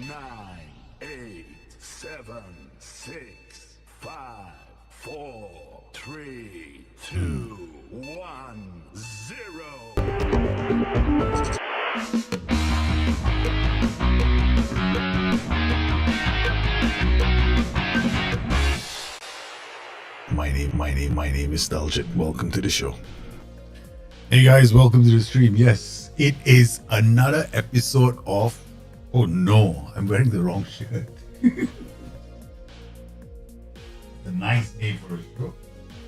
nine, eight, seven, six, five, four, three, two, one, zero. My name is Daljit. Welcome to the show. Hey guys, welcome to the stream. Yes, it is another episode of... Oh no, I'm wearing the wrong shirt. A nice name for a show.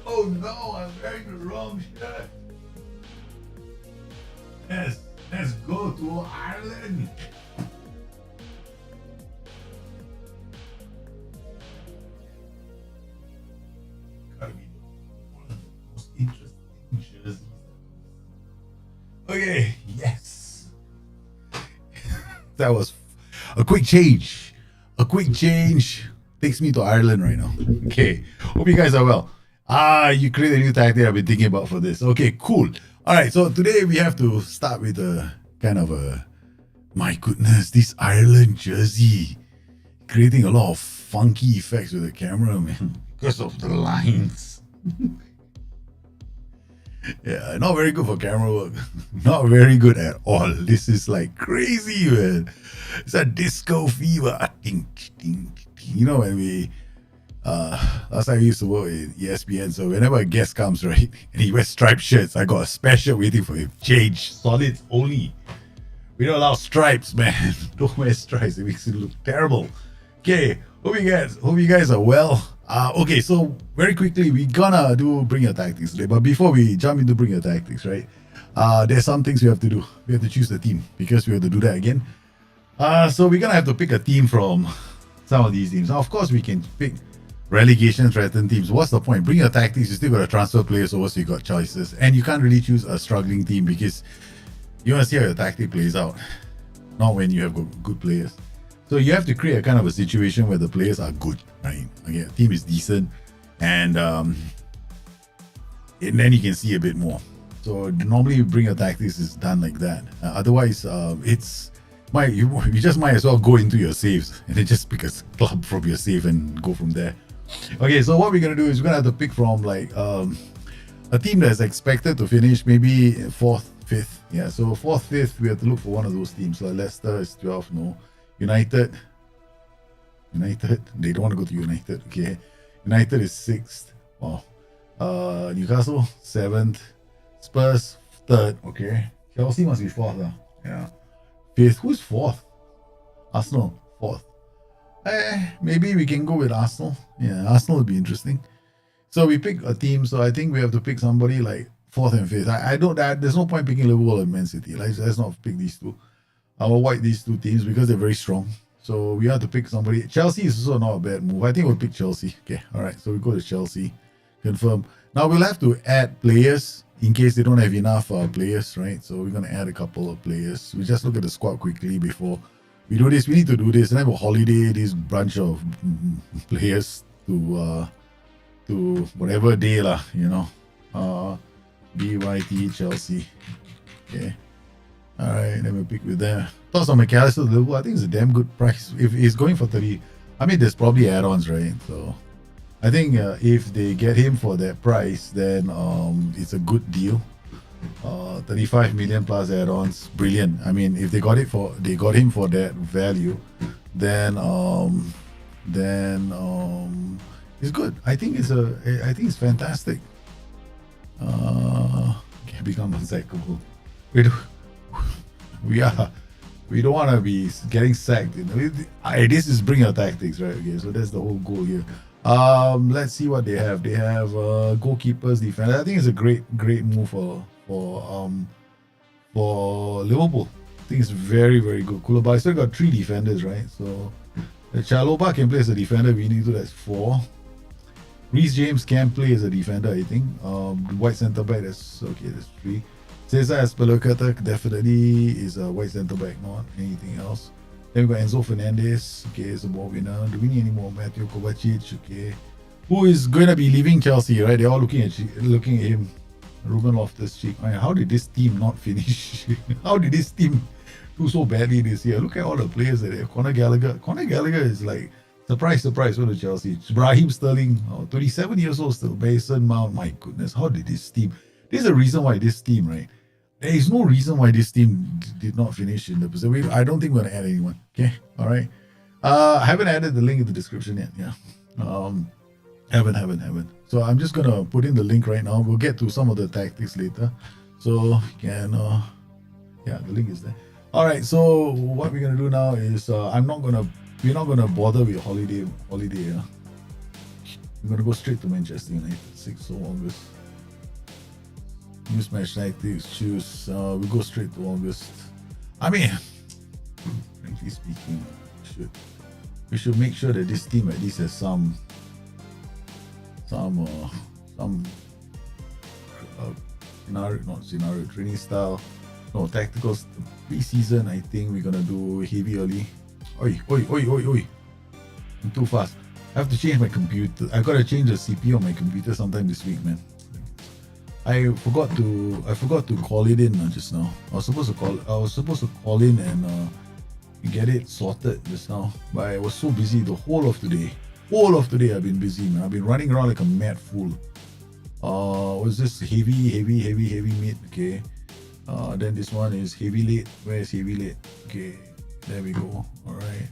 Oh no, I'm wearing the wrong shirt. Yes, let's go to Ireland. Gotta be one of the most interesting jerseys. Okay, yes. That was a quick change. A quick change takes me to Ireland right now. Okay, hope you guys are well. You create a new tactic I've been thinking about for this. Okay, cool. All right, so today we have to start with a kind of a, my goodness, this Ireland jersey creating a lot of funky effects with the camera, man, because of the lines. Yeah, not very good for camera work. Not very good at all. This is like crazy, man. It's a disco fever. Ding, ding, ding. You know, when we last time I used to work in ESPN, so whenever a guest comes, right, and he wears striped shirts, I got a special waiting for him. Change, solids only. We don't allow stripes, man. Don't wear stripes. It makes it look terrible. Okay, hope you guys are well. Okay, so very quickly, we're gonna do Bring Your Tactics today. But before we jump into Bring Your Tactics, right, there's some things we have to do. We have to choose the team because we have to do that again. So we're gonna have to pick a team from some of these teams. Now, of course, we can pick relegation threatened teams. What's the point? Bring Your Tactics, you still got to transfer players over, so you got choices. And you can't really choose a struggling team because you want to see how your tactic plays out, not when you have good players. So you have to create a kind of a situation where the players are good, right? Okay, the team is decent, and then you can see a bit more. So normally Bring Your Tactics is done like that. Otherwise, you just might as well go into your saves and then just pick a club from your save and go from there. Okay, so what we're gonna do is we're gonna have to pick from like a team that's expected to finish maybe 4th, 5th. Yeah, so 4th, 5th, we have to look for one of those teams. Like Leicester is 12th, no. United, they don't want to go to United. Okay, United is 6th. Wow. Newcastle 7th, Spurs 3rd. Okay, Chelsea must be 4th. Yeah, 5th. Who's 4th? Arsenal 4th. Maybe we can go with Arsenal. Yeah, Arsenal would be interesting. So we pick a team. So I think we have to pick somebody like 4th and 5th. I don't. There's no point picking Liverpool and Man City. Like, let's not pick these two. I'll avoid these two teams because they're very strong. So we have to pick somebody. Chelsea is also not a bad move. I think we'll pick Chelsea. Okay, all right. So we go to Chelsea. Confirm. Now we'll have to add players in case they don't have enough players, right? So we're gonna add a couple of players. We just look at the squad quickly before we do this. We need to do this and have a holiday. This bunch of players to whatever day lah. You know, BYT Chelsea. Okay. All right, then we'll pick with them. Thoughts on McAllister to Liverpool? I think it's a damn good price. If he's going for 30, I mean, there's probably add-ons, right? So I think if they get him for that price, then it's a good deal. 35 million plus add-ons, brilliant. I mean, if they got him for that value, then it's good. I think it's fantastic. Can become unsackable. We don't want to be getting sacked. You know? This is Bring Your Tactics, right? Okay, so that's the whole goal here. Let's see what they have. They have goalkeepers, defenders. I think it's a great move for Liverpool. I think it's very, very good. Koulibaly still got 3 defenders, right? So Chalobah can play as a defender. We need to. That's 4. Reece James can play as a defender, I think. White centre back. That's 3. Cesar Azpilicueta definitely is a white centre back, not anything else. Then we got Enzo Fernandez. Okay, it's a ball winner. Do we need any more? Mateo Kovacic. Okay, who is going to be leaving Chelsea? Right? They're all looking at him. Ruben Loftus-Cheek. How did this team not finish? How did this team do so badly this year. Look at all the players that they have. Conor Gallagher. Conor Gallagher is like, surprise, surprise, for the Chelsea. Raheem Sterling, 27 years old still. Mason Mount, my goodness, how did this team? There's a reason why this team, right? There is no reason why this team did not finish in the position. I don't think we're gonna add anyone. Okay, all right. I haven't added the link in the description yet. Yeah. Haven't. So I'm just gonna put in the link right now. We'll get to some of the tactics later. So you can yeah, the link is there. All right, so what we're gonna do now is we're not gonna bother with holiday. We're gonna go straight to Manchester United, 6th of August. Use match tactics, choose we go straight to August. I mean, frankly speaking, we should make sure that this team at least has some training style, tactical pre-season. I think we're gonna do heavy early. Oi, I'm too fast. I have to change my computer. I gotta change the CPU on my computer sometime this week, man. I forgot to call it in just now. I was supposed to call in and get it sorted just now, but I was so busy the whole of today. I've been busy, man. I've been running around like a mad fool. Was this heavy mid? Okay. Then this one is heavy late. Where is heavy late? Okay, there we go. All right.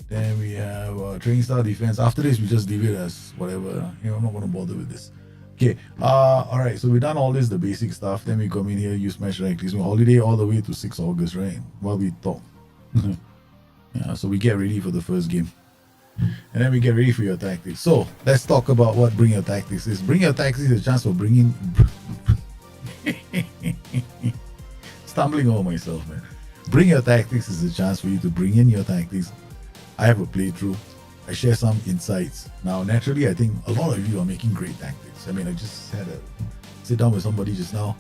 Then we have training style defense. After this, we just leave it as whatever. I'm not gonna bother with this. Okay. All right. So we done all this, the basic stuff. Then we come in here, use match tactics. We holiday all the way to 6th August, right? While we talk. Yeah. So we get ready for the first game. And then we get ready for your tactics. So let's talk about what bring your tactics is. Bring your tactics is a chance for bringing stumbling over myself, man. Bring your tactics is a chance for you to bring in your tactics. I have a playthrough. I share some insights. Now, naturally, I think a lot of you are making great tactics. I mean, I just had a sit down with somebody just now.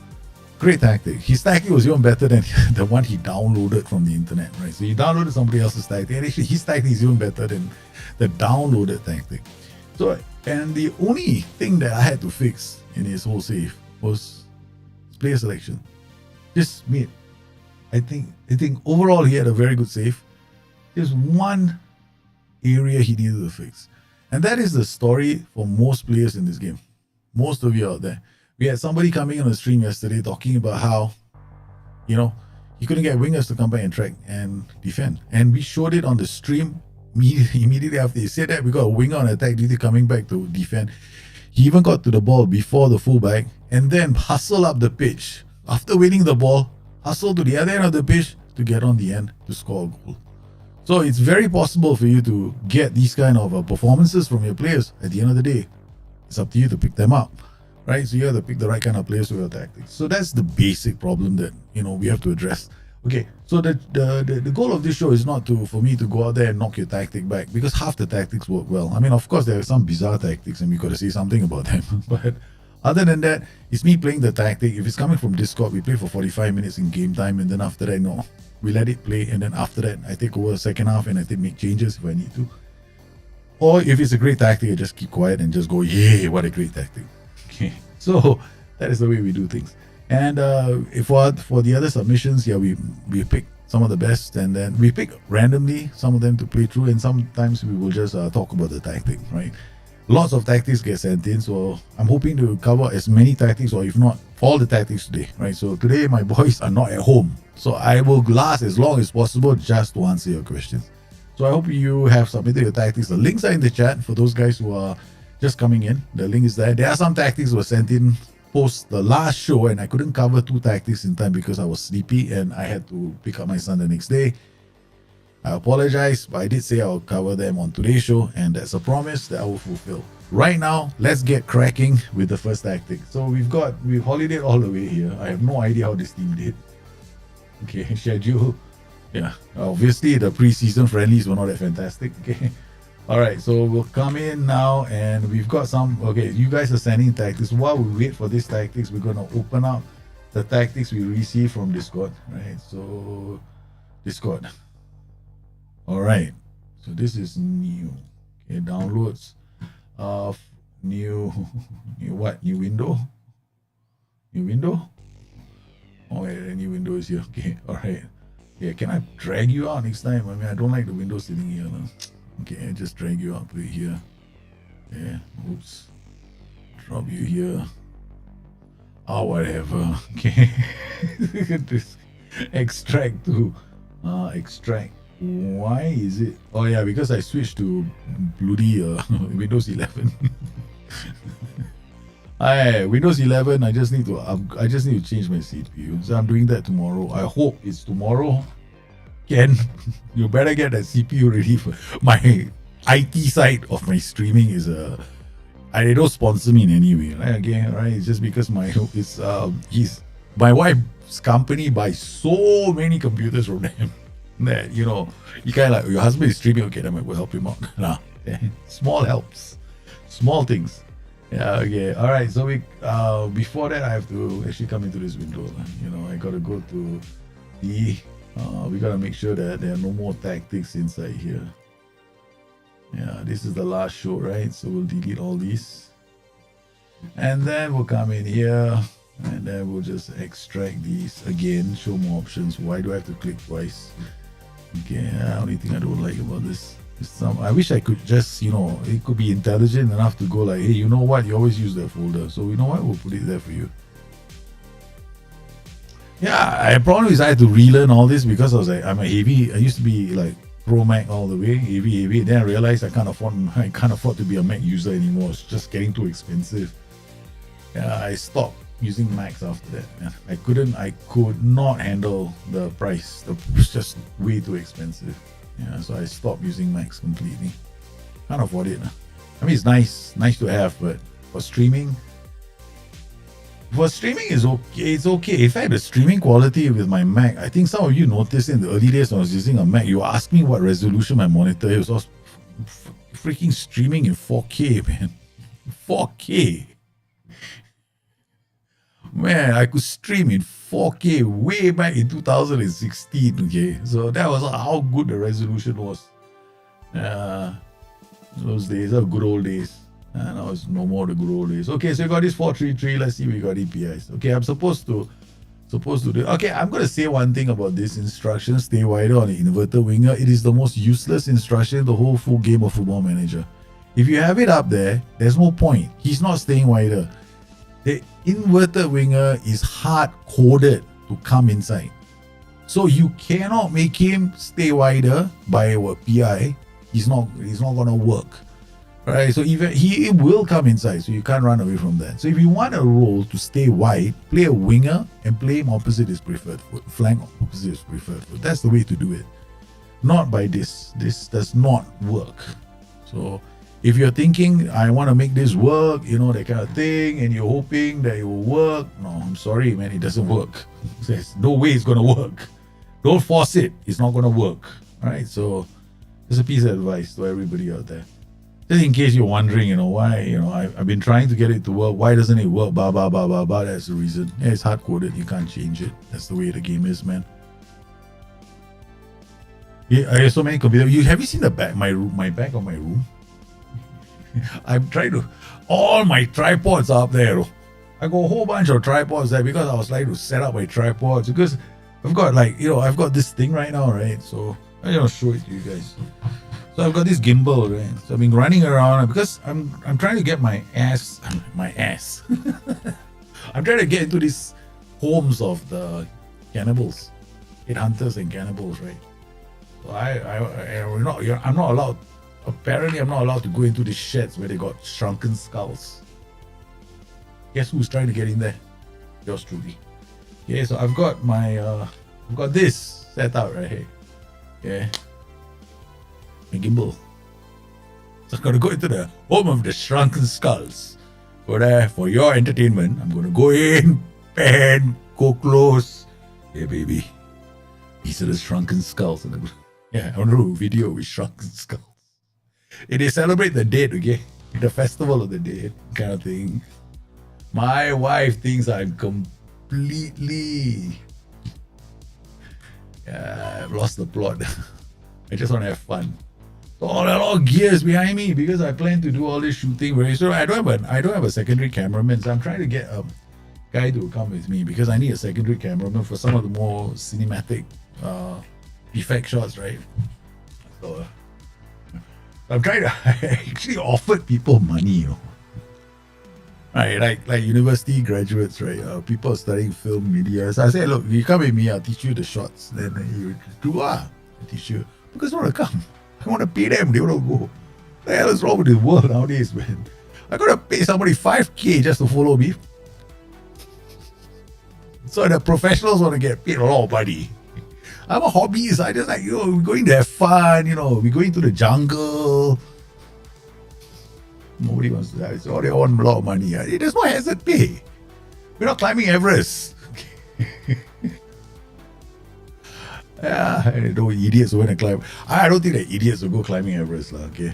Great tactic. His tactic was even better than the one he downloaded from the internet, right? So he downloaded somebody else's tactic, and actually his tactic is even better than the downloaded tactic. So, and the only thing that I had to fix in his whole save was player selection. Just made. I think overall he had a very good save. There's one area he needed to fix, and that is the story for most players in this game. Most of you out there. We had somebody coming on the stream yesterday talking about how, he couldn't get wingers to come back and track and defend. And we showed it on the stream immediately after he said that. We got a winger on attack duty coming back to defend. He even got to the ball before the fullback and then hustle up the pitch. After winning the ball, hustle to the other end of the pitch to get on the end to score a goal. So it's very possible for you to get these kind of performances from your players. At the end of the day, it's up to you to pick them up. Right, so you have to pick the right kind of players for your tactics. So that's the basic problem that we have to address. Okay, so the goal of this show is not for me to go out there and knock your tactic back, because half the tactics work well. I mean, of course, there are some bizarre tactics and we got to say something about them. But other than that, it's me playing the tactic. If it's coming from Discord, we play for 45 minutes in game time, and then after that, we let it play, and then after that, I take over the second half and I make changes if I need to. Or if it's a great tactic, I just keep quiet and just go, yeah, what a great tactic. Okay, so that is the way we do things. And for the other submissions, we pick some of the best, and then we pick randomly some of them to play through, and sometimes we will just talk about the tactic, right? Lots of tactics get sent in, so I'm hoping to cover as many tactics, or if not all the tactics today, right? So today my boys are not at home, so I will last as long as possible just to answer your questions. So I hope you have submitted your tactics. The links are in the chat for those guys who are just coming in. The link is there. There are some tactics were sent in post the last show, and I couldn't cover 2 tactics in time because I was sleepy and I had to pick up my son the next day. I apologize, but I did say I'll cover them on today's show, and that's a promise that I will fulfill. Right now, let's get cracking with the first tactic. So we've holidayed all the way here. I have no idea how this team did. Okay, schedule. Yeah, obviously the pre-season friendlies were not that fantastic. Okay. All right, so we'll come in now, and we've got some. Okay, you guys are sending tactics. While we wait for these tactics, we're gonna open up the tactics we receive from Discord. Right, so Discord. All right, so this is new. Okay, downloads of new window. New window. Oh, wait, a new window is here. Okay, all right. Yeah, can I drag you out next time? I mean, I don't like the window sitting here. No? Okay, just drag you out, put it here. Yeah, oops. Drop you here. Oh, whatever. Okay. Just extract to extract. Why is it? Oh yeah, because I switched to bloody Windows 11. Windows 11. I just need to change my CPU. So I'm doing that tomorrow. I hope it's tomorrow. Ken, you better get that CPU ready for my IT side of my streaming. They don't sponsor me in any way, right? Again, right? It's just because my wife's company buys so many computers from them that you kind of like your husband is streaming. Okay, then we'll help him out. Nah, small helps, small things. Yeah, okay, all right. So before that, I have to actually come into this window. I gotta go to the. We gotta make sure that there are no more tactics inside here. Yeah, this is the last show, right? So we'll delete all these. And then we'll come in here and then we'll just extract these again, show more options. Why do I have to click twice? Okay, the only thing I don't like about this is I wish I could just, it could be intelligent enough to go like, hey, you know what? You always use that folder. So you know what? We'll put it there for you. Yeah, the problem is I had to relearn all this because I used to be like Pro Mac all the way, heavy. Then I realized I can't afford to be a Mac user anymore. It's just getting too expensive. Yeah, I stopped using Macs after that. Yeah, I could not handle the price. It was just way too expensive. Yeah, so I stopped using Macs completely. Can't afford it. I mean, it's nice to have, but for streaming is okay. It's okay. In fact, the streaming quality with my Mac, I think some of you noticed in the early days when I was using a Mac, you asked me what resolution my monitor is. I was freaking streaming in 4K, man. 4K. Man, I could stream in 4K way back in 2016. Okay, so that was how good the resolution was. Those days are good old days. Now it's no more the good old days. Okay, so you got this 433. Let's see, we got APIs. Okay, I'm supposed to do. Okay, I'm gonna say one thing about this instruction: stay wider on the inverted winger. It is the most useless instruction in the whole full game of Football Manager. If you have it up there, there's no point. He's not staying wider. The inverted winger is hard coded to come inside, so you cannot make him stay wider by a PI. He's not gonna work. Right, so even he will come inside, so you can't run away from that. So if you want a role to stay wide, play a winger and play him opposite his preferred foot, flank opposite his preferred foot. That's the way to do it. Not by this. This does not work. So if you're thinking, I want to make this work, that kind of thing, and you're hoping that it will work, no, I'm sorry, man, it doesn't work. There's no way it's going to work. Don't force it. It's not going to work. All right, so there's a piece of advice to everybody out there. Just in case you're wondering, why, I've been trying to get it to work. Why doesn't it work? That's the reason. Yeah, it's hard coded. You can't change it. That's the way the game is, man. Yeah, I have so many computers. Have you seen the back, my back of my room? I'm trying to. All my tripods are up there. I got a whole bunch of tripods there because I was trying to set up my tripods because I've got I've got this thing right now, right? So I'm gonna show it to you guys. So I've got this gimbal, right? So I've been running around because I'm trying to get my ass. I'm trying to get into these homes of the cannibals, hunters and cannibals, right? So I'm not allowed. Apparently, I'm not allowed to go into the sheds where they got shrunken skulls. Guess who's trying to get in there? Yours truly. Okay, so I've got this set out right here. Okay. My gimbal. So I'm gonna go into the home of the shrunken skulls. Go there for your entertainment. I'm gonna go in, pan, go close. Yeah, baby. These are the shrunken skulls. Yeah, I want to do a video with shrunken skulls. They celebrate the dead, okay? The festival of the dead kind of thing. My wife thinks I'm completely I've lost the plot. I just want to have fun. So all a lot of gears behind me because I plan to do all this shooting very soon. I don't have a secondary cameraman, so I'm trying to get a guy to come with me because I need a secondary cameraman for some of the more cinematic effect shots, right? So I'm trying to I actually offered people money, you know. Right, like university graduates, right? People studying film media. So I said, look, you come with me, I'll teach you the shots. Then you do I teach you. Because they want to come. I want to pay them, they want to go. What the hell is wrong with the world nowadays, man? I gotta pay somebody 5K just to follow me. So the professionals want to get paid a lot of money. I'm a hobbyist. I just like, we're going to have fun, we're going to the jungle. Nobody wants to die. So they want a lot of money. There's no hazard pay. We're not climbing Everest. Yeah, no idiots who want to climb. I don't think that idiots will go climbing Everest. Okay.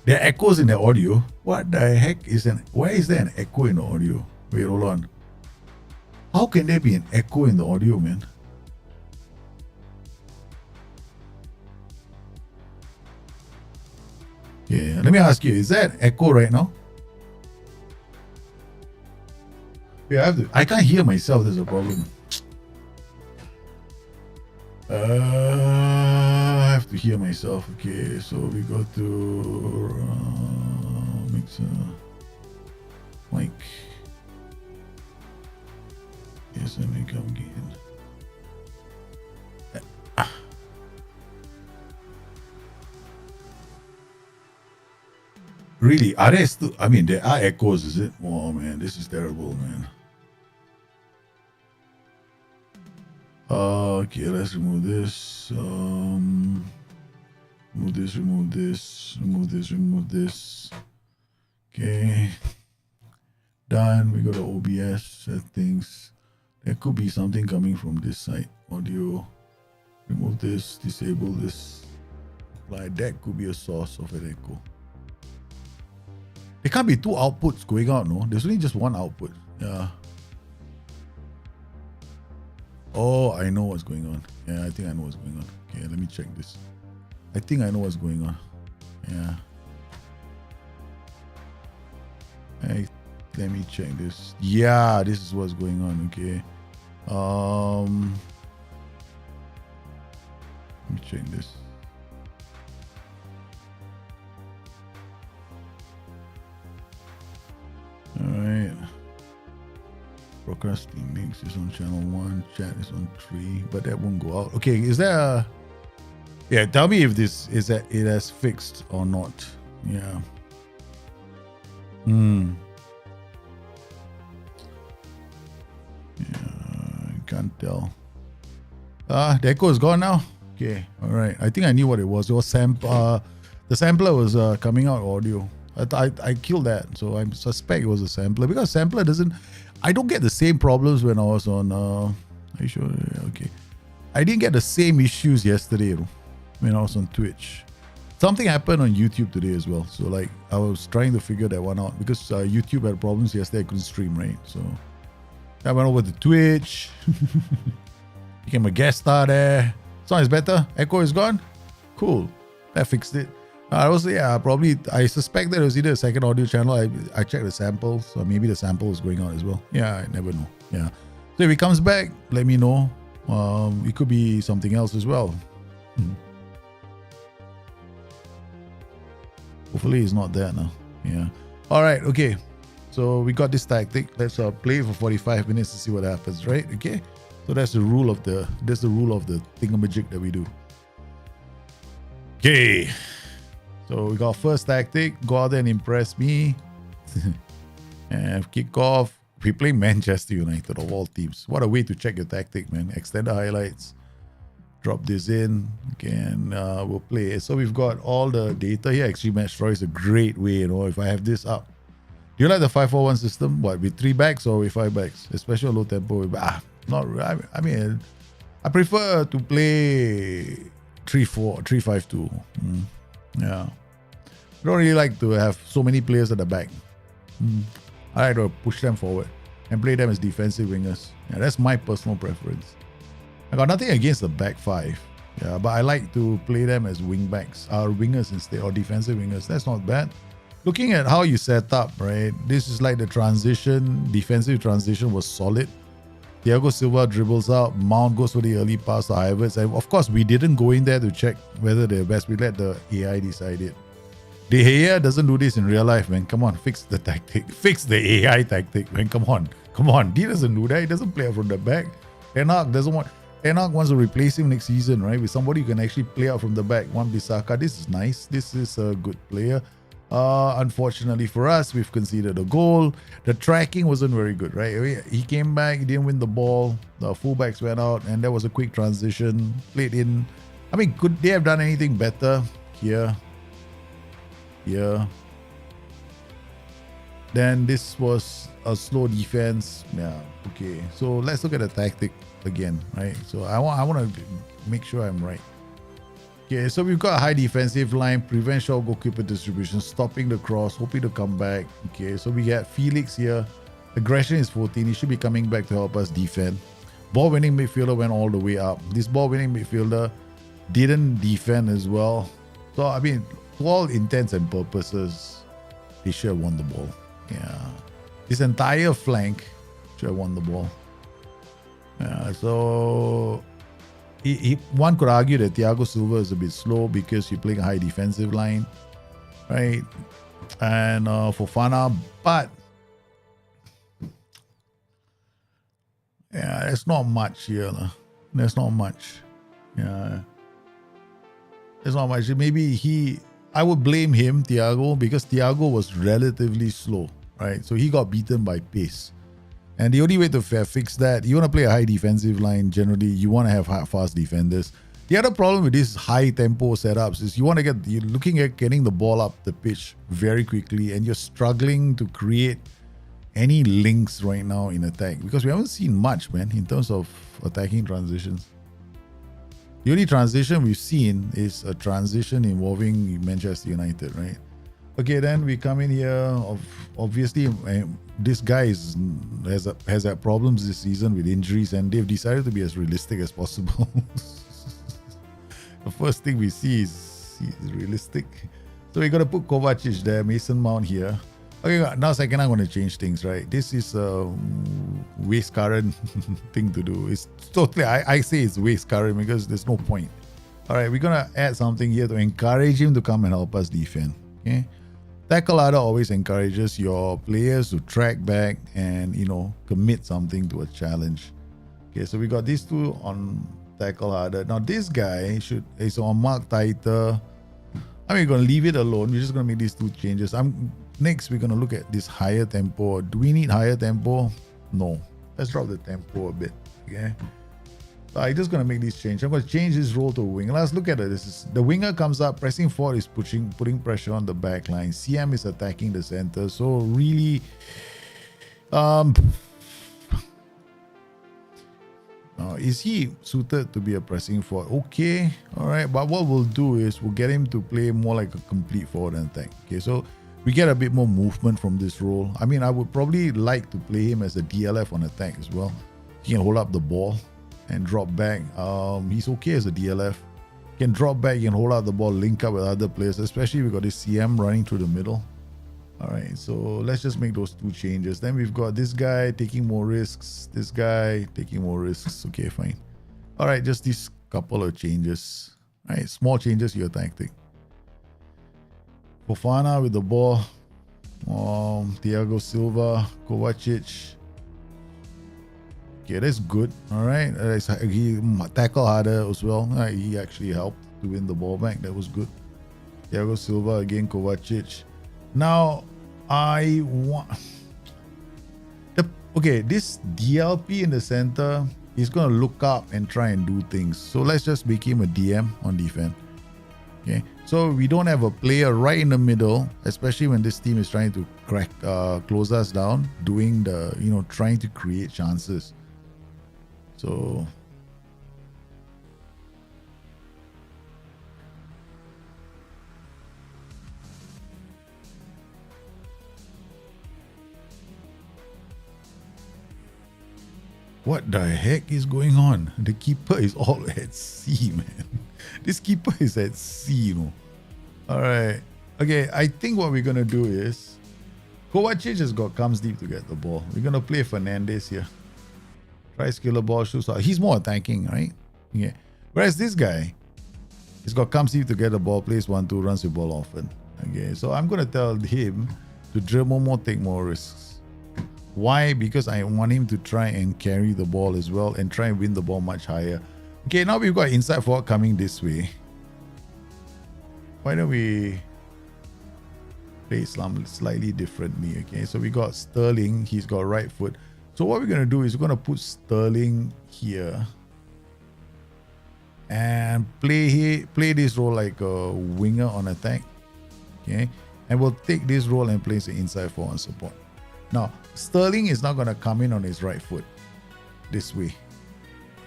There are echoes in the audio. What the heck is why is there an echo in the audio? Wait, hold on. How can there be an echo in the audio, man? Yeah, let me ask you, is that echo right now? Yeah, I can't hear myself, there's a problem. I have to hear myself. Okay, so we go to mixer, mic. Yes, let me come again. Really? Are there still? I mean, there are echoes, is it? Oh man, this is terrible, man. Okay, let's remove this. Remove this, remove this, remove this, remove this. Okay. Done. We go to OBS settings. There could be something coming from this side. Audio. Remove this, disable this. Like that could be a source of an echo. There can't be two outputs going out, no? There's only just one output. Yeah. Oh, I know what's going on. Yeah, I think I know what's going on. Okay, let me check this. I think I know what's going on. Yeah. Hey, let me check this. Yeah, this is what's going on. Okay. Let me check this. Alright. Broadcasting links is on channel 1, chat is on 3, but that won't go out. Okay, is there a... Yeah, tell me if this is that it has fixed or not. Yeah. Yeah, I can't tell. The echo is gone now. Okay, alright. I think I knew what it was. It was the sampler was coming out audio. I killed that, so I suspect it was a sampler because sampler doesn't. I don't get the same problems when I was on. Are you sure? Okay, I didn't get the same issues yesterday when I was on Twitch. Something happened on YouTube today as well. So like I was trying to figure that one out because YouTube had problems yesterday. I couldn't stream, right? So I went over to Twitch, became a guest star there. Sound is better. Echo is gone. Cool. That fixed it. I suspect that it was either a second audio channel. I checked the samples, so maybe the sample is going on as well. Yeah, I never know. Yeah. So if it comes back, let me know. It could be something else as well. Hopefully it's not that now. Yeah. All right. Okay. So we got this tactic. Let's play for 45 minutes to see what happens, right? Okay. So that's the rule of the thingamajig that we do. Okay. So we got first tactic, go out there and impress me. And kick off. We're playing Manchester United of all teams. What a way to check your tactic, man. Extend the highlights. Drop this in. Okay, and we'll play. So we've got all the data here. Extreme Match Troy is a great way, if I have this up. Do you like the 5-4-1 system? What, with 3 backs or with 5 backs? Especially low tempo. Not really. I mean, I prefer to play 3-4, 3-5-2. Yeah. I don't really like to have so many players at the back. I like to push them forward and play them as defensive wingers. Yeah, that's my personal preference. I got nothing against the back 5. Yeah, but I like to play them as wing backs, or wingers instead, or defensive wingers. That's not bad. Looking at how you set up, right? This is like the transition, defensive transition was solid. Thiago Silva dribbles out. Mount goes for the early pass to Havertz. And of course, we didn't go in there to check whether they're best. We let the AI decide it. De Gea doesn't do this in real life, man. Come on, fix the tactic. Fix the AI tactic, man. Come on. Come on. He doesn't do that. He doesn't play out from the back. Ten Hag wants to replace him next season, right? With somebody who can actually play out from the back. Wan-Bissaka. This is nice. This is a good player. Unfortunately for us, we've conceded a goal. The tracking wasn't very good, right? He came back, he didn't win the ball. The fullbacks went out, and there was a quick transition. Played in. I mean, could they have done anything better here? Here. Then this was a slow defense. Yeah, okay. So let's look at the tactic again, right? So I want to make sure I'm right. Okay, so we've got a high defensive line, prevent short goalkeeper distribution, stopping the cross, hoping to come back. Okay, so we got Felix here. Aggression is 14. He should be coming back to help us defend. Ball winning midfielder went all the way up. This ball winning midfielder didn't defend as well. So, I mean, to all intents and purposes, they should have won the ball. Yeah. This entire flank should have won the ball. Yeah, so one could argue that Thiago Silva is a bit slow because you're playing a high defensive line, right? And Fofana, but yeah, there's not much here. There's not much. Yeah. There's not much. Maybe I would blame him, Thiago, because Thiago was relatively slow, right? So he got beaten by pace. And the only way to fix that, you want to play a high defensive line, generally, you want to have fast defenders. The other problem with these high tempo setups is you're looking at getting the ball up the pitch very quickly, and you're struggling to create any links right now in attack because we haven't seen much, man, in terms of attacking transitions. The only transition we've seen is a transition involving Manchester United, right? Okay, then we come in here. Obviously, this guy has had problems this season with injuries, and they've decided to be as realistic as possible. The first thing we see is realistic. So we're going to put Kovacic there, Mason Mount here. Okay, now second I'm going to change things, right? This is a waste current thing to do. It's totally, I say it's waste current because there's no point. All right, we're going to add something here to encourage him to come and help us defend. Okay. Tackle harder always encourages your players to track back and, commit something to a challenge. Okay, so we got these two on tackle harder. Now this guy is on mark tighter. We're going to leave it alone. We're just going to make these two changes. Next, we're going to look at this higher tempo. Do we need higher tempo? No. Let's drop the tempo a bit. Okay. So I'm just going to make these changes. I'm going to change his role to a winger. Let's look at it. The winger comes up, pressing forward is putting pressure on the back line. CM is attacking the center. So really, is he suited to be a pressing forward? Okay, all right. But what we'll do is we'll get him to play more like a complete forward and attack. Okay, so we get a bit more movement from this role. I would probably like to play him as a DLF on attack as well. He can hold up the ball and drop back. He's okay as a DLF. He can drop back, he can hold out the ball, link up with other players, especially we got this CM running through the middle. All right, so let's just make those two changes. Then we've got this guy taking more risks, this guy taking more risks. Okay, fine. All right, just these couple of changes. All right, small changes to your tactic. Fofana with the ball. Thiago Silva, Kovacic. Okay, that's good. All right, he tackle harder as well. He actually helped to win the ball back. That was good. Thiago Silva again, Kovacic. Now I want this DLP in the center is going to look up and try and do things. So let's just make him a DM on defense. Okay, so we don't have a player right in the middle, especially when this team is trying to close us down, doing the trying to create chances. So what the heck is going on? The keeper is all at sea, man. This keeper is at sea, All right. Okay, I think what we're going to do is Kovacic comes deep to get the ball. We're going to play Fernandes here. Try skiller ball, shoots out. He's more attacking, right? Yeah. Whereas this guy, he's got come see to get the ball, plays 1-2, runs the ball often. Okay, so I'm gonna tell him to dribble more, take more risks. Why? Because I want him to try and carry the ball as well and try and win the ball much higher. Okay, now we've got inside forward coming this way. Why don't we play slightly differently? Okay, so we got Sterling, he's got right foot. So what we're gonna do is we're gonna put Sterling here and play this role like a winger on attack. Okay, and we'll take this role and place it inside forward and support. Now, Sterling is not going to come in on his right foot this way.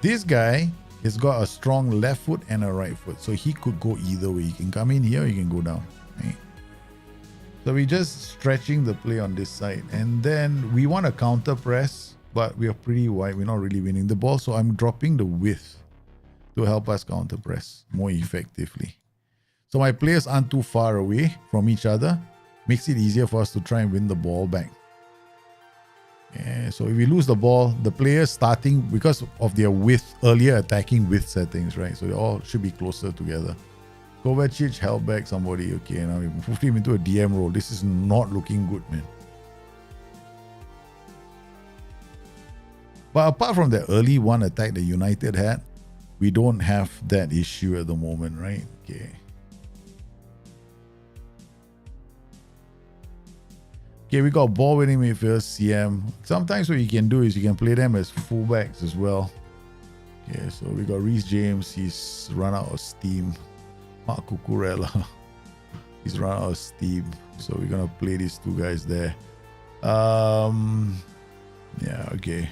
This guy has got a strong left foot and a right foot, so he could go either way. He can come in here, he can go down. Right? So we're just stretching the play on this side. And then we want to counter press, but we are pretty wide. We're not really winning the ball, so I'm dropping the width to help us counter press more effectively. So my players aren't too far away from each other. Makes it easier for us to try and win the ball back. Yeah, so if we lose the ball, the players starting because of their width, earlier attacking width settings, right? So they all should be closer together. Kovacic held back somebody. Okay, now we put him into a DM role. This is not looking good, man. But apart from the early one attack that United had, we don't have that issue at the moment, right? Okay. Okay, we got ball winning midfield, CM. Sometimes what you can do is you can play them as fullbacks as well. Okay, so we got Reece James. He's run out of steam. Mark Cucurella. He's run out of steam. So we're going to play these two guys there. Yeah, okay.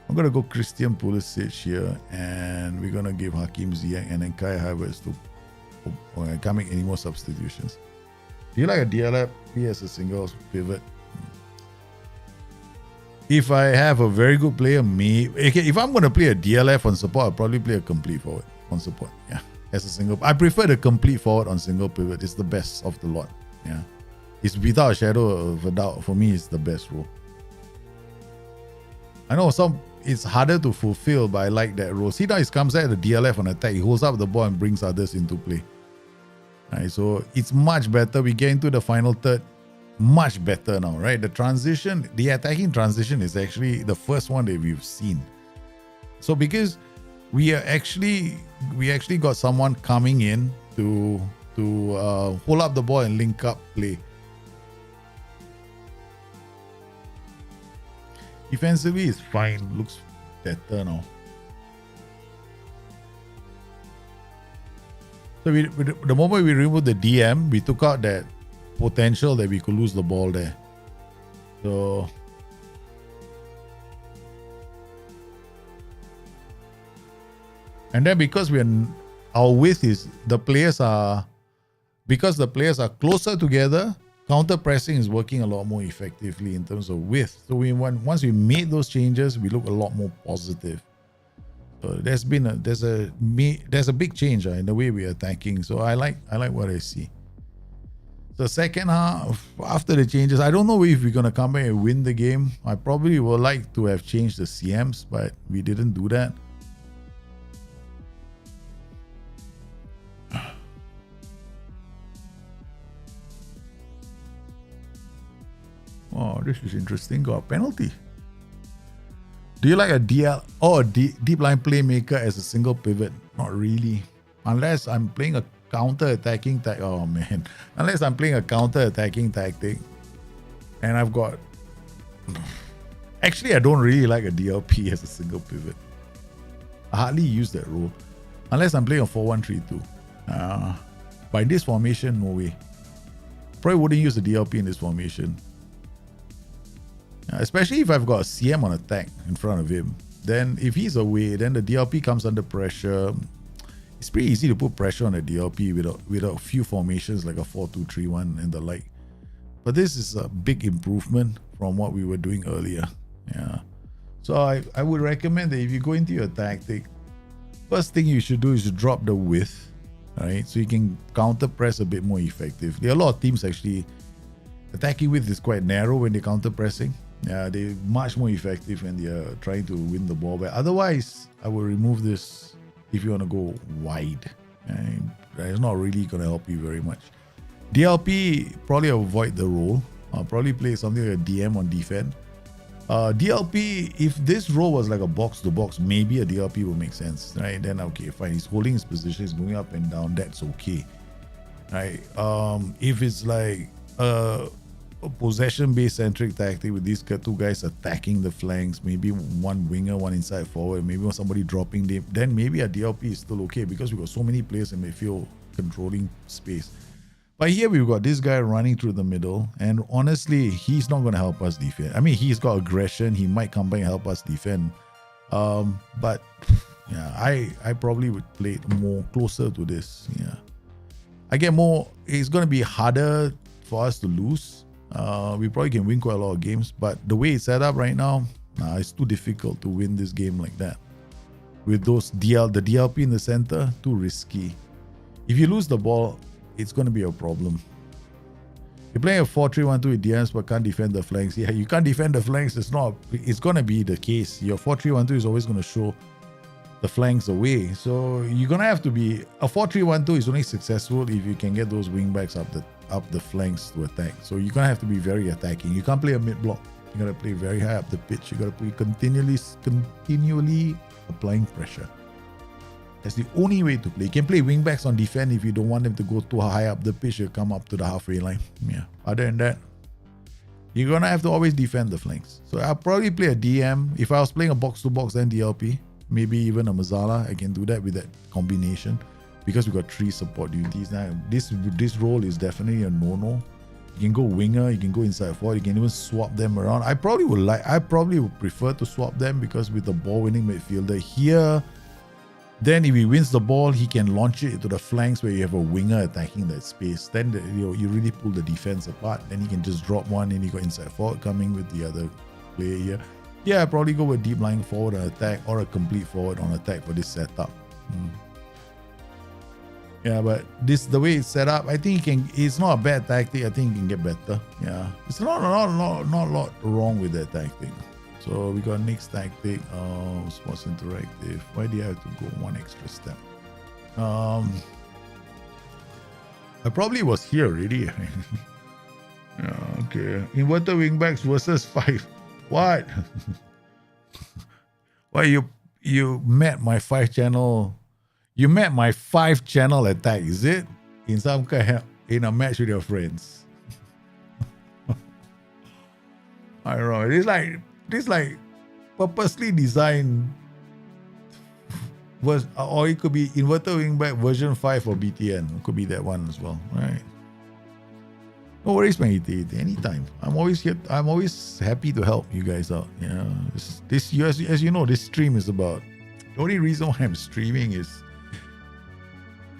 I'm going to go Christian Pulisic here. And we're going to give Hakim Ziyech and then Kai Havertz to... I can't make any more substitutions. Do you like a DLF as a single pivot? If I have a very good player, if I'm going to play a DLF on support, I'll probably play a complete forward on support. Yeah, as a single. I prefer the complete forward on single pivot. It's the best of the lot. Yeah, it's without a shadow of a doubt. For me, it's the best role. I know it's harder to fulfill, but I like that role. See now, he comes out the DLF on attack. He holds up the ball and brings others into play. Right, so it's much better. We get into the final third, much better now, right? The transition, the attacking transition is actually the first one that we've seen. So because we actually got someone coming in to hold up the ball and link up play. Defensively, it's fine. Looks better now. So the moment we removed the DM, we took out that potential that we could lose the ball there. So and then because our width is because the players are closer together, counter pressing is working a lot more effectively in terms of width. So once we made those changes, we look a lot more positive. There's a big change in the way we're attacking. So I like what I see. The second half, after the changes, I don't know if we're gonna come back and win the game. I probably would like to have changed the CMs, but we didn't do that. Oh, this is interesting. Got a penalty. Do you like a deep line playmaker as a single pivot? Not really. Unless I'm playing a counter-attacking tactic. Oh, man. Unless I'm playing a counter-attacking tactic. And I've got... Actually, I don't really like a DLP as a single pivot. I hardly use that role. Unless I'm playing a 4-1-3-2. By this formation, no way. Probably wouldn't use the DLP in this formation. Especially if I've got a CM on attack in front of him. Then if he's away, then the DLP comes under pressure. It's pretty easy to put pressure on the DLP with a few formations like a 4-2-3-1 and the like. But this is a big improvement from what we were doing earlier. Yeah. So I would recommend that if you go into your tactic, first thing you should do is to drop the width. Right? So you can counter press a bit more effectively. A lot of teams actually attacking width is quite narrow when they're counter pressing. Yeah, they're much more effective when they're trying to win the ball back. Otherwise, I will remove this if you want to go wide. And it's not really going to help you very much. DLP, probably avoid the role. I'll probably play something like a DM on defense. DLP, if this role was like a box to box, maybe a DLP will make sense, right? Then okay, fine. He's holding his position, he's going up and down. That's okay, right? If it's like a possession-based centric tactic with these two guys attacking the flanks, maybe one winger, one inside forward, maybe somebody dropping them, then maybe a DLP is still okay because we've got so many players in midfield controlling space. But here we've got this guy running through the middle, and honestly, he's not going to help us defend. I mean, he's got aggression. He might come back and help us defend. But yeah, I probably would play it more closer to this. Yeah, I get more. It's going to be harder for us to lose. We probably can win quite a lot of games, but the way it's set up right now, it's too difficult to win this game like that. With those the DLP in the center, too risky. If you lose the ball, it's going to be a problem. You're playing a 4-3-1-2 with DMs but can't defend the flanks. Yeah, you can't defend the flanks. It's going to be the case. Your 4-3-1-2 is always going to show the flanks away. So you're going to have to be... A 4-3-1-2 is only successful if you can get those wing backs up the flanks to attack. So you're going to have to be very attacking. You can't play a mid block. You got to play very high up the pitch. You got to be continually applying pressure. That's the only way to play. You can play wing backs on defense if you don't want them to go too high up the pitch. You come up to the halfway line. Yeah. Other than that, you're gonna have to always defend the flanks. So I'll probably play a DM. If I was playing a box to box then DLP, maybe even a Mazala, I can do that with that combination because we got 3 support duties now. This role is definitely a no-no. You can go winger, you can go inside forward, you can even swap them around. I probably would prefer to swap them because with the ball-winning midfielder here. Then if he wins the ball, he can launch it to the flanks where you have a winger attacking that space. Then you really pull the defense apart. Then he can just drop one and you got inside forward coming with the other player here. Yeah, I'll probably go with deep lying forward on attack or a complete forward on attack for this setup. Yeah, but the way it's set up, I think it's not a bad tactic. I think it can get better. Yeah, it's not a lot wrong with that tactic. So we got next tactic, sports interactive. Why do I have to go one extra step? I probably was here already. Yeah, okay. Inverter wingbacks versus 5. What? Why you met my 5-channel? You met my 5-channel attack, is it? In some kind in a match with your friends. I don't know. It's like purposely designed, or it could be inverter wingback version 5 for BTN. It could be that one as well, right? No worries, man. Anytime. I'm always here. I'm always happy to help you guys out. Yeah, as you know, this stream is about. The only reason why I'm streaming is,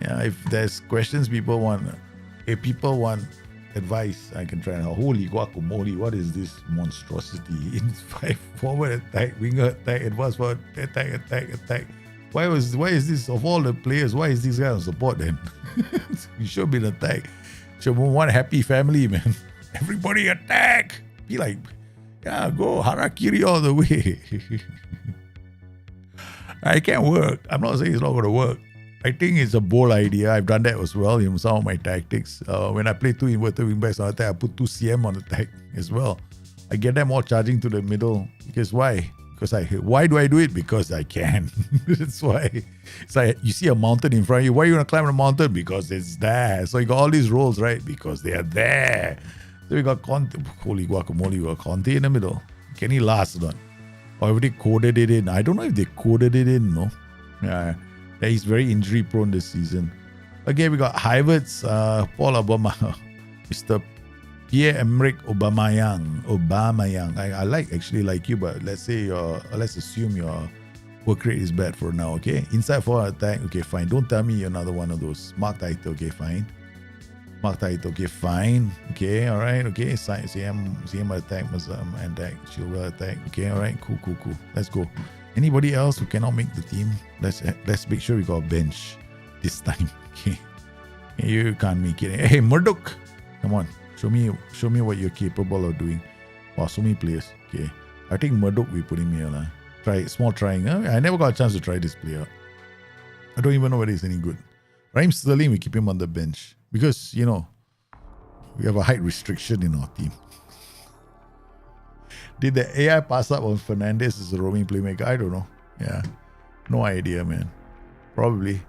yeah, if there's questions people want, if people want advice, I can try and help. Holy guacamole, what is this monstrosity? In 5 forward attack, winger attack, advance forward attack. Why is this, of all the players, why is this guy on support then? You should be an attack. Should be one happy family, man. Everybody attack. Be like, yeah, go harakiri all the way. I can't work. I'm not saying it's not going to work. I think it's a bold idea. I've done that as well in some of my tactics. When I play 2 inverted wingbacks on attack, I put 2 CM on attack as well. I get them all charging to the middle. Because why? Why do I do it? Because I can. That's why. It's like you see a mountain in front of you. Why are you going to climb the mountain? Because it's there. So you got all these roles, right? Because they are there. So we got Conte. Holy guacamole, we got Conte in the middle. Can he last or not? Or have they coded it in? I don't know if they coded it in, no? Yeah. He's very injury prone this season. Okay, we got Havertz, Paul Obama, Mr. Pierre-Emerick Aubameyang. I actually like you, but let's assume your work rate is bad for now, okay? Inside for attack, okay, fine. Don't tell me you're another one of those. Mark title, okay, fine. Mark title, okay, fine. Okay, all right, okay. CM attack, and attack, Chilwell attack. Okay, all right, cool. Let's go. Anybody else who cannot make the team? Let's make sure we got a bench this time. Okay, you can't make it. Hey, Murdoch, come on, show me what you're capable of doing. Wow, so many players. Okay. I think Murdoch we put him here. Small trying. I never got a chance to try this player. I don't even know whether he's any good. Raheem Sterling, we keep him on the bench. Because, we have a height restriction in our team. Did the AI pass up on Fernandes as a roaming playmaker? I don't know. Yeah. No idea, man. Probably.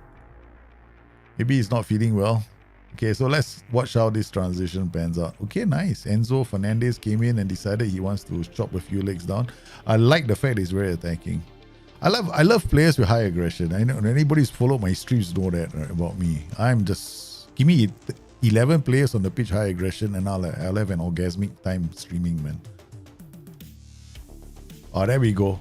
Maybe he's not feeling well. Okay, so let's watch how this transition pans out. Okay, nice. Enzo Fernandez came in and decided he wants to chop a few legs down. I like the fact he's very attacking. I love players with high aggression. I know anybody who's followed my streams know that about me. I'm just give me 11 players on the pitch high aggression and I'll have an orgasmic time streaming, man. Oh, there we go.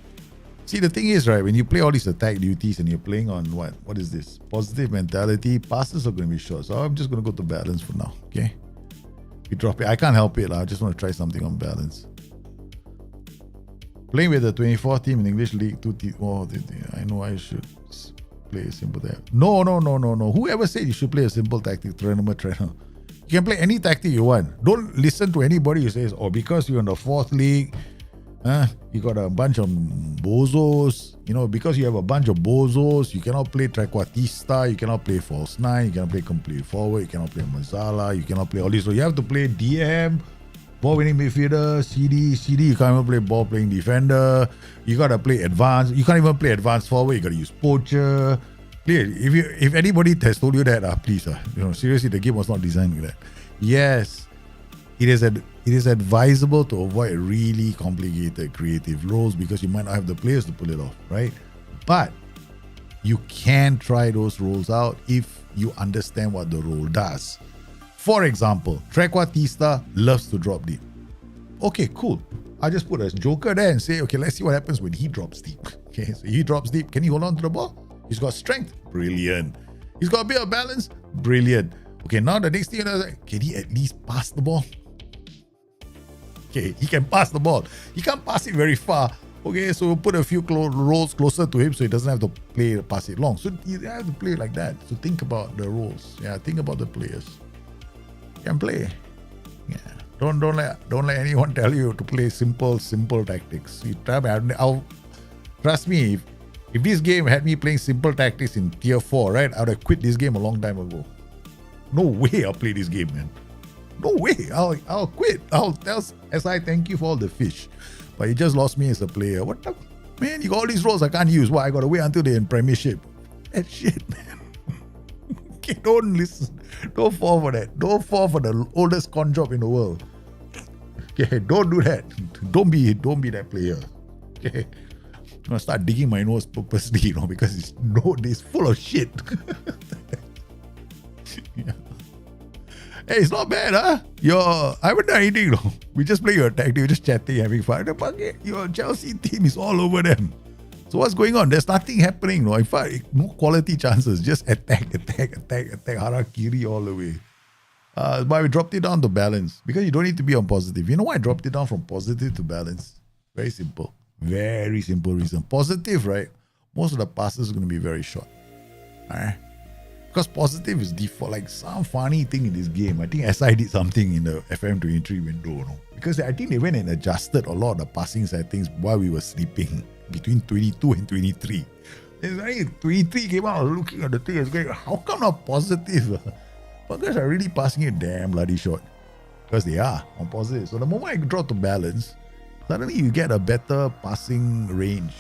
See, the thing is, right, when you play all these attack duties and you're playing on what is this? Positive mentality, passes are going to be short. So I'm just going to go to balance for now, okay? You drop it. I can't help it. I just want to try something on balance. Playing with the 24 team in English League 2 team. Oh, I know I should play a simple tactic. No. Whoever said you should play a simple tactic, trainer. You can play any tactic you want. Don't listen to anybody who says, oh, because you're in the 4th league, you got a bunch of bozos. Because you have a bunch of bozos, you cannot play trequartista, you cannot play false 9, you cannot play complete forward, you cannot play Mazzala, you cannot play all this. So you have to play DM, ball winning midfielder, CD, you can't even play ball playing defender. You gotta play advanced. You can't even play advanced forward, you gotta use poacher. If anybody has told you that, please, seriously, the game was not designed with that. Yes, it is advisable to avoid really complicated creative roles because you might not have the players to pull it off, right? But you can try those roles out if you understand what the role does. For example, trequartista loves to drop deep. Okay, cool. I just put a joker there and say, okay, let's see what happens when he drops deep. Okay, so he drops deep. Can he hold on to the ball? He's got strength. Brilliant. He's got a bit of balance. Brilliant. Okay, now the next thing, can he at least pass the ball? Okay, he can pass the ball. He can't pass it very far. Okay, so we'll put a few rolls closer to him so he doesn't have to pass it long. So you have to play like that. So think about the roles. Yeah, think about the players. You can play. Yeah. Don't let anyone tell you to play simple tactics. Trust me, if this game had me playing simple tactics in tier 4, right, I would have quit this game a long time ago. No way I'll play this game, man. No way. I'll quit. I'll tell SI thank you for all the fish. But you just lost me as a player. What the man? You got all these roles I can't use. Why? I gotta wait until they're in Premiership. That shit, man. Okay, don't listen. Don't fall for that. Don't fall for the oldest con job in the world. Okay, don't do that. Don't be that player. Okay. I'm gonna start digging my nose purposely, because it's full of shit. Yeah. Hey, it's not bad, huh? I haven't done anything, though. We just play your tactic, we're just chatting, having fun. Your Chelsea team is all over them. So what's going on? There's nothing happening, In fact, no quality chances. Just attack, harakiri all the way. But we dropped it down to balance because you don't need to be on positive. You know why I dropped it down from positive to balance? Very simple. Very simple reason. Positive, right? Most of the passes are going to be very short. Alright? Because positive is default, like some funny thing in this game. I think SI did something in the FM23 window, because I think they went and adjusted a lot of the passing settings while we were sleeping between 22 and 23. And 23 came out looking at the thing and going, how come not positive? Buggers are really passing it damn bloody short. Because they are on positive. So the moment I draw to balance, suddenly you get a better passing range,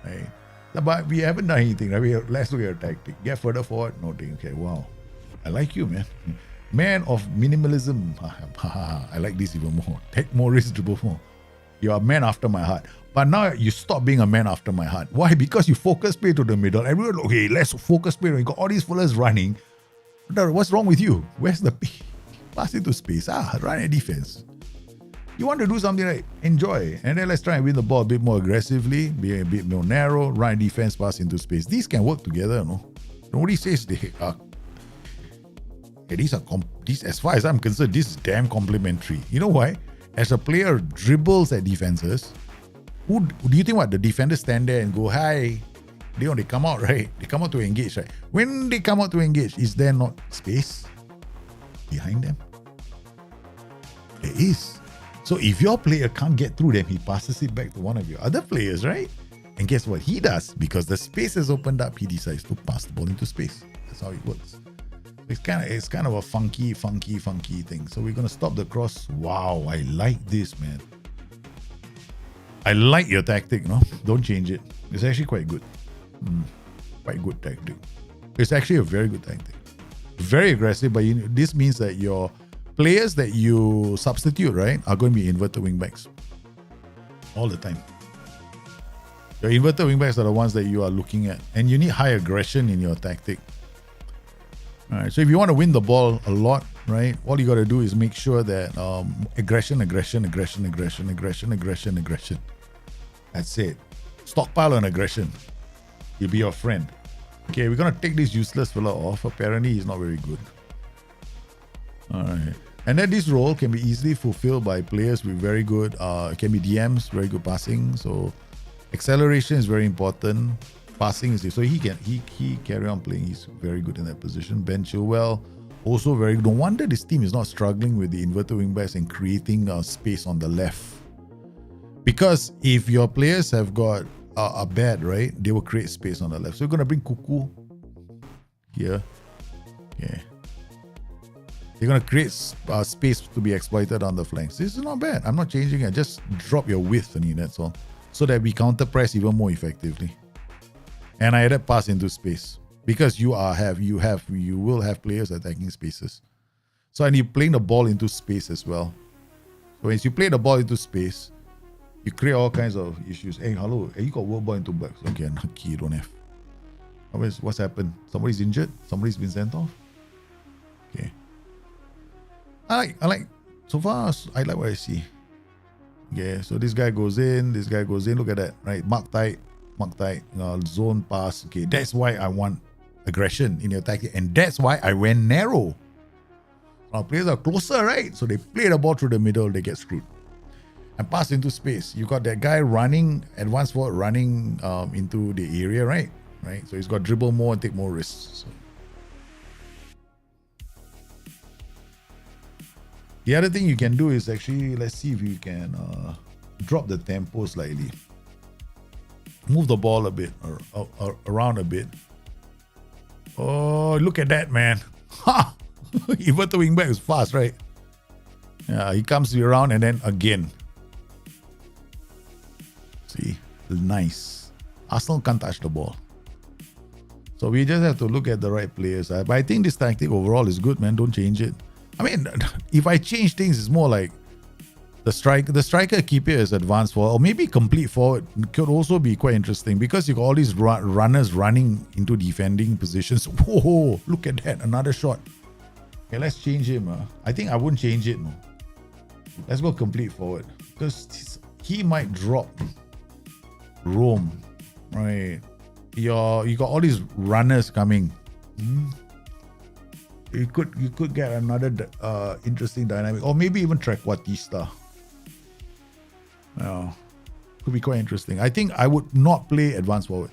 right? But we haven't done anything, right? Let's look at your tactic. Get further forward. No thing. Okay, wow. I like you, man. Man of minimalism. I like this even more. Take more risks, dribble more. You are a man after my heart. But now you stop being a man after my heart. Why? Because you focus play to the middle. Everyone, okay, let's focus play. You got all these fellas running. What's wrong with you? Where's the pass into space? Run a defense. You want to do something like enjoy, and then let's try and win the ball a bit more aggressively, be a bit more narrow, run defense, pass into space. These can work together, Nobody says they are. These, as far as I'm concerned, this is damn complementary. You know why? As a player dribbles at defenses, who do you think the defenders stand there and go, hi? They come out, right? They come out to engage, right? When they come out to engage, is there not space behind them? There is. So if your player can't get through, then he passes it back to one of your other players, right? And guess what he does? Because the space has opened up, he decides to pass the ball into space. That's how it works. It's kind of a funky thing. So we're gonna stop the cross. Wow, I like this, man. I like your tactic, no? Don't change it. It's actually quite good. Quite good tactic. It's actually a very good tactic. Very aggressive, but this means that your players that you substitute, right, are going to be inverted wingbacks all the time. Your inverted wingbacks are the ones that you are looking at, and you need high aggression in your tactic. All right, so if you want to win the ball a lot, right, all you got to do is make sure that aggression. That's it. Stockpile on aggression. He'll be your friend. Okay, we're going to take this useless fella off. Apparently, he's not very good. All right. And then this role can be easily fulfilled by players with very good, can be DMs, very good passing. So acceleration is very important. Passing is so he carry on playing. He's very good in that position. Ben Chilwell, also very good. No wonder this team is not struggling with the inverted wingbacks and creating space on the left. Because if your players have got a bad, right, they will create space on the left. So we're going to bring Kuku here. Okay. They're going to create space to be exploited on the flanks. This is not bad. I'm not changing it. Just drop your width, Annie, that's all. So that we counter press even more effectively. And I added pass into space. Because you will have players attacking spaces. So and you're playing the ball into space as well. So as you play the ball into space, you create all kinds of issues. Hey, hello, you got work ball into box. Okay, lucky you don't have. What's happened? Somebody's injured? Somebody's been sent off? Okay. I like, so far, I like what I see. Okay, so this guy goes in, look at that, right? Mark tight, zone pass. Okay, that's why I want aggression in your tactic, and that's why I went narrow. Our players are closer, right? So they play the ball through the middle, they get screwed. And pass into space. You got that guy running, advanced forward running into the area, right? Right. So he's got dribble more and take more risks. So. The other thing you can do is actually, let's see if you can drop the tempo slightly. Move the ball a bit, or around a bit. Oh, look at that, man. Ha! Inverted wingback is fast, right? Yeah, he comes around and then again. See, nice. Arsenal can't touch the ball. So we just have to look at the right players. But I think this tactic overall is good, man. Don't change it. I mean, if I change things, it's more like the striker keep it as advanced forward, or maybe complete forward could also be quite interesting because you got all these runners running into defending positions. Whoa, look at that, another shot. Okay, let's change him. I think I wouldn't change it. No. Let's go complete forward because he might drop Rome, right? You got all these runners coming. You could get another interesting dynamic, or maybe even Trequartista. Yeah, could be quite interesting. I think I would not play advanced forward.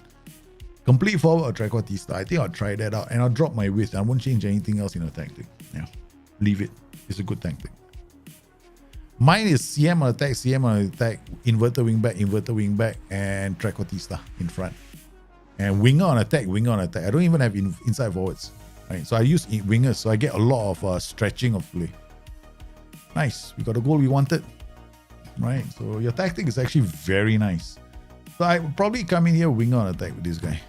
Complete forward or Trequartista. I think I'll try that out and I'll drop my width. I won't change anything else in the tactic. Yeah, leave it. It's a good tactic. Mine is CM on attack, inverted wingback, and Trequartista in front. And winger on attack. I don't even have inside forwards. Right, so I use wingers, so I get a lot of stretching of play. Nice, we got the goal we wanted. Right, so your tactic is actually very nice. So I would probably come in here winger on attack with this guy.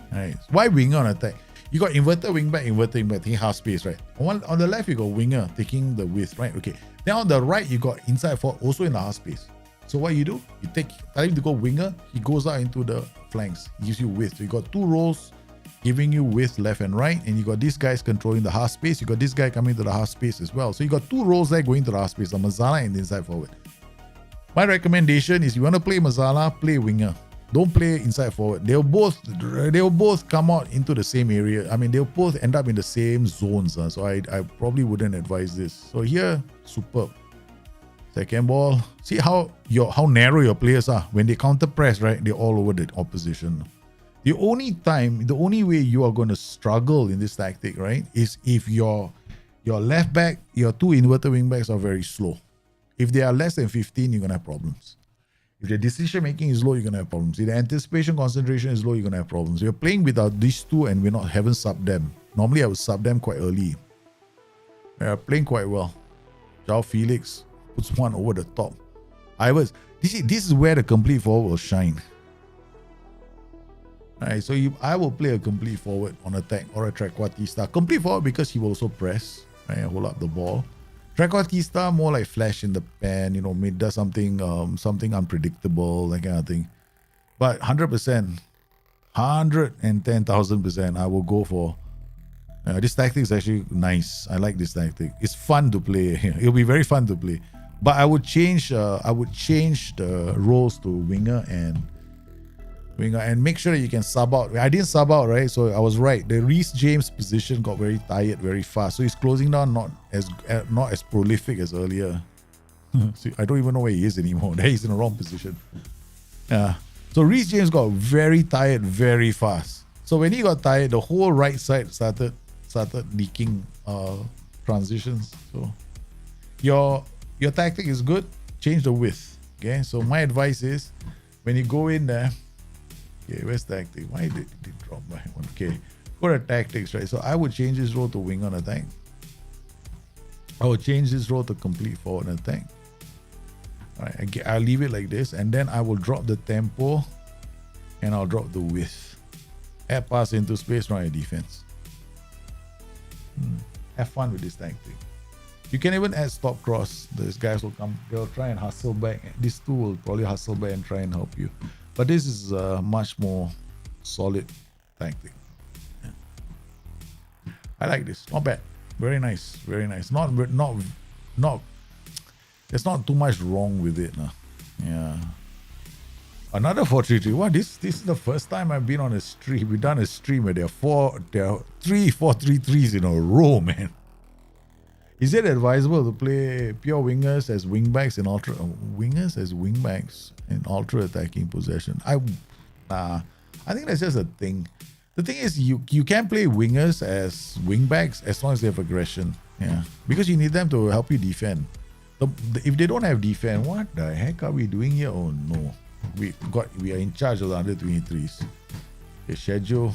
Right, why winger on attack? You got inverted wingback, taking half space, right? On the left, you got winger taking the width, right? Okay. Then on the right, you got inside forward also in the half space. So what you do? You tell him to go winger, he goes out into the flanks, he gives you width. So you got two roles giving you width left and right, and you got these guys controlling the half space. You got this guy coming to the half space as well. So you got two roles there going to the half space, the Mazzala and the inside forward. My recommendation is you want to play Mazzala, play winger. Don't play inside forward. They'll both come out into the same area. I mean, they'll both end up in the same zones. So I probably wouldn't advise this. So here, superb. Second ball. See how narrow your players are. When they counter press, right, they're all over the opposition. The only way you are going to struggle in this tactic, right, is if your left back, your two inverted wing backs are very slow. If they are less than 15, you're going to have problems. If the decision making is low, you're going to have problems. If the anticipation concentration is low, you're going to have problems. You're playing without these two and haven't subbed them. Normally, I would sub them quite early. They're playing quite well. João Felix puts one over the top. This is where the complete forward will shine. Alright, so I will play a complete forward on attack or a trequartista. Complete forward because he will also press, right, hold up the ball. Trequartista more like flash in the pan, does something unpredictable, that kind of thing. But 100%, 110,000%, I will go for. This tactic is actually nice. I like this tactic. It's fun to play. It'll be very fun to play. But I would change the roles to winger and make sure that you can sub out. I didn't sub out, right? So I was right. The Reece James position got very tired very fast. So he's closing down not as prolific as earlier. See, I don't even know where he is anymore. There he's in the wrong position. So Reece James got very tired very fast. So when he got tired, the whole right side started leaking transitions. So your tactic is good. Change the width. Okay. So my advice is when you go in there. Okay, where's tactic? Why did it drop by one? Okay, go to tactics, right? So I would change this role to wing on attack. I would change this role to complete forward attack. All right, I'll leave it like this, and then I will drop the tempo, and I'll drop the width. Add pass into space, run a defense. Have fun with this tactic. You can even add stop cross. These guys will come. They'll try and hustle back. These two will probably hustle back and try and help you. But this is a much more solid tactic. Yeah. I like this. Not bad. Very nice. Very nice. Not. There's not too much wrong with it. Yeah. Another 4-3-3. What? This is the first time I've been on a stream. We've done a stream where there are 3 4-3-3s in a row, man. Is it advisable to play pure wingers as wingbacks and ultra attacking possession? I think that's just a thing. The thing is, you can play wingers as wingbacks as long as they have aggression. Yeah, because you need them to help you defend. If they don't have defense, what the heck are we doing here? Oh no, we are in charge of the under 23s. Okay, schedule.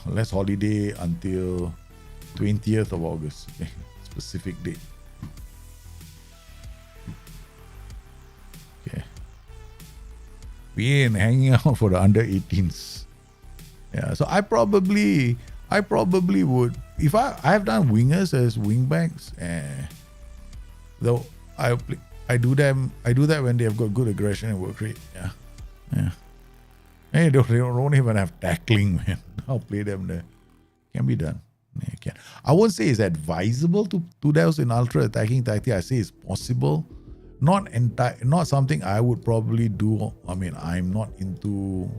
Let's holiday until 20th of August. Okay. Specific date. Okay. We ain't hanging out for the under 18s. Yeah. So I probably would, if I've done wingers as wingbacks, though I do that when they have got good aggression and work rate. Yeah. Yeah. Hey, they don't even have tackling, man. I'll play them there. Can be done. Yeah, I won't say it's advisable to do those in ultra attacking tactic. I say it's possible. Not something I would probably do. I mean, I'm not into.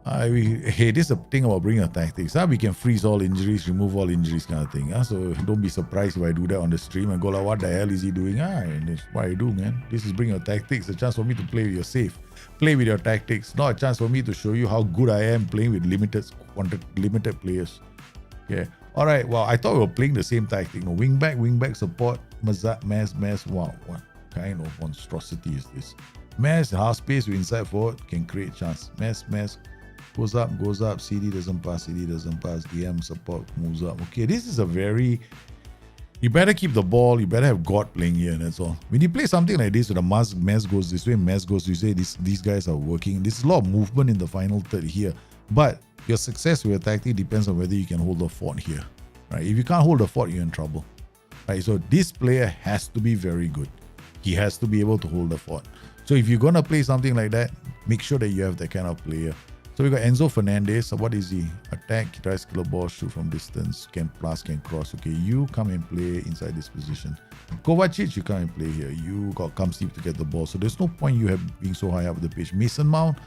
Hey, this is a thing about bringing a tactics. We can freeze all injuries, remove all injuries, kind of thing. So don't be surprised if I do that on the stream and go like, "What the hell is he doing?" That's what I do, man. This is bringing a tactics. A chance for me to play with your safe. Play with your tactics, not a chance for me to show you how good I am playing with limited players. Yeah. All right. Well, I thought we were playing the same tactic. No, wingback support, mass. Wow, what kind of monstrosity is this? Mass half space with inside forward can create chance. Mass goes up. CD doesn't pass. DM support moves up. Okay, this is a very. You better keep the ball. You better have God playing here, and that's all. When you play something like this, with a mass goes this way, mass goes this way, these guys are working. There's a lot of movement in the final third here. But your success with your tactic depends on whether you can hold the fort here. Right? If you can't hold the fort, you're in trouble. Right? So this player has to be very good. He has to be able to hold the fort. So if you're gonna play something like that, make sure that you have that kind of player. So we got Enzo Fernandez. What is he? Attack, he tries to kill a ball, shoot from distance, can cross. Okay, you come and play inside this position. Kovacic, you come and play here. You got come deep to get the ball. So there's no point you have being so high up the pitch. Mason Mount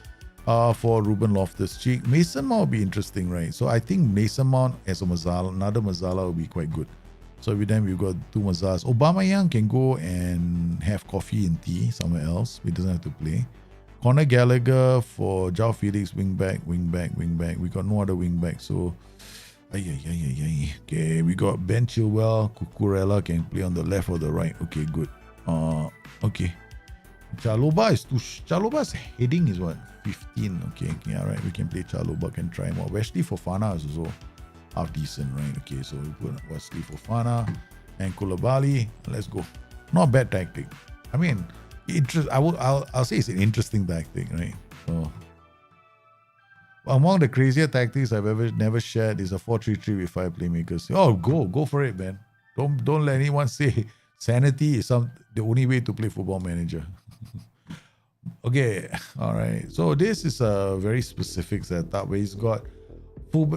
for Ruben Loftus-Cheek. Mason Mount will be interesting, right? So I think Mason Mount as another Mazzala will be quite good. So with them, we've got two Mazzalas. Aubameyang can go and have coffee and tea somewhere else. He doesn't have to play. Conor Gallagher for João Felix, wing back. We got no other wing back. So Okay, we got Ben Chilwell, Cucurella can play on the left or the right. Okay, good. Okay. Chaloba's heading is what? 15. Okay, yeah, right. We can play Chaloba, can try more. Wesley Fofana is also half decent, right? Okay, so we put Wesley Fofana and Koulibaly. Let's go. Not bad tactic. I mean, I'll say it's an interesting tactic, right? So among the crazier tactics I've never shared is a 4-3-3 with 5 playmakers. Oh, go for it, man. Don't let anyone say sanity is the only way to play Football Manager. Okay, all right. So this is a very specific setup where he's got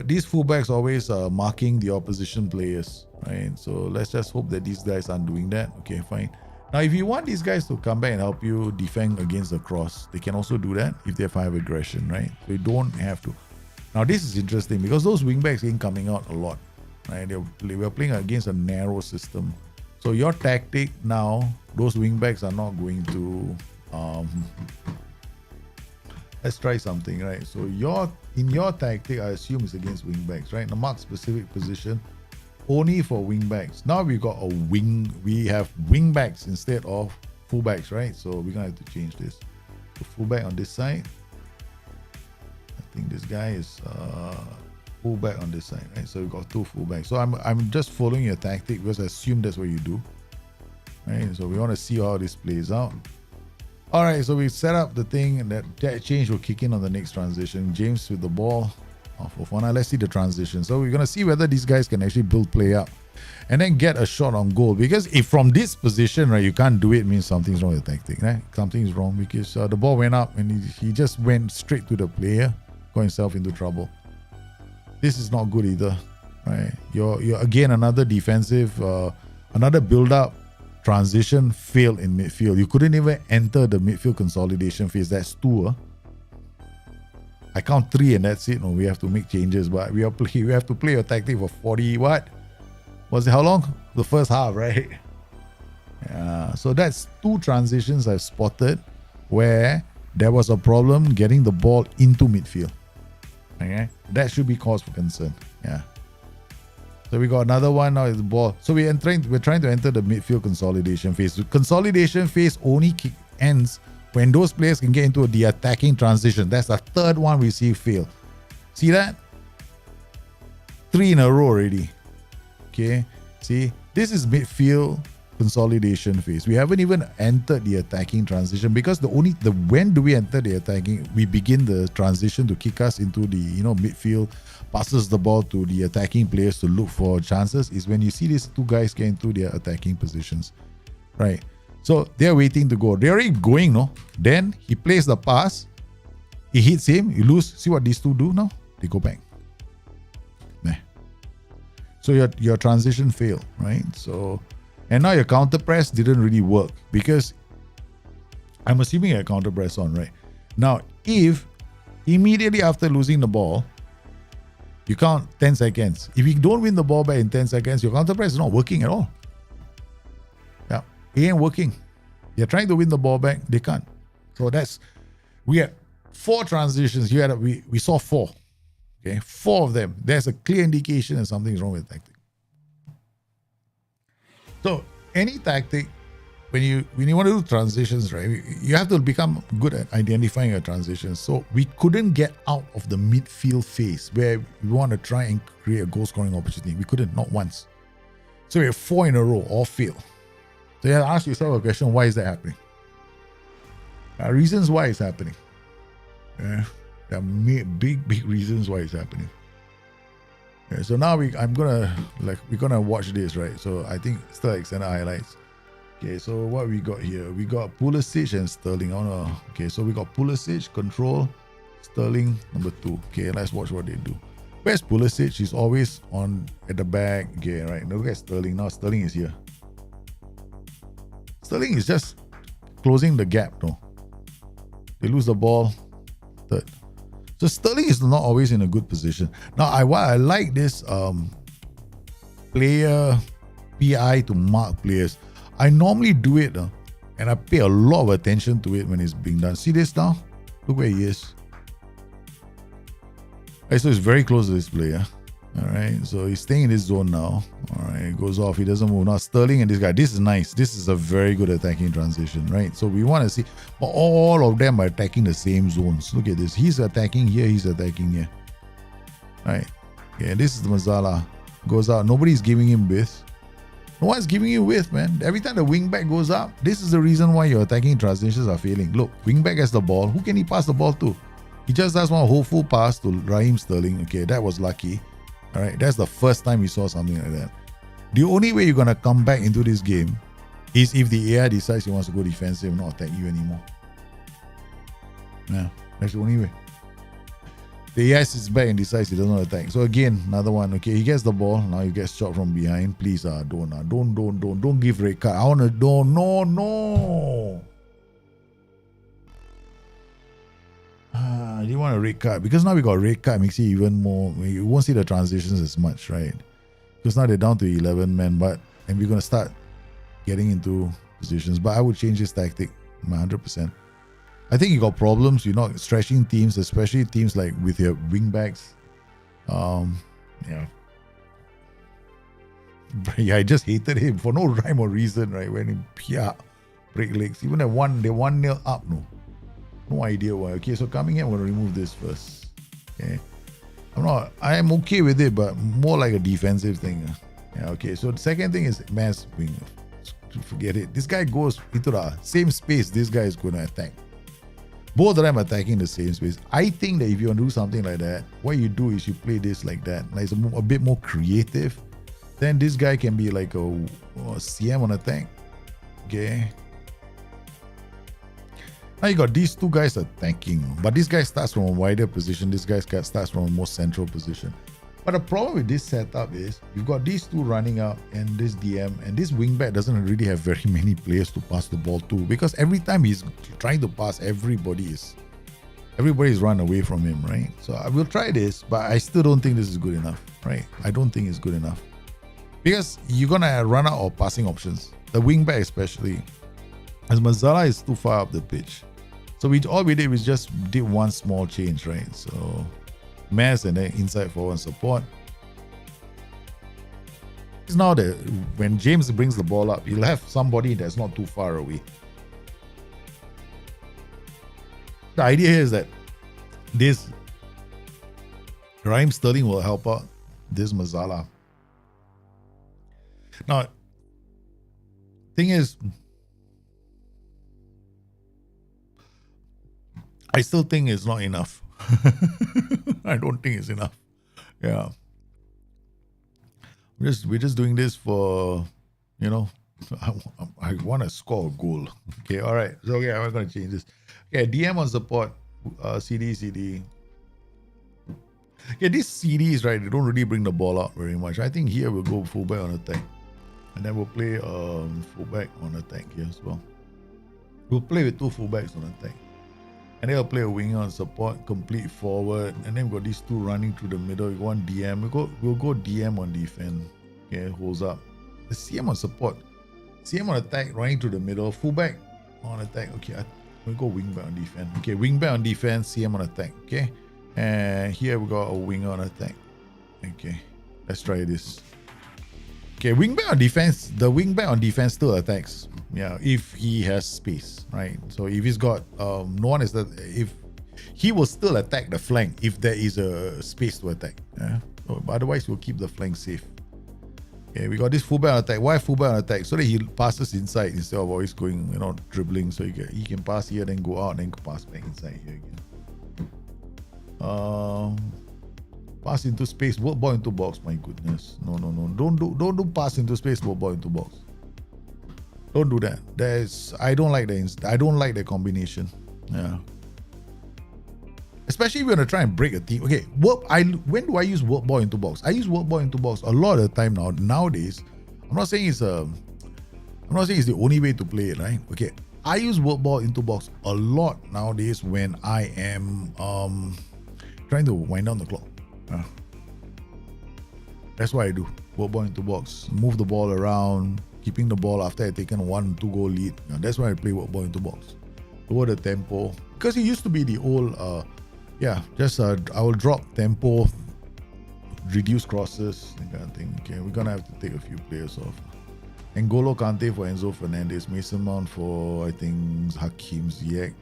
these fullbacks always marking the opposition players, right? So let's just hope that these guys aren't doing that. Okay, fine. Now, if you want these guys to come back and help you defend against the cross, they can also do that if they have 5 aggression, right? They don't have to. Now, this is interesting because those wingbacks ain't coming out a lot, right? We're playing against a narrow system. So your tactic now, those wingbacks are not going to... let's try something, right? So in your tactic, I assume it's against wingbacks, right? The mark specific position only for wingbacks. Now we have wingbacks instead of fullbacks, right? So we're gonna have to change this. So fullback on this side. I think this guy is fullback on this side, right? So we got 2 fullbacks. So I'm just following your tactic because I assume that's what you do, right? So we want to see how this plays out. All right, so we set up the thing, and that change will kick in on the next transition. James with the ball. Fofana. Let's see the transition. So we're going to see whether these guys can actually build play up and then get a shot on goal. Because if from this position, right, you can't do it, means something's wrong with the tactic, right? Something's wrong because the ball went up and he just went straight to the player, got himself into trouble. This is not good either, right? You're again another defensive, another build-up transition failed in midfield. You couldn't even enter the midfield consolidation phase. That's 2. I count 3 and that's it. No, we have to make changes, but we have to play a tactic for 40. What was it? How long? The first half, right? Yeah. So that's 2 transitions I've spotted where there was a problem getting the ball into midfield. Okay, that should be cause for concern. Yeah. So we got another one now. Is the ball. So we're trying to enter the midfield consolidation phase. The consolidation phase only ends when those players can get into the attacking transition. That's the 3rd one we see fail. See that? 3 in a row already. Okay. See, this is midfield consolidation phase. We haven't even entered the attacking transition because when do we enter the attacking? We begin the transition to kick us into the midfield, passes the ball to the attacking players to look for chances. Is when you see these 2 guys get into their attacking positions, right? So they're waiting to go. They're already going, no? Then he plays the pass. He hits him. You lose. See what these 2 do now? They go back. So your transition failed, right? So, and now your counter press didn't really work because I'm assuming your counter press on, right? Now, if immediately after losing the ball, you count 10 seconds. If you don't win the ball back in 10 seconds, your counter press is not working at all. Yeah, it ain't working. You're trying to win the ball back, they can't. So we had 4 transitions. We saw 4. Okay, 4 of them. There's a clear indication that something's wrong with the tactic. So any tactic, when you want to do transitions, right, you have to become good at identifying your transitions. So we couldn't get out of the midfield phase where we want to try and create a goal scoring opportunity. We couldn't, not once. So we have 4 in a row, all fail. So you have to ask yourself a question: why is that happening? Reasons why it's happening. Yeah. There are big reasons why it's happening. Okay, so now we're gonna watch this, right? So I think still extended highlights. Okay, so what we got here? We got Pulisic and Sterling. Oh no. Okay, so we got Pulisic, control, Sterling, number 2. Okay, let's watch what they do. Where's Pulisic? He's always at the back. Okay, right. Now look at Sterling. Now Sterling is here. Sterling is just closing the gap, no? They lose the ball. 3rd. So Sterling is not always in a good position. Now, I like this player PI to mark players. I normally do it and I pay a lot of attention to it when it's being done. See this now? Look where he is. Okay, so it's very close to this player. All right, so he's staying in this zone now. All right, it goes off. He doesn't move. Now Sterling and this guy. This is nice. This is a very good attacking transition, right? So we want to see all of them are attacking the same zones. Look at this. He's attacking here. He's attacking here. All right. Yeah, this is the Mazala. Goes out. Nobody's giving him width. No one's giving you width, man. Every time the wing back goes up, this is the reason why your attacking transitions are failing. Look, wing back has the ball. Who can he pass the ball to? He just does one whole full pass to Raheem Sterling. Okay, that was lucky. All right, that's the first time we saw something like that. The only way you're going to come back into this game is if the AI decides he wants to go defensive and not attack you anymore. Yeah, that's the only way. The AI sits back and decides he doesn't attack. So again, another one. Okay, he gets the ball. Now he gets shot from behind. Please, don't give red card. I want to, no. I didn't want a red card because now we got a red card. Makes it even more. You won't see the transitions as much, right? Because now they're down to 11 men, and we're gonna start getting into positions. But I would change this tactic, 100%. I think you got problems. You're not stretching teams, especially teams like with your wing backs. Yeah, I just hated him for no rhyme or reason, right? When he break legs, even at they're 1-0 up, no idea why. Okay, so coming in, I'm gonna remove this first. Okay, I am okay with it, but more like a defensive thing. Yeah, okay. So the second thing is mass wing. Forget it. This guy goes into the same space. This guy is going to attack. Both of them attacking the same space. I think that if you want to do something like that, what you do is you play this like that. Like it's a bit more creative. Then this guy can be like a CM on attack. Okay. Now you got these two guys attacking, but this guy starts from a wider position. This guy starts from a more central position. But the problem with this setup is you've got these two running out and this DM, and this wingback doesn't really have very many players to pass the ball to, because every time he's trying to pass, everybody's run away from him, right? So I will try this, but I still don't think this is good enough, right? I don't think it's good enough because you're gonna run out of passing options. The wingback especially, as Mazala is too far up the pitch. So all we did was just did one small change, right? So mass and then inside forward support. It's now that when James brings the ball up, he'll have somebody that's not too far away. The idea here is that this Raheem Sterling will help out this Mazala. Now, thing is, I still think it's not enough. I don't think it's enough. Yeah. We're just doing this for, I want to score a goal. Okay, all right. So, okay, I'm going to change this. Okay, DM on support, CD. Okay, these CDs, right, they don't really bring the ball out very much. I think here we'll go fullback on attack. And then we'll play fullback on attack here as well. We'll play with two fullbacks on attack. And then I'll play a winger on support, complete forward, and then we've got these two running through the middle. We want DM. We'll go DM on defense. Okay, holds up. The CM on support. CM on attack, running through the middle. Fullback on attack. Okay, we'll go wingback on defense. Okay, wingback on defense, CM on attack. Okay, and here we got a winger on attack. Okay, let's try this. Okay, wingback on defense. The wingback on defense still attacks. Yeah, if he has space, right? So if he's got no one is that, if he will still attack the flank if there is a space to attack. Yeah, so, otherwise we'll keep the flank safe. Okay, we got this fullback on attack. Why fullback on attack? So that he passes inside instead of always going, dribbling. So he can pass here, then go out, then pass back inside here again. Pass into space, work ball into box. My goodness, no. Don't do pass into space, work ball into box. Don't do that. I don't like the combination. Yeah. Especially if you're gonna try and break a team. Okay, when do I use work ball into box? I use work ball into box a lot of the time now. Nowadays, I'm not saying it's the only way to play it, right? Okay. I use work ball into box a lot nowadays when I am trying to wind down the clock. That's what I do. Work ball into box. Move the ball around. Keeping the ball after I've taken 1-2 goal lead. That's why I play work ball into box. Lower the tempo. Because it used to be the old, I will drop tempo reduce crosses, that kind of thing. Okay, we're gonna have to take a few players off. N'Golo Kante for Enzo Fernandez, Mason Mount for I think Hakim Ziyech,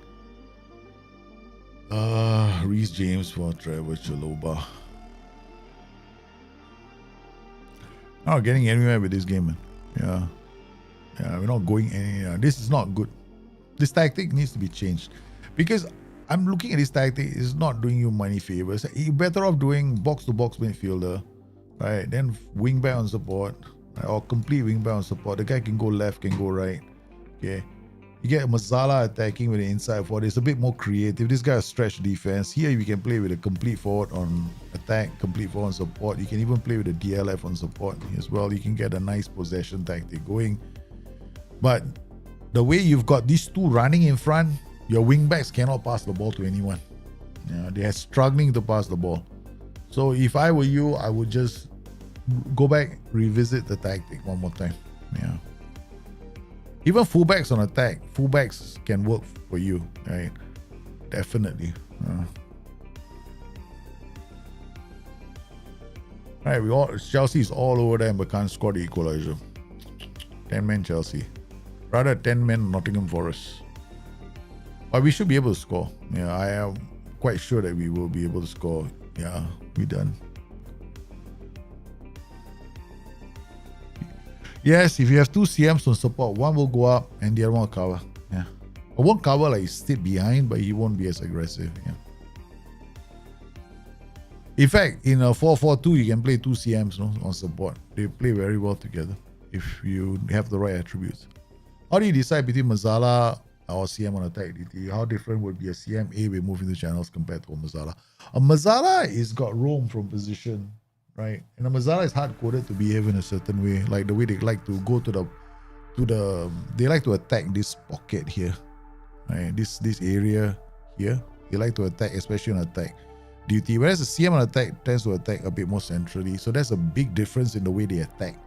Reece James for Trevor Chalobah. Not getting anywhere with this game, man. Yeah, we're not going anywhere. This is not good. This tactic needs to be changed, because I'm looking at this tactic. It's not doing you many favors. You're better off doing box-to-box midfielder, right? Then wing back on support, right? Or complete wing back on support. The guy can go left, can go right. Okay, you get Mazzala attacking with the inside forward. It's a bit more creative. This guy has stretch defense. Here you can play with a complete forward on attack, complete forward on support. You can even play with a DLF on support as well. You can get a nice possession tactic going. But the way you've got these two running in front, your wing backs cannot pass the ball to anyone. Yeah, they are struggling to pass the ball. So if I were you, I would just go back, revisit the tactic one more time. Yeah. Even fullbacks on attack, fullbacks can work for you, right? Definitely. Right, Chelsea is all over them but can't score the equalizer. 10-man Chelsea. Rather 10-man Nottingham Forest. But we should be able to score. Yeah, I am quite sure that we will be able to score. Yeah, we're done. Yes, if you have two CMs on support, one will go up and the other one will cover. Yeah. It won't cover, like sit behind, but he won't be as aggressive. Yeah. In fact, in a 4-4-2, you can play two CMs on support. They play very well together if you have the right attributes. How do you decide between Mazzala or CM on attack, DT? How different would be a CM A with moving the channels compared to a Mazzala? A Mazzala is got roam from position, right? And a Mazzala is hard-coded to behave in a certain way, like the way they like to go to the they like to attack this pocket here, right? This area here, they like to attack, especially on attack duty. Whereas the CM on attack tends to attack a bit more centrally. So that's a big difference in the way they attack.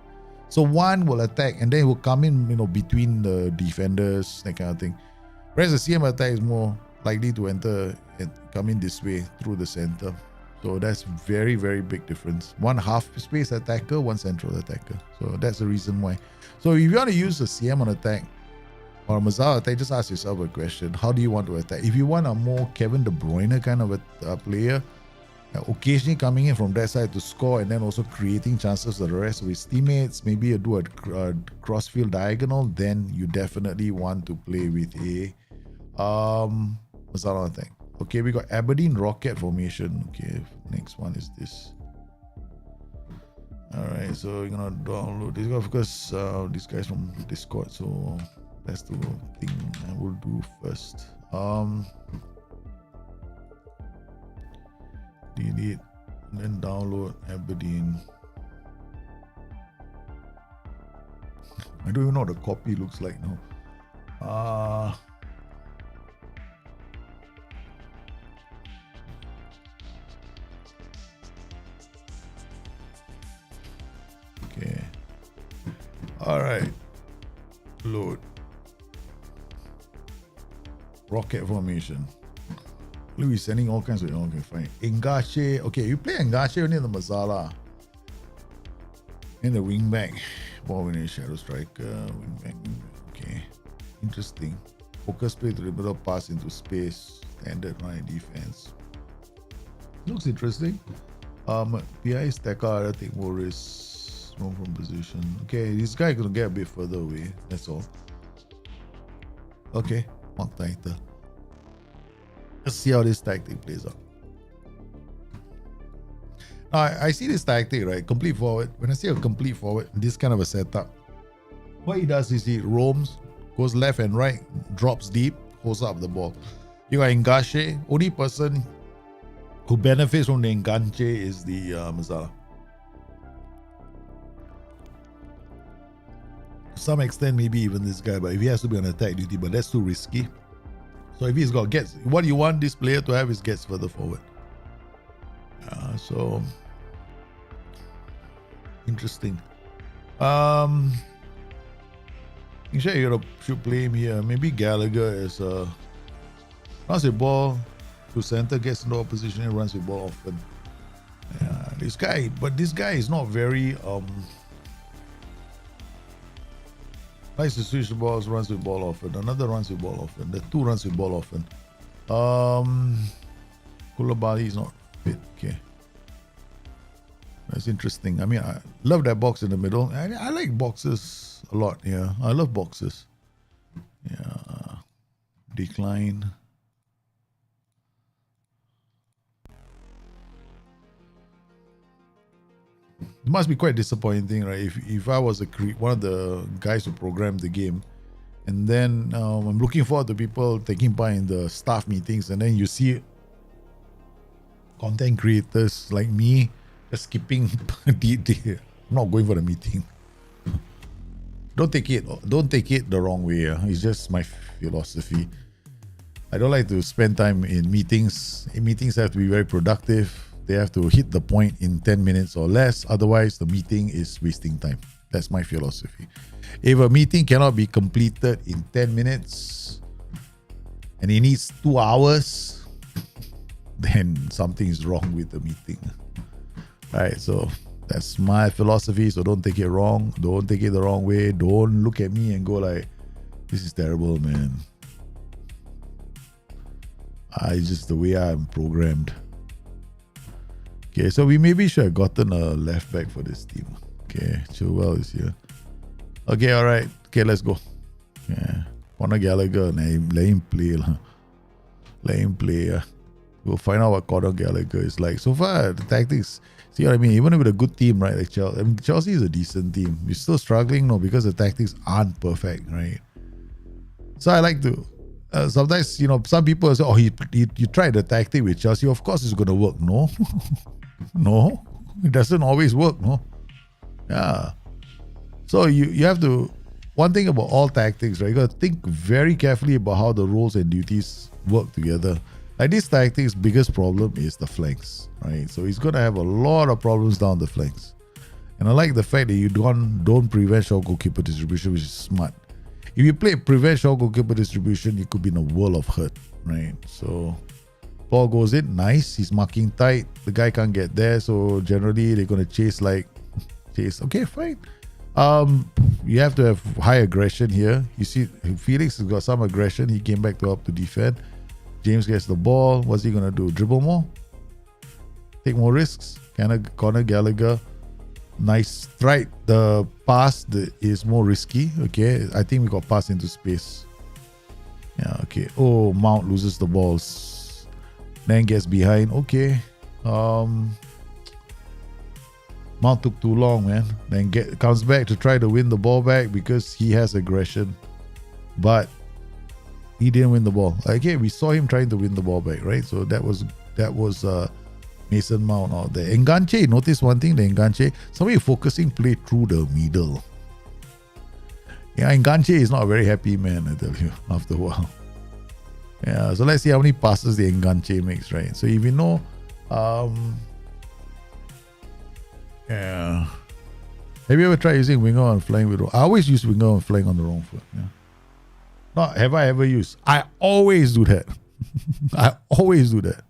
So one will attack and then it will come in, between the defenders, that kind of thing. Whereas the CM attack is more likely to enter and come in this way through the center. So that's very, very big difference. One half space attacker, one central attacker. So that's the reason why. So if you want to use a CM on attack or a Mazzala attack, just ask yourself a question. How do you want to attack? If you want a more Kevin De Bruyne kind of a player, occasionally coming in from that side to score and then also creating chances for the rest of his teammates, maybe do a crossfield diagonal, then you definitely want to play with a Mazzala attack. Okay, we got Aberdeen Rocket formation. Okay, next one is this. Alright, so you're gonna download this. Of course, this guy's from Discord, so that's the thing I will do first. Delete and then download Aberdeen. I don't even know what the copy looks like now. Okay. All right. Load. Rocket formation. We're sending all kinds of. Okay, fine. Ngache. Okay, you play Ngache only the Mazzala. And the wingback. Ball winning shadow striker. Wingback. Okay. Interesting. Focus play to the middle, pass into space. Standard line defense. Looks interesting. PI stacker, I think more risk. Move from position. Okay, this guy gonna get a bit further away. That's all. Okay, mark tighter. Let's see how this tactic plays out. Now, I see this tactic, right? Complete forward. When I see a complete forward, this kind of a setup, what he does is he roams, goes left and right, drops deep, holds up the ball. You got Ngache. Only person who benefits from the Ngache is the Mazzala. To some extent, maybe even this guy, but if he has to be on attack duty, but that's too risky. So if he's got gets, what you want this player to have is gets further forward. So interesting. I'm sure you should play him here. Maybe Gallagher is runs the ball to center, gets into opposition and runs the ball often. Yeah, This guy is not very likes to switch the balls, runs with ball often. Another runs with ball often. The two runs with ball often. Koulibaly is not fit. Okay. That's interesting. I mean, I love that box in the middle. I like boxes a lot. Yeah, I love boxes. Yeah. Decline. It must be quite disappointing, right? If I was one of the guys who programmed the game, and then I'm looking forward to people taking part in the staff meetings, and then you see content creators like me just skipping I'm not going for the meeting. Don't take it the wrong way. It's just my philosophy. I don't like to spend time in meetings. Meetings have to be very productive. They have to hit the point in 10 minutes or less. Otherwise, the meeting is wasting time. That's my philosophy. If a meeting cannot be completed in 10 minutes and it needs 2 hours, then something is wrong with the meeting. Right, so that's my philosophy. So don't take it wrong. Don't take it the wrong way. Don't look at me and go like, this is terrible, man. It's just the way I'm programmed. Okay, so we maybe should have gotten a left back for this team. Okay, Chilwell is here. Okay, all right. Okay, let's go. Yeah, Conor Gallagher, let him play. Let him play. We'll find out what Conor Gallagher is like. So far, the tactics, see what I mean? Even with a good team, right? Like Chelsea, Chelsea is a decent team. We're still struggling, no, because the tactics aren't perfect, right? So I like to, sometimes, some people say, oh, you tried the tactic with Chelsea. Of course it's going to work. No. No, it doesn't always work, no? Yeah. So you have to, one thing about all tactics, right? You got to think very carefully about how the roles and duties work together. Like this tactic's biggest problem is the flanks, right? So he's going to have a lot of problems down the flanks. And I like the fact that you don't prevent short goalkeeper distribution, which is smart. If you play prevent short goalkeeper distribution, you could be in a world of hurt, right? So ball goes in, nice. He's marking tight. The guy can't get there, so generally they're gonna chase. Okay, fine. You have to have high aggression here. You see, Felix has got some aggression. He came back to help to defend. James gets the ball. What's he gonna do? Dribble more? Take more risks? Conor Gallagher, nice strike. The pass is more risky. Okay, I think we got passed into space. Yeah. Okay. Oh, Mount loses the balls. Then gets behind. Okay. Mount took too long, man. Then comes back to try to win the ball back because he has aggression. But he didn't win the ball. Okay, we saw him trying to win the ball back, right? So that was Mason Mount out there. Enganche, notice one thing, the Enganche, somebody focusing play through the middle. Yeah, Enganche is not a very happy man, I tell you, after a while. Yeah, so let's see how many passes the Enganche makes, right? So if you know, yeah. Have you ever tried using winger on flying with? I always use winger on flying on the wrong foot. Yeah. Not have I ever used? I always do that. I always do that.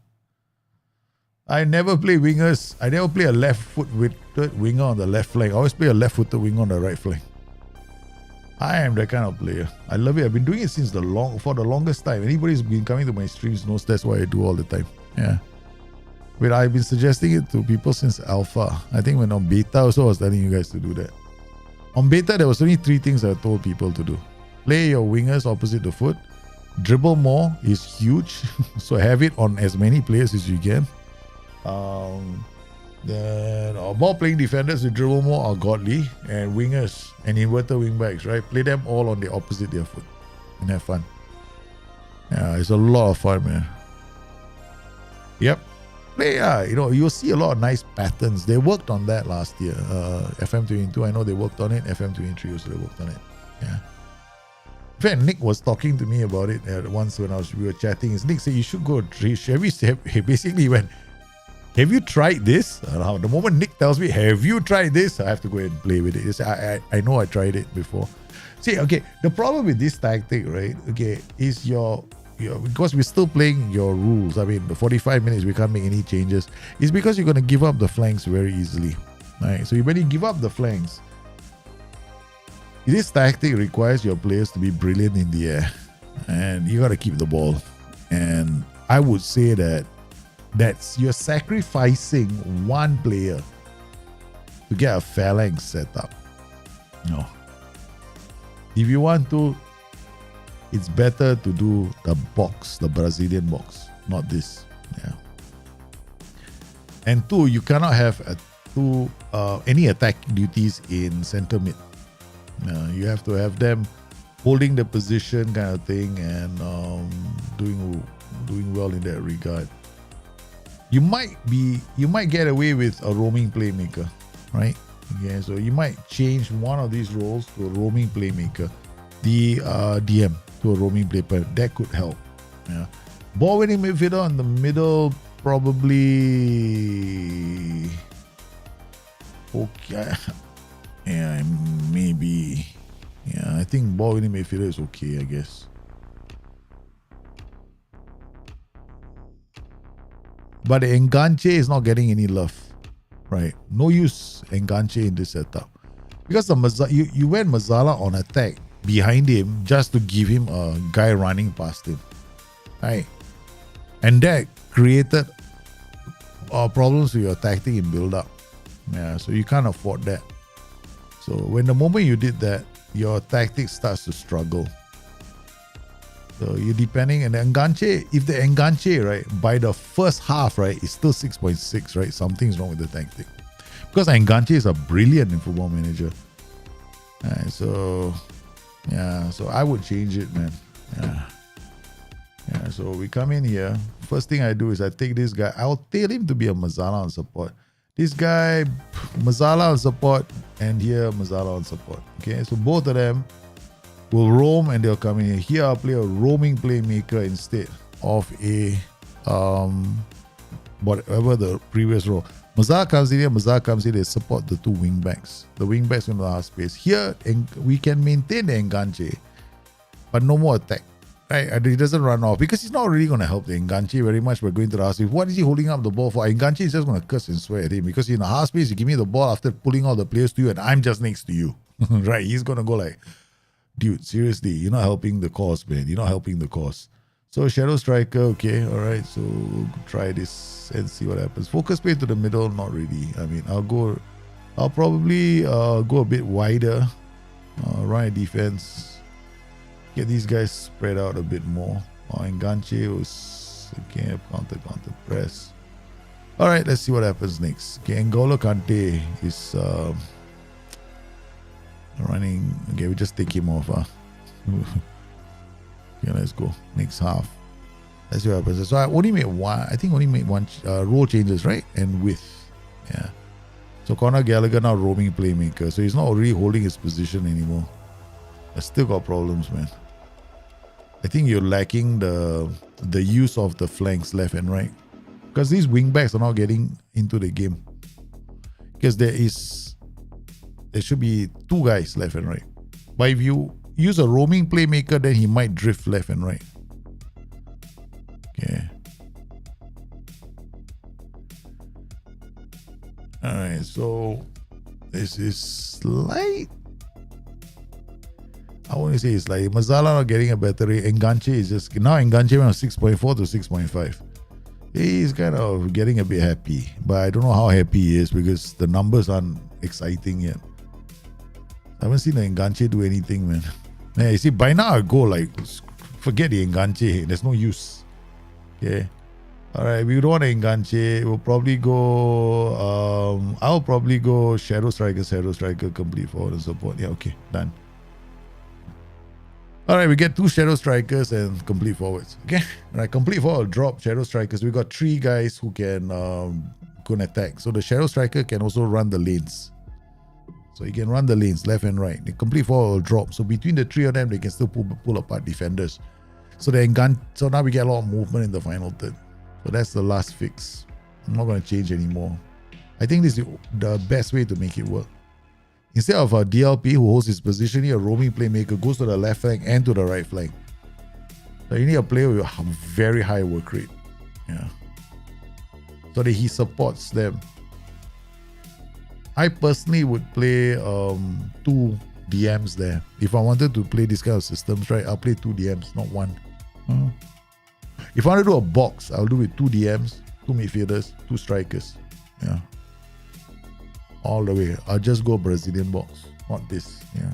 I never play wingers. I never play a left-footed winger on the left flank. I always play a left-footed winger on the right flank. I am that kind of player. I love it. I've been doing it for the longest time. Anybody who's been coming to my streams knows that's what I do all the time. Yeah. But I've been suggesting it to people since alpha. I think when on beta also I was telling you guys to do that. On beta there was only 3 things I told people to do. Play your wingers opposite the foot. Dribble more is huge. So have it on as many players as you can. Then ball playing defenders with dribble more are godly, and wingers and inverted wing backs, right? Play them all on the opposite their foot and have fun. Yeah, it's a lot of fun, man. Yep. Play, you'll see a lot of nice patterns. They worked on that last year. FM22, I know they worked on it. FM23 also they worked on it. Yeah. In fact, Nick was talking to me about it once when we were chatting. Nick said, you should go. He basically went, have you tried this? The moment Nick tells me, have you tried this? I have to go and play with it. I know I tried it before. See, okay, the problem with this tactic, right, okay, is your because we're still playing your rules. I mean, the 45 minutes we can't make any changes. It's because you're going to give up the flanks very easily. Right? So when you give up the flanks, this tactic requires your players to be brilliant in the air, and you got to keep the ball. And I would say that's you're sacrificing one player to get a phalanx set up. No. If you want to, it's better to do the box, the Brazilian box, not this. Yeah. And two, you cannot have any attack duties in center mid. You have to have them holding the position kind of thing and doing well in that regard. You might get away with a roaming playmaker, right? Okay, so you might change one of these roles to a roaming playmaker, the DM to a roaming playmaker. That could help. Yeah. Ball winning midfielder in the middle, probably okay. Yeah, maybe. Yeah, I think ball winning midfielder is okay, I guess. But the Enganche is not getting any love, right? No use Enganche in this setup. Because you went Mazala on attack behind him just to give him a guy running past him, right? And that created problems with your tactic in build-up. Yeah, so you can't afford that. So when the moment you did that, your tactic starts to struggle. So you're depending, and the Enganche, if the Enganche, right, by the first half, right, is still 6.6, right, something's wrong with the tactic. Because Enganche are brilliant in Football Manager. Right, so, yeah, so I would change it, man. Yeah, so we come in here. First thing I do is I take this guy. I'll tell him to be a Mazala on support. This guy, Mazala on support, and here Mazala on support. Okay, so both of them will roam and they'll come in here. Here I'll play a roaming playmaker instead of a whatever the previous role. Mazala comes in here, they support the two wingbacks. The wingbacks in the last space. Here we can maintain the Enganche, but no more attack. Right? And he doesn't run off because he's not really going to help the Enganche very much by going to the half space. What is he holding up the ball for? Enganche is just going to curse and swear at him because in the half space, you give me the ball after pulling all the players to you and I'm just next to you. Right? He's going to go like, dude, seriously, you're not helping the cause, man. You're not helping the cause. So Shadow Striker, okay, all right. So we'll try this and see what happens. Focus play to the middle, not really. I mean, I'll probably go a bit wider. Run defense. Get these guys spread out a bit more. Enganche was okay, counter press. All right, let's see what happens next. Okay, N'Golo Kante is running. Okay, we just take him off. Okay, let's go. Next half. Let's see what happens. So I only made one. I think only made one role changes, right? And width. Yeah. So Conor Gallagher now roaming playmaker. So he's not really holding his position anymore. I still got problems, man. I think you're lacking the use of the flanks left and right. Because these wingbacks are not getting into the game. Because there should be two guys left and right. But if you use a roaming playmaker, then he might drift left and right. Okay. Alright, so this is slight. I want to say it's like Mazala not getting a better rate. Enganche is just now Enganche went from 6.4 to 6.5. He's kind of getting a bit happy, but I don't know how happy he is because the numbers aren't exciting yet. I haven't seen the Enganche do anything, man. Yeah, you see, by now I go like, forget the Enganche. There's no use. Okay. All right, we don't want Enganche. We'll probably go. I'll probably go Shadow Striker, complete forward and support. Yeah, okay, done. All right, we get two Shadow Strikers and complete forwards. Okay, all right, complete forward, drop Shadow Strikers. We got three guys who can attack. So the Shadow Striker can also run the lanes. So he can run the lanes left and right. The complete forward will drop. So between the three of them, they can still pull apart defenders. So so now we get a lot of movement in the final third. So that's the last fix. I'm not going to change anymore. I think this is the best way to make it work. Instead of a DLP who holds his position here, a roaming playmaker goes to the left flank and to the right flank. So you need a player with a very high work rate. Yeah. So that he supports them. I personally would play 2 DMs there. If I wanted to play this kind of systems, right, I'll play 2 DMs, not 1. If I want to do a box, I'll do it 2 DMs, 2 midfielders, 2 strikers. Yeah. All the way. I'll just go Brazilian box, not this. Yeah.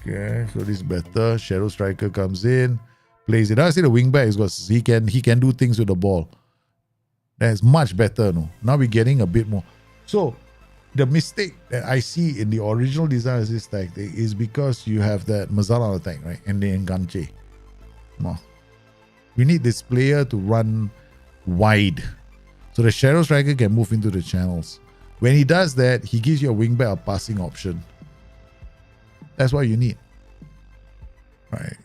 Okay, so this is better. Shadow striker comes in, plays it. I see the wing back is because he can do things with the ball. That's much better, no. Now we're getting a bit more. So the mistake that I see in the original design of this tactic is because you have that Mazala attack, right? And the enganche. No. We need this player to run wide. So the shadow striker can move into the channels. When he does that, he gives your wing back a passing option. That's what you need. Right.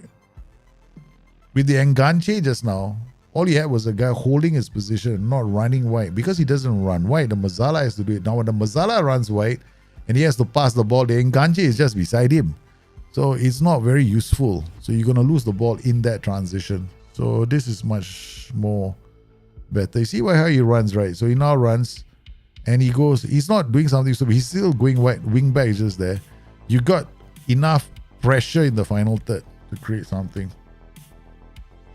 With the enganche just now, all he had was a guy holding his position, not running wide. Because he doesn't run wide, the Mazala has to do it. Now when the Mazala runs wide and he has to pass the ball, the enganche is just beside him. So it's not very useful. So you're going to lose the ball in that transition. So this is much more better. You see how he runs, right? So he now runs and he goes, he's not doing something stupid. He's still going wide. Wing back is just there. You got enough pressure in the final third to create something.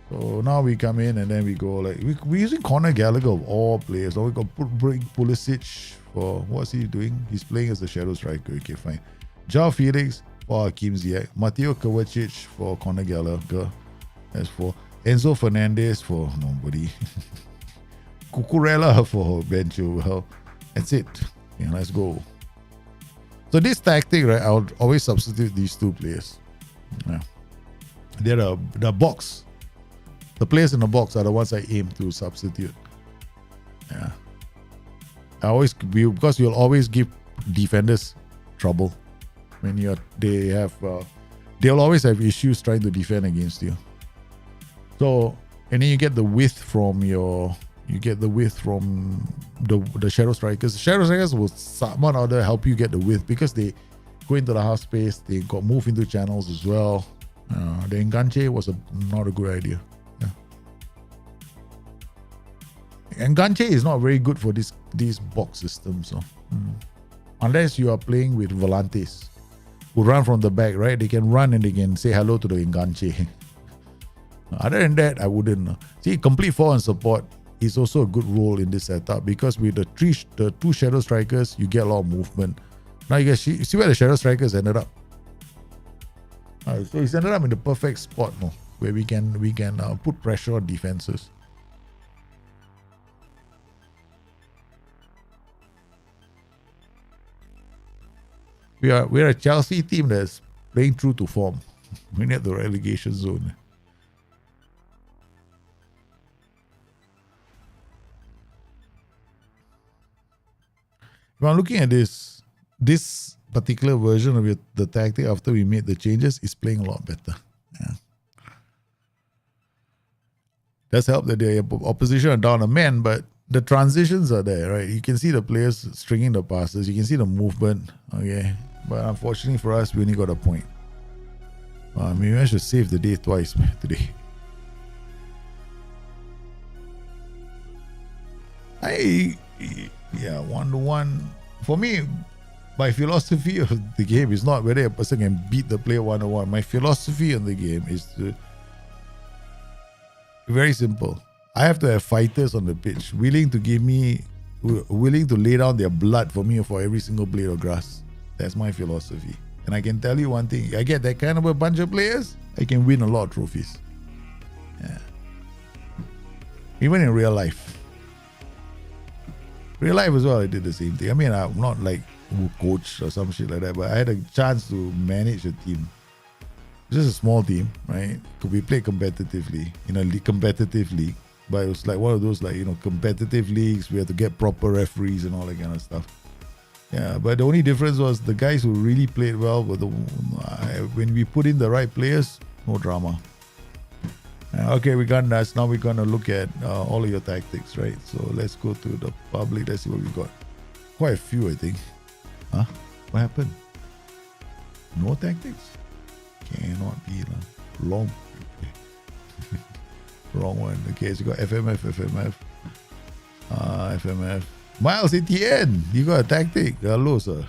So now we come in and then we go like we're using Conor Gallagher of all players. So we got Pulisic for what's he doing? He's playing as a shadow striker. Okay, fine. João Felix for Hakim Ziyech. Mateo Kovacic for Conor Gallagher. That's for Enzo Fernandez for nobody. Cucurella for Ben Chilwell. That's it. Yeah, let's go. So this tactic, right, I'll always substitute these 2 players. Yeah. They're the box. The players in the box are the ones I aim to substitute. Yeah. Because you'll always give defenders trouble when they'll always have issues trying to defend against you. So, and then you get the width from the shadow strikers. The shadow strikers will someone or other help you get the width because they go into the half space. They got move into channels as well. The enganche was not a good idea. Yeah. Enganche is not very good for these box systems. So. Unless you are playing with volantes who run from the back, right? They can run and they can say hello to the enganche. Other than that, I wouldn't. See, complete forward and support is also a good role in this setup because with the 2 shadow strikers, you get a lot of movement. Now you guys see where the shadow strikers ended up. So he's ended up in the perfect spot, where we can put pressure on defenses. We're a Chelsea team that's playing true to form. We're at the relegation zone. If I'm looking at this particular version of the tactic after we made the changes is playing a lot better. Yeah. Does help that the opposition are down a man, but the transitions are there, right? You can see the players stringing the passes. You can see the movement. Okay. But unfortunately for us, we only got a point. We managed to save the day twice today. Yeah, 1-1. For me, my philosophy of the game is not whether a person can beat the player 1-1. My philosophy on the game is very simple. I have to have fighters on the pitch willing to lay down their blood for me for every single blade of grass. That's my philosophy. And I can tell you one thing, I get that kind of a bunch of players, I can win a lot of trophies. Yeah. Even in real life. Real life as well, I did the same thing. I mean, I'm not like a coach or some shit like that, but I had a chance to manage a team. It's just a small team, right? We played competitively in a competitive league, but it was like one of those competitive leagues. We had to get proper referees and all that kind of stuff. Yeah, but the only difference was the guys who really played well were when we put in the right players, no drama. Okay, we got that. Now we're going to look at all of your tactics, right? So let's go to the public. Let's see what we got. quite a few, I think. Huh? What happened? No tactics? Cannot be lah. Long. Wrong one. Okay, so you got FMF. FMF. Miles ATN, you got a tactic. Hello, sir.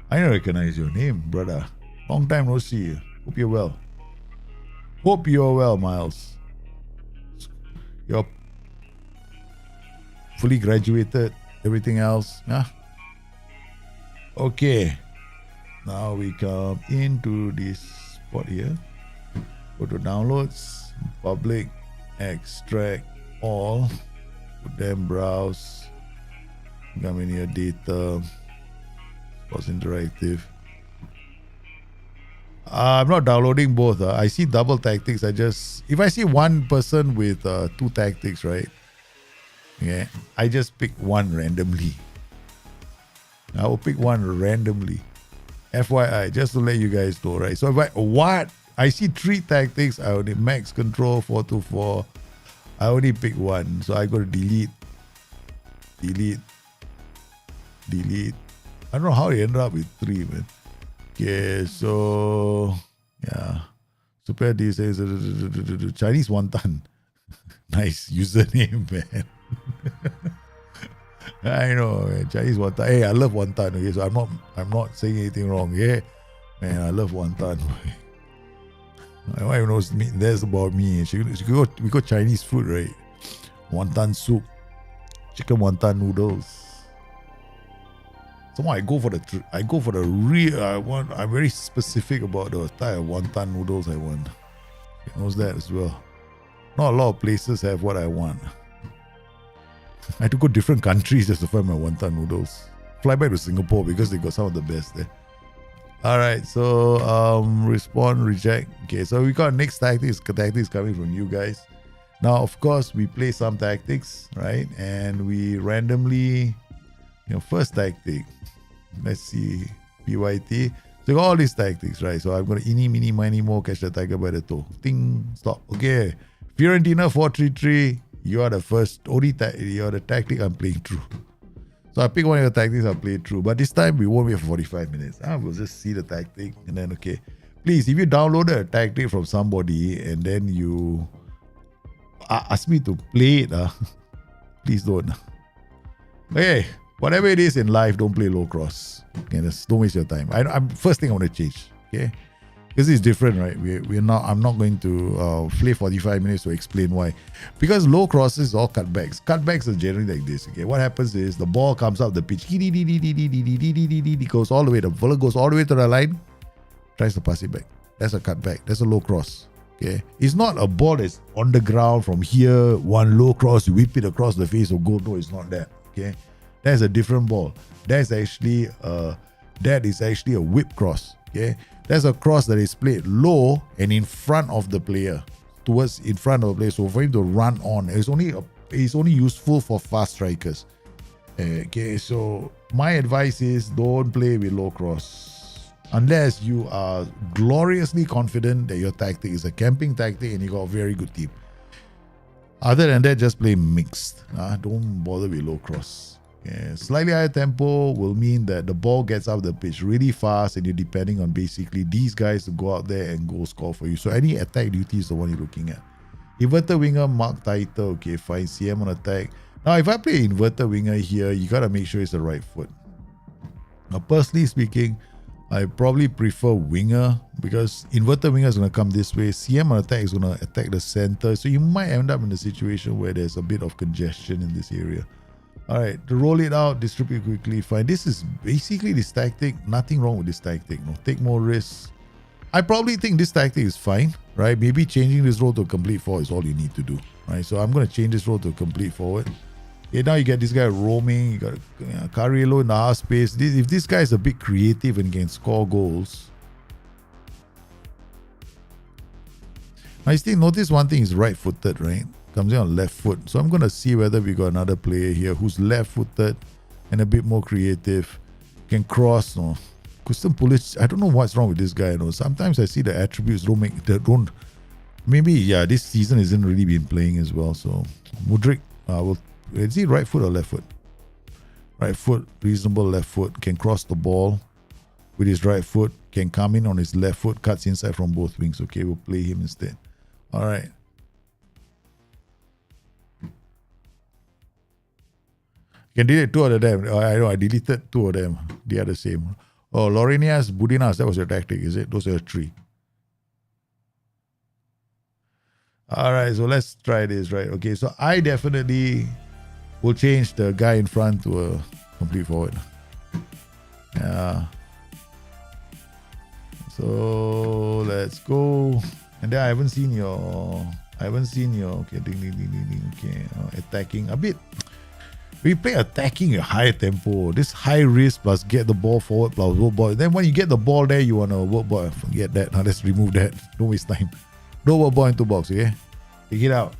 I don't recognize your name, brother. Long time no see. Hope you're well. Hope you're well, Miles. You're fully graduated. Everything else. Yeah. Okay. Now we come into this spot here. Go to downloads, public, extract all. Then browse. Come in here, data. Sports interactive. I'm not downloading both. I see double tactics. If I see one person with two tactics, right? Yeah, I just pick one randomly. I will pick one randomly. FYI, just to let you guys know, right? So if I see three tactics, I only max control 424. I only pick one. So I go to delete. I don't know how it ended up with three, man. Okay, so yeah. Super D says Chinese wonton. Nice username, man. I know, man. Chinese wonton. Hey, I love wonton. Okay, so I'm not saying anything wrong. Yeah, man, I love wonton. My wife knows me. That's about me. We got Chinese food, right? Wonton soup, chicken wonton noodles. Somehow I go for the real. I'm very specific about the type of wonton noodles I want. He knows that as well. Not a lot of places have what I want. I had to go different countries just to find my wonton noodles. Fly back to Singapore because they got some of the best there. Alright, so respond, reject. Okay, so we got next tactics coming from you guys. Now, of course, we play some tactics, right? And we randomly, first tactic. Let's see, PYT. So got all these tactics, right? So I'm going to eeny, meeny, miny, mo, catch the tiger by the toe. Ting, stop. Okay. Fiorentina 433. You are the first, you're the tactic I'm playing through. So I pick one of your tactics, I'll play it through. But this time, we won't wait for 45 minutes. We'll just see the tactic and then, okay. Please, if you downloaded a tactic from somebody and then you ask me to play it, please don't. Okay, whatever it is in life, don't play low cross. Okay, just don't waste your time. I'm first thing I want to change. Okay, because it's different, right? I'm not going to play 45 minutes to explain why. Because low crosses are all cutbacks. Cutbacks are generally like this. Okay, what happens is the ball comes up the pitch, goes all the way. The ball goes all the way to the line, tries to pass it back. That's a cutback. That's a low cross. Okay, it's not a ball that's on the ground from here, one low cross, you whip it across the face or goal. No, it's not that. Okay, that's a different ball. That is actually a whip cross. Okay, that's a cross that is played low and in front of the player, towards in front of the player. So for him to run on, it's only useful for fast strikers. Okay, so my advice is don't play with low cross. Unless you are gloriously confident that your tactic is a camping tactic and you got a very good team. Other than that, just play mixed. Don't bother with low cross. Okay. Slightly higher tempo will mean that the ball gets up the pitch really fast and you're depending on basically these guys to go out there and go score for you. So any attack duty is the one you're looking at. Inverted winger, mark title. Okay, fine. CM on attack. Now, if I play inverted winger here, you got to make sure it's the right foot. Now, personally speaking, I probably prefer winger because inverted winger is going to come this way. CM on attack is going to attack the center. So you might end up in a situation where there's a bit of congestion in this area. All right, to roll it out, distribute quickly, fine. This is basically this tactic. Nothing wrong with this tactic. No, take more risks. I probably think this tactic is fine, right? Maybe changing this role to a complete forward is all you need to do, right? So I'm going to change this role to a complete forward. Okay, now you get this guy roaming. You got Carrillo in the half space. If this guy is a bit creative and can score goals. Now you still notice one thing is right-footed, right? Comes in on left foot. So I'm going to see whether we got another player here who's left-footed and a bit more creative. Can cross, no? Custom Polish. I don't know what's wrong with this guy. No, sometimes I see the attributes don't. Maybe this season isn't really been playing as well. So Mudryk will. Is he right foot or left foot? Right foot, reasonable left foot, can cross the ball with his right foot, can come in on his left foot, cuts inside from both wings. Okay, we'll play him instead. All right. Can delete two of them. I know I deleted two of them. They are the same. Oh, Lorenias, Budinas, that was your tactic, is it? Those are the three. All right, so let's try this, right? Okay, so I definitely will change the guy in front to a complete forward. Yeah. So let's go. And then I haven't seen your okay, okay, attacking a bit. We play attacking a high tempo. This high risk plus get the ball forward plus work ball. Then when you get the ball there, you want to work ball. Forget that. Now let's remove that. Don't waste time. No work ball into box, okay? Take it out.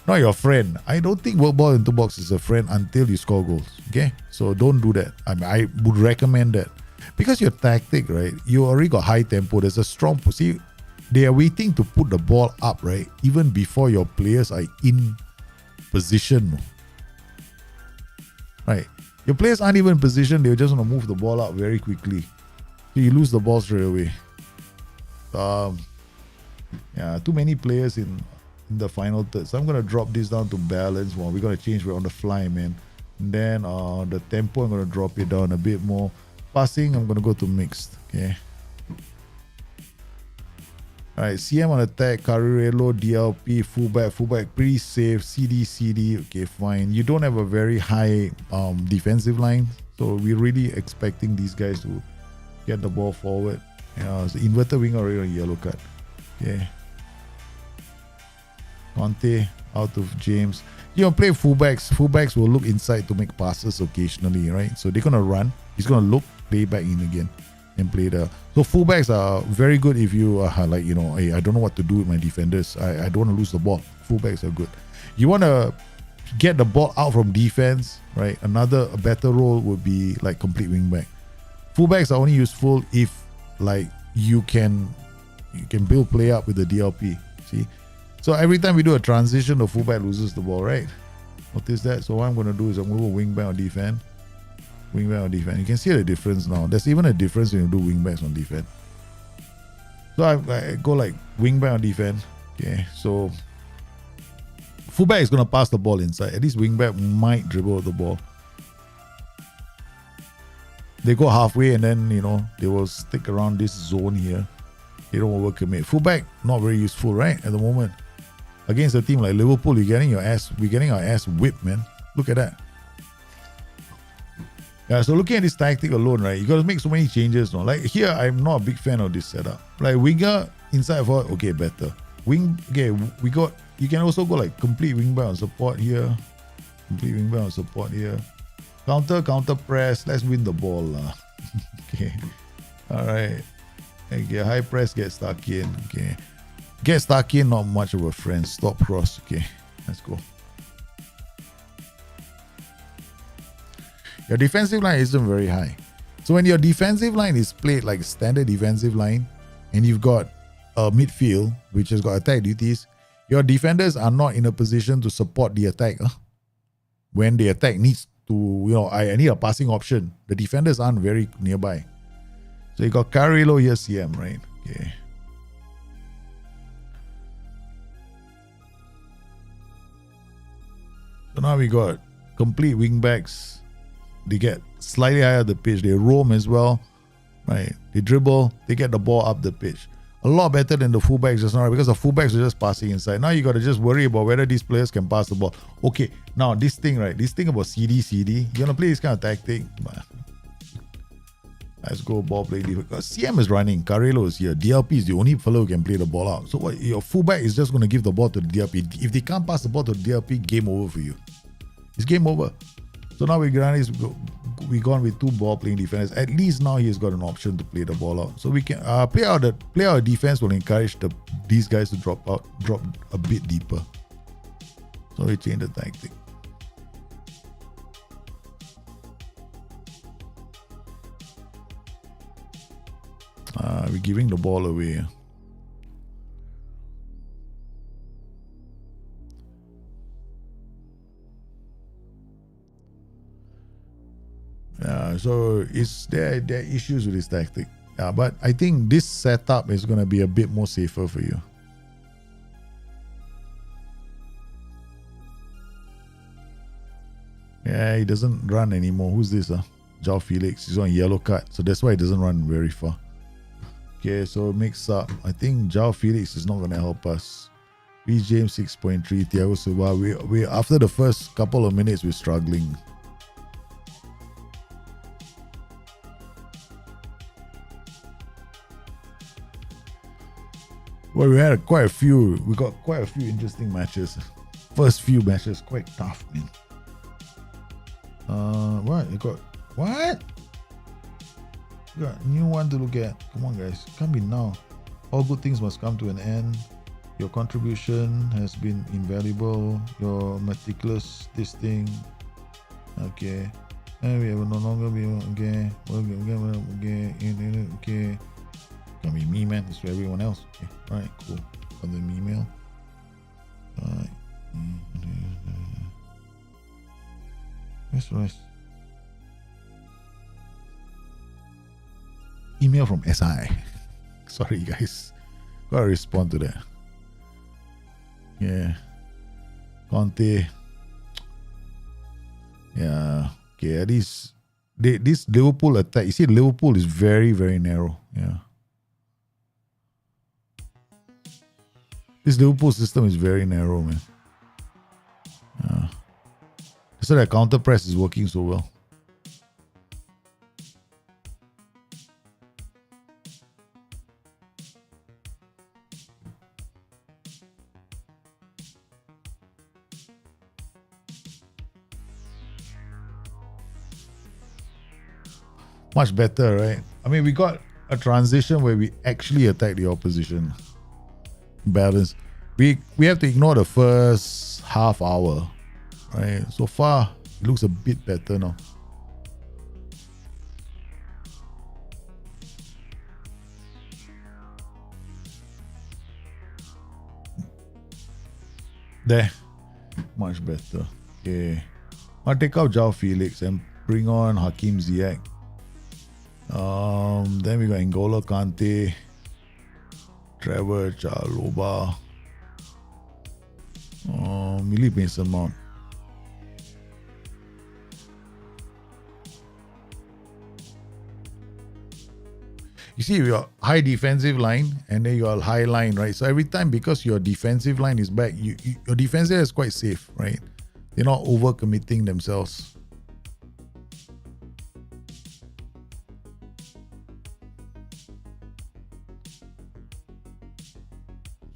Not your friend. I don't think work ball into box is a friend until you score goals. Okay? So don't do that. I would recommend that. Because your tactic, right? You already got high tempo. There's a strong see, they are waiting to put the ball up, right? Even before your players are in position. Right. Your players aren't even in position, they're just gonna move the ball out very quickly. So you lose the ball straight away. Yeah, too many players in the final third. So I'm gonna drop this down to balance. Well, we're gonna change on the fly, man. And then the tempo, I'm gonna drop it down a bit more. Passing, I'm gonna go to mixed. Okay. Alright, CM on attack, Carrillo, DLP, fullback, pretty safe, CD, okay, fine. You don't have a very high defensive line, so we're really expecting these guys to get the ball forward. So inverted wing already on yellow card. Okay. Conte out of James. You know, play fullbacks. Fullbacks will look inside to make passes occasionally, right? So they're gonna run. He's gonna look, play back in again. And play the so fullbacks are very good if you are like, you know, hey, I don't know what to do with my defenders. I don't want to lose the ball. Fullbacks are good. You want to get the ball out from defense, right? A better role would be like complete wingback. Fullbacks are only useful if like you can build play up with the DLP. See, so every time we do a transition, the fullback loses the ball, right? Notice that. So what I'm going to do is I'm going to go wingback on defense. Wingback on defense. You can see the difference now. There's even a difference when you do wingbacks on defense. So I go like wingback on defense. Okay, so fullback is going to pass the ball inside. At least wingback might dribble the ball. They go halfway and then, you know, they will stick around this zone here. They don't overcommit. Fullback, not very useful, right? At the moment. Against a team like Liverpool, we're getting our ass whipped, man. Look at that. Yeah, so looking at this tactic alone, right, you got to make so many changes. No? Like here, I'm not a big fan of this setup. Like winger, inside forward, okay, better. Wing, okay, you can also go like complete wingback on support here. Complete wingback on support here. Counter press, let's win the ball. Okay, all right. Okay, high press, get stuck in. Okay, get stuck in, not much of a friend. Stop cross, okay, let's go. Your defensive line isn't very high. So when your defensive line is played like standard defensive line and you've got a midfield which has got attack duties, your defenders are not in a position to support the attack. When the attack needs to, you know, I need a passing option. The defenders aren't very nearby. So you got Carrillo here, CM, right? Okay. So now we got complete wing backs. They get slightly higher the pitch. They roam as well, right? They dribble. They get the ball up the pitch. A lot better than the fullbacks just now, because the fullbacks are just passing inside. Now you got to just worry about whether these players can pass the ball. Okay, now this thing, right? This thing about CD. You want to play this kind of tactic? Let's go ball play. Because CM is running. Carrillo is here. DLP is the only fellow who can play the ball out. So what? Your fullback is just going to give the ball to the DLP. If they can't pass the ball to the DLP, game over for you. It's game over. So now we gone with two ball playing defenders. At least now he's got an option to play the ball out. So we can play our defense will encourage these guys to drop a bit deeper. So we change the tactic. We're giving the ball away. So it's there are issues with this tactic. But I think this setup is going to be a bit more safer for you. Yeah, he doesn't run anymore. Who's this? João Felix. He's on yellow card. So that's why he doesn't run very far. Okay, so mix up. I think João Felix is not going to help us. Reece James 6.3. Thiago Silva. We after the first couple of minutes, we're struggling. Well, we got quite a few interesting matches. First few matches, quite tough, man. What? You got what? You got a new one to look at. Come on, guys. Can't be now. All good things must come to an end. Your contribution has been invaluable. Your meticulous this thing. Okay. And we will no longer be okay. Okay. Can't be me, man. It's for everyone else. Okay. Alright, cool. On the email. Alright. That's nice. Email from SI. Sorry, guys. Gotta respond to that. Yeah. Conte. Yeah. Okay, at least this Liverpool attack. You see, Liverpool is very, very narrow. Yeah. This Liverpool system is very narrow, man. Yeah. So that counter press is working so well. Much better, right? I mean, we got a transition where we actually attack the opposition. Balance. We have to ignore the first half hour, right? So far, it looks a bit better now. There, much better. Okay, I'll take out João Felix and bring on Hakim Ziyech. Then we got N'Golo Kante, Trevor Chalobah, Millie Mason Mount. You see, your high defensive line and then your high line, right? So every time, because your defensive line is back, your defense is quite safe, right? They're not overcommitting themselves.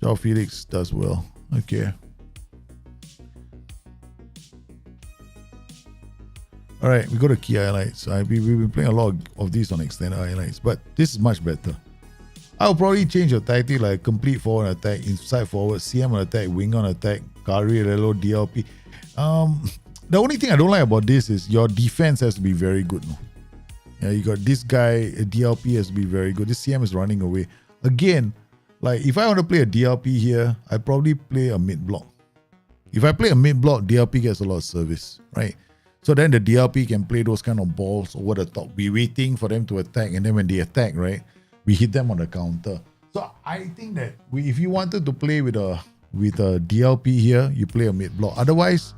João Felix does well. Okay. All right, we go to key highlights. We've been playing a lot of these on extended highlights, but this is much better. I'll probably change your tactic like complete forward attack, inside forward, CM on attack, wing on attack, Carriello, DLP. The only thing I don't like about this is your defense has to be very good. No? Yeah, you got this guy, a DLP has to be very good. This CM is running away. Again, like if I want to play a DLP here, I probably play a mid block. If I play a mid block, DLP gets a lot of service, right? So then the DLP can play those kind of balls over the top. We're waiting for them to attack, and then when they attack, right, we hit them on the counter. So I think that if you wanted to play with a DLP here, you play a mid block. Otherwise,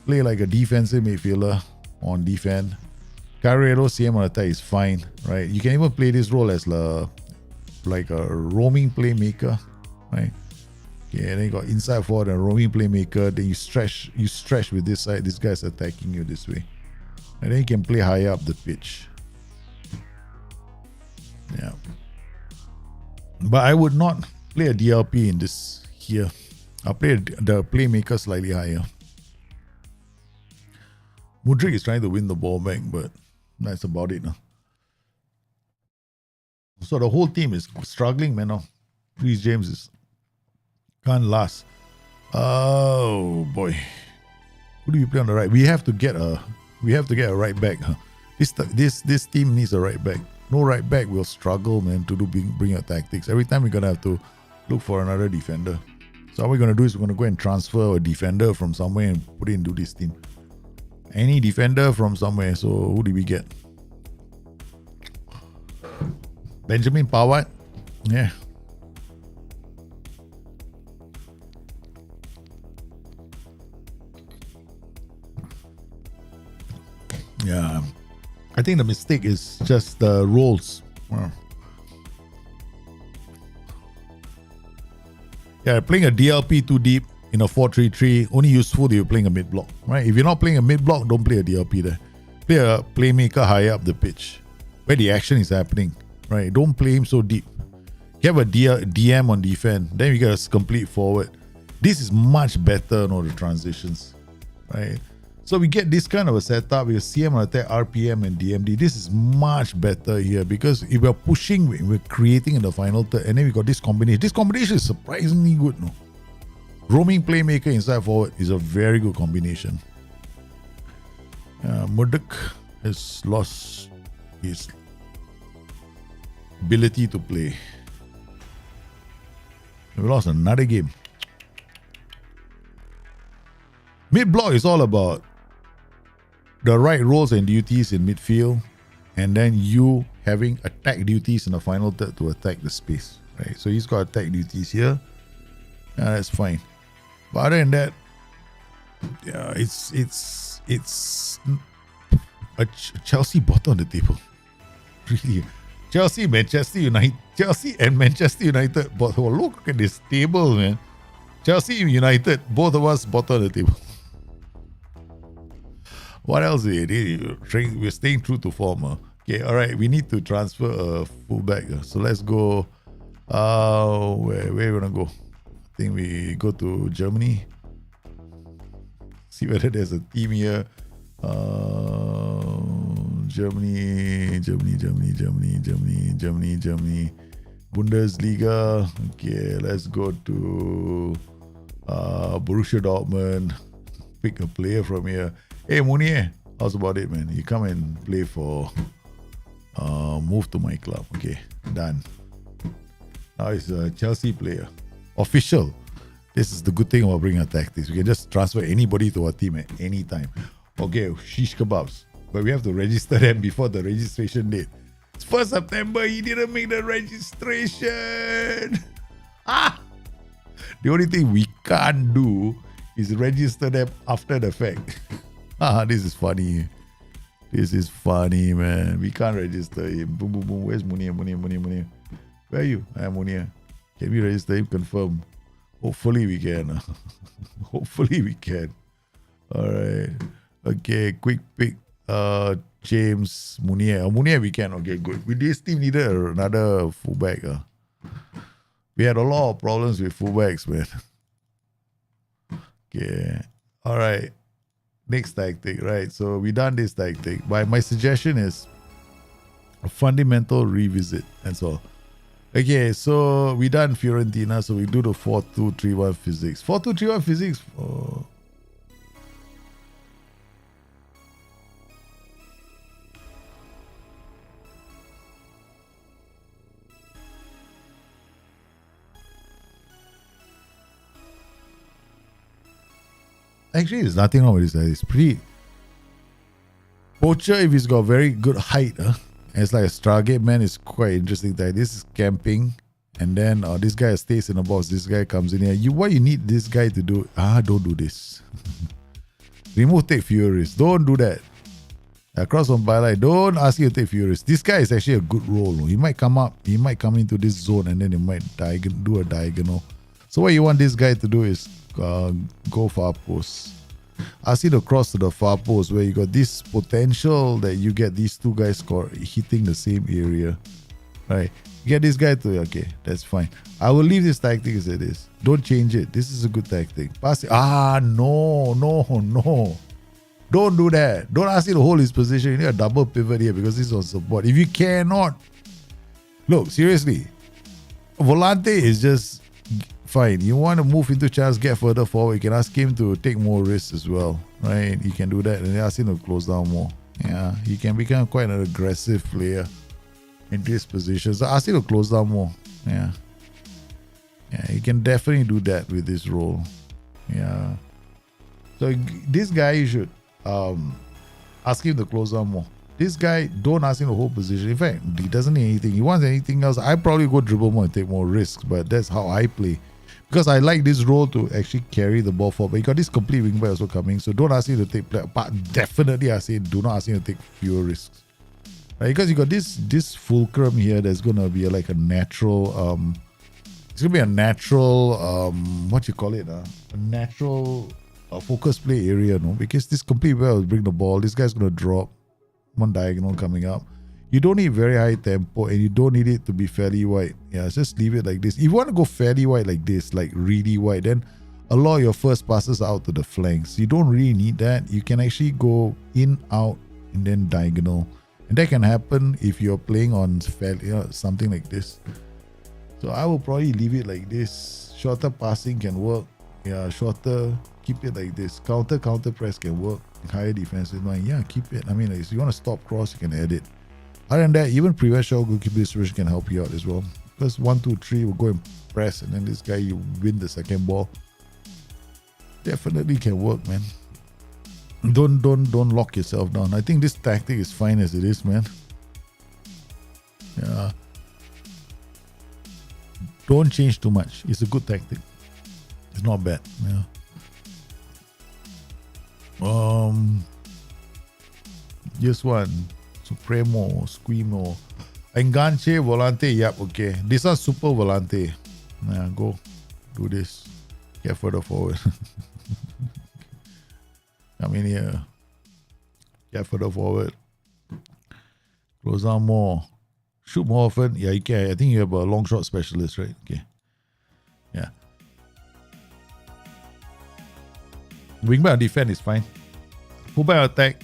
play like a defensive midfielder on defense. Carriero CM on attack is fine, right? You can even play this role as like a roaming playmaker, right? Okay, and then you got inside forward and roaming playmaker. Then you stretch with this side. This guy's attacking you this way, and then you can play higher up the pitch. Yeah, but I would not play a DLP in this here. I'll play the playmaker slightly higher. Mudryk is trying to win the ball back, but that's about it now. So the whole team is struggling, man. Now, Reece James can't last. Oh boy, who do you play on the right? We have to get a right back. Huh? This team needs a right back. No right back will struggle, man, to bring your tactics. Every time we're gonna have to look for another defender. So what we're gonna do is we're gonna go and transfer a defender from somewhere and put it into this team. Any defender from somewhere. So who did we get? Benjamin Pawat. Yeah. Yeah. I think the mistake is just the roles. Yeah, playing a DLP too deep in a 4-3-3, only useful if you're playing a mid block, right? If you're not playing a mid block, don't play a DLP there. Play a playmaker higher up the pitch, where the action is happening, right? Don't play him so deep. You have a DM on defense, then you get a complete forward. This is much better, the transitions, right? So we get this kind of a setup with CM on attack, RPM and DMD. This is much better here because if we're pushing, we're creating in the final third, and then we got this combination. This combination is surprisingly good, no? Roaming playmaker inside forward is a very good combination. Murdoch has lost his ability to play. We lost another game. Mid block is all about the right roles and duties in midfield, and then you having attack duties in the final third to attack the space, right? So he's got attack duties here. That's fine. But other than that, yeah, it's a Chelsea bottom on the table. Really, Chelsea and Manchester United. But look at this table, man. Chelsea United, both of us bottom of the table. What else we're staying true to form. Okay, all right. We need to transfer a fullback. So let's go. Where we gonna go? I think we go to Germany. See whether there's a team here. Germany. Bundesliga. Okay, let's go to Borussia Dortmund. Pick a player from here. Hey Munier, how's about it, man? You come and play for move to my club. Okay, done. Now it's a Chelsea player. Official. This is the good thing about bringing our tactics. We can just transfer anybody to our team at any time. Okay, shish kebabs. But we have to register them before the registration date. It's 1st September, he didn't make the registration. The only thing we can't do is register them after the fact. This is funny. This is funny, man. We can't register him. Boom, boom, boom. Where's Munir? Where are you? I am Munir. Can we register him? Confirm. Hopefully we can. Hopefully we can. Alright. Okay, quick pick. James Munir. Munir we can. Okay, good. We this team needed another fullback. We had a lot of problems with fullbacks, man. Okay. Alright. Next tactic, right? So we done this tactic. But my suggestion is a fundamental revisit. That's all. Okay, so we done Fiorentina. So we do the 4-2-3-1 physics. 4-2-3-1 physics. Actually, there's nothing wrong with this. It's pretty. Poacher, if he's got very good height, it's like a Stargate man, is quite interesting. This is camping, and then this guy stays in the box. This guy comes in here. What you need this guy to do? Don't do this. Remove take Furies. Don't do that. Across on byline. Don't ask you to take Furies. This guy is actually a good role. He might come up. He might come into this zone, and then he might do a diagonal. So what you want this guy to do is go far post. Ask you to cross to the far post where you got this potential that you get these two guys hitting the same area, right? You get this guy to, okay, that's fine. I will leave this tactic as it is. Don't change it. This is a good tactic. Pass it. No. Don't do that. Don't ask him to hold his position. You need a double pivot here because this is on support. If you cannot, look, seriously, Volante is just fine. You want to move into chance, get further forward, you can ask him to take more risks as well, right? You can do that and ask him to close down more. Yeah, he can become quite an aggressive player in this position. So ask him to close down more. Yeah, you can definitely do that with this role. Yeah. So this guy, you should ask him to close on more. This guy, don't ask him to hold position. In fact, he doesn't need anything. He wants anything else. I probably go dribble more and take more risks, but that's how I play. Because I like this role to actually carry the ball forward. But you got this complete wingback also coming, so don't ask him to take play. But definitely do not ask him to take fewer risks. Right? Because you got this fulcrum here that's gonna be like a natural it's gonna be a natural what you call it? A natural focus play area, no? Because this complete wingback will bring the ball. This guy's gonna drop one diagonal coming up. You don't need very high tempo and you don't need it to be fairly wide. Yeah, just leave it like this. If you want to go fairly wide like this, like really wide, then a lot of your first passes are out to the flanks. You don't really need that. You can actually go in, out, and then diagonal. And that can happen if you're playing on fairly, something like this. So I will probably leave it like this. Shorter passing can work. Yeah, shorter, keep it like this. Counter press can work. Higher defensive line, yeah, keep it. I mean, like, if you want to stop cross, you can add it. Other than that, even prevent shot goalkeeper distribution can help you out as well. Because 1, 2, 3 will go and press, and then this guy, you win the second ball. Definitely can work, man. Don't lock yourself down. I think this tactic is fine as it is, man. Yeah. Don't change too much. It's a good tactic. It's not bad. Yeah. This one. Supremo, Squimo, Enganche, Volante, yep, okay. This one's Super Volante. Yeah, go do this. Get further forward. Come in here. Get further forward. Close down more. Shoot more often. Yeah, you can. I think you have a long shot specialist, right? Okay. Yeah. Wingback defense is fine. Fullback attack.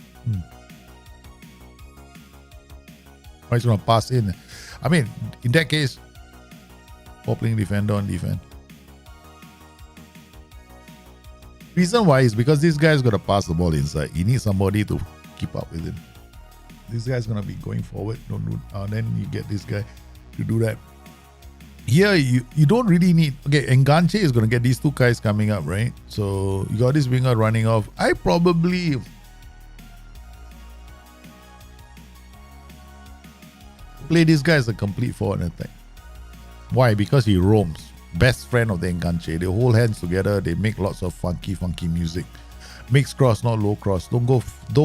He's going to pass in. I mean, in that case, playing defender on defense. Reason why is because this guy's going to pass the ball inside. He needs somebody to keep up with him. This guy's going to be going forward. Then you get this guy to do that. Here, you don't really need... Okay, Enganche is going to get these two guys coming up, right? So, you got this winger running off. I probably... play this guy as a complete forward attack. Why? Because he roams. Best friend of the Enganche. They hold hands together. They make lots of funky music. Mixed cross, not low cross. Don't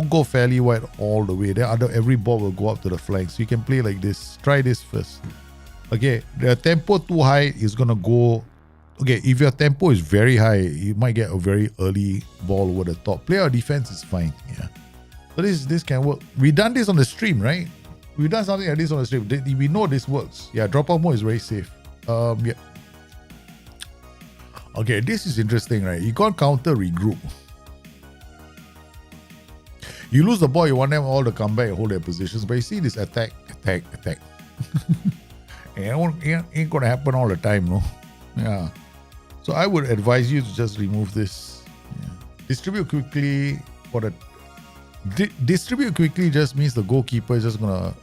go fairly wide all the way. Then every ball will go up to the flanks. So you can play like this. Try this first. Okay, the tempo too high is gonna go. Okay, if your tempo is very high, you might get a very early ball over the top. Play our defense is fine. Yeah. So this can work. We done this on the stream, right? We've done something like this on the stream. We know this works. Yeah, drop out mode is very safe. Yeah. Okay, this is interesting, right? You can't counter regroup. You lose the ball, you want them all to come back and hold their positions. But you see this attack. It ain't gonna happen all the time, no? Yeah. So I would advise you to just remove this. Yeah. Distribute quickly for the... distribute quickly just means the goalkeeper is just gonna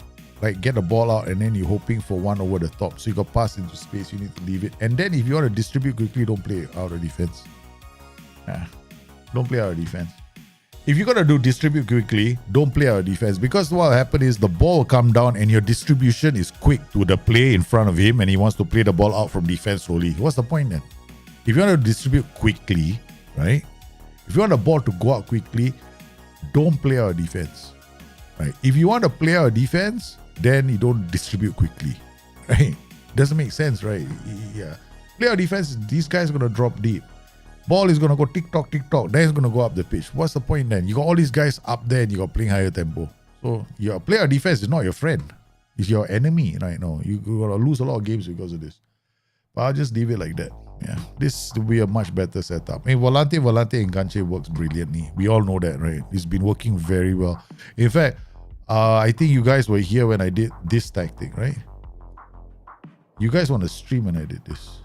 get the ball out and then you're hoping for one over the top. So you got pass into space, you need to leave it. And then if you want to distribute quickly, don't play out of defense. Don't play out of defense. If you're gonna do distribute quickly, don't play out of defense, because what will happen is the ball will come down and your distribution is quick to the play in front of him and he wants to play the ball out from defense slowly. What's the point then? If you want to distribute quickly, right? If you want the ball to go out quickly, don't play our defense, right? If you want to play our defense, then you don't distribute quickly, right? Doesn't make sense, right? Yeah. Play our defense, these guys are going to drop deep. Ball is going to go tick-tock, then it's going to go up the pitch. What's the point then? You got all these guys up there and you got playing higher tempo. So your player defense is not your friend. It's your enemy right now. You're going to lose a lot of games because of this. But I'll just leave it like that. Yeah, this will be a much better setup. I mean, Volante Enganche works brilliantly. We all know that, right? It's been working very well. In fact, I think you guys were here when I did this tactic, right? You guys want to stream when I did this.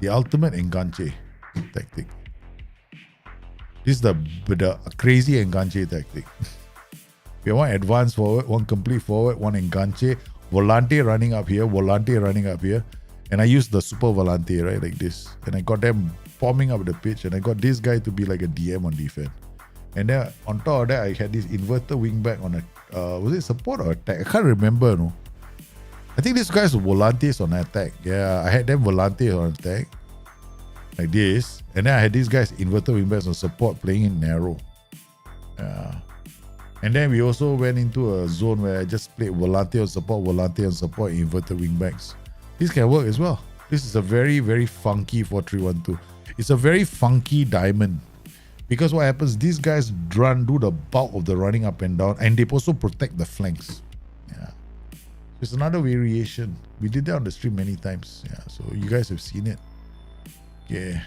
The ultimate Enganche tactic. This is the crazy Enganche tactic. We have one advance forward, one complete forward, one Enganche, Volante running up here, and I used the Super Volante, right, like this. And I got them bombing up the pitch, and I got this guy to be like a DM on defense. And then on top of that, I had this inverted wingback on a was it support or attack? I can't remember. No, I think these guys were volantes on attack. Yeah, I had them volantes on attack like this, and then I had these guys inverted wingbacks on support playing in narrow. Yeah. And then we also went into a zone where I just played volante on support, inverted wingbacks. This can work as well. This is a very, very funky 4-3-1-2. It's a very funky diamond. Because what happens, these guys do the bulk of the running up and down, and they also protect the flanks. Yeah. It's another variation. We did that on the stream many times. Yeah, so you guys have seen it. Okay.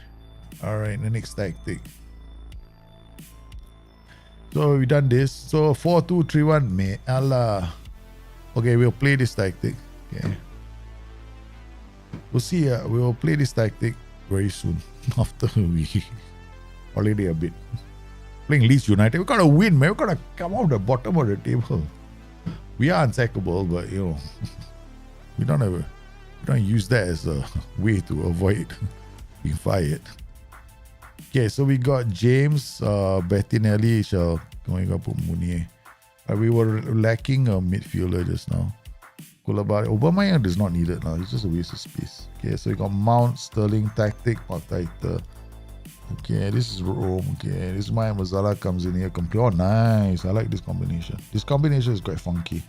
Alright, the next tactic. So we done this. So 4-2-3-1. Me Allah. Okay, we'll play this tactic. Okay. We'll see. We will play this tactic very soon after we holiday a bit. Playing Leeds United. We gotta win, man. We gotta come out the bottom of the table. We are unsackable, but you know, we don't use that as a way to avoid being fired. Okay, so we got James, Bettinelli, going up with Munier. We were lacking a midfielder just now. Aubameyang is not needed now. It's just a waste of space. Okay, so we got Mount, Sterling, Tactic, Partaita. Okay, this is Rome. Okay, this is my Mazzala comes in here. Oh, nice. I like this combination. This combination is quite funky.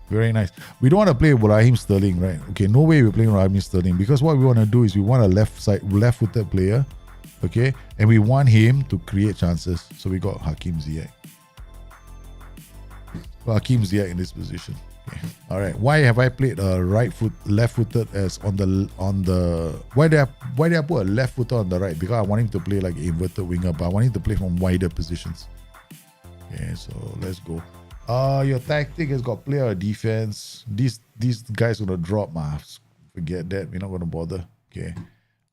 Very nice. We don't want to play Raheem Sterling, right? Okay, no way we're playing Raheem Sterling, because what we want to do is we want a left-footed player. Okay, and we want him to create chances. So we got Hakim Ziyech. Hakim Ziyech in this position. Okay. All right. Why have I played a left-footed as on the? Why did I put a left footer on the right? Because I want him to play like an inverted winger, but I want him to play from wider positions. Okay, so let's go. Your tactic has got player defense. These guys gonna drop. Forget that. We're not gonna bother. Okay.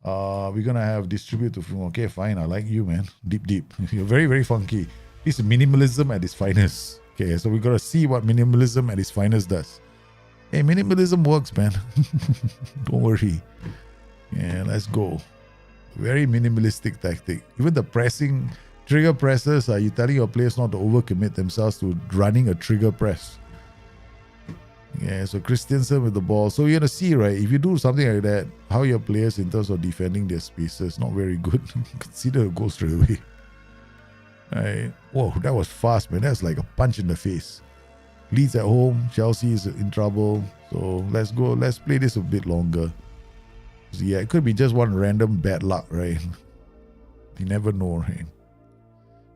We're gonna have distribute to film. Okay, fine. I like you, man. Deep. You're very, very funky. This is minimalism at its finest. Okay, so we gotta see what minimalism at its finest does. Hey, minimalism works, man. Don't worry. Yeah, let's go. Very minimalistic tactic. Even the pressing trigger presses, are you telling your players not to overcommit themselves to running a trigger press? Yeah, so Christensen with the ball. So you're gonna see, right? If you do something like that, how your players in terms of defending their spaces, not very good. Consider a goal straight away. Right. Whoa, that was fast, man. That's like a punch in the face. Leeds at home, Chelsea is in trouble. So let's go. Let's play this a bit longer. So yeah, it could be just one random bad luck, right? You never know, right?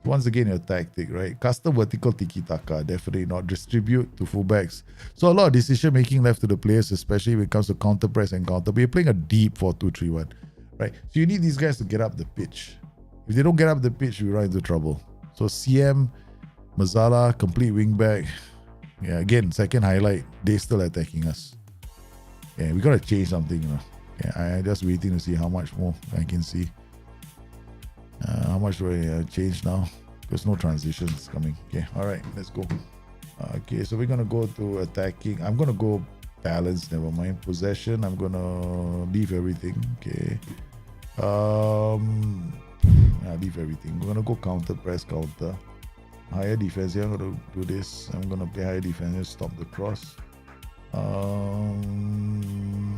Once again, your tactic, right? Custom vertical tiki-taka, definitely not. Distribute to fullbacks. So a lot of decision making left to the players, especially when it comes to counter press and counter. But you're playing a deep 4-2-3-1, right? So you need these guys to get up the pitch. If they don't get up the pitch, we run into trouble. So CM, Mazzala, complete wingback. Yeah, again, second highlight, they still attacking us. Yeah, we gotta change something, you know. Yeah, I'm just waiting to see how much more I can see. How much do I change now? There's no transitions coming. Okay, all right, let's go. Okay, so we're gonna go to attacking. I'm gonna go balance. Never mind. Possession. I'm gonna leave everything. Okay. Leave everything. We're gonna go counter press counter. Higher defense. Yeah, I'm gonna do this. I'm gonna play higher defense. Stop the cross.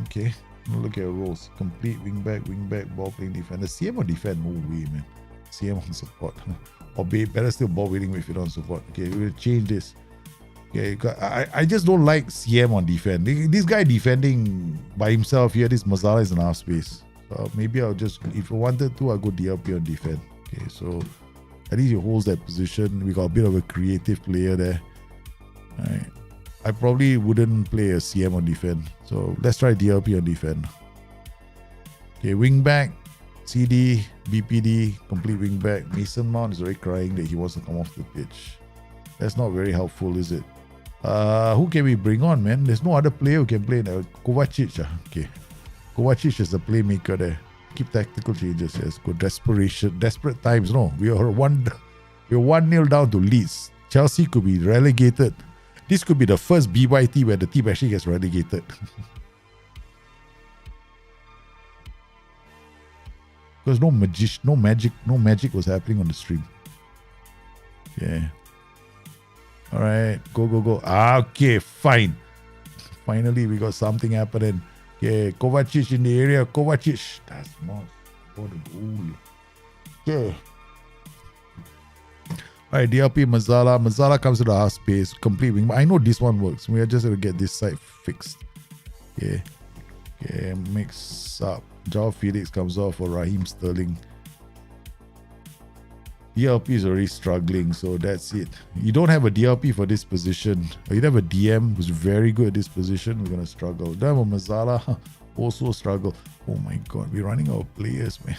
Okay. Look at roles. Complete wingback, ball playing defender. CM on defend, no way, man. CM on support. Or better still ball winning if you don't support. Okay, we'll change this. Okay, I just don't like CM on defend. This guy defending by himself here, this Mazzala is in half space. So maybe I'll just, if I wanted to, I'll go DLP on defend. Okay, so at least he holds that position. We got a bit of a creative player there. Alright. I probably wouldn't play a CM on defend. So let's try DLP on defend. Okay, wing back, CD, BPD, complete wing back. Mason Mount is already crying that he wants to come off the pitch. That's not very helpful, is it? Who can we bring on, man? There's no other player who can play now. Kovacic. Okay. Kovacic is the playmaker there. Keep tactical changes. Let's go. Desperate times. No, we're 1-0 down to Leeds. Chelsea could be relegated. This could be the first BYT where the team actually gets relegated. Because no magic was happening on the stream. Okay. All right, go, go, go. Okay, fine. Finally, we got something happening. Okay, Kovacic in the area. Kovacic. That's not for the goal. Okay. All right, DLP Mazzala. Mazzala comes to the half space. Complete wing. I know this one works. We are just going to get this side fixed. Okay. Okay, mix up. Joao Felix comes off for Raheem Sterling. DLP is already struggling, so that's it. You don't have a DLP for this position. You have a DM who's very good at this position. We're going to struggle. Don't have a Mazzala, also struggle. Oh my god, we're running out of players, man.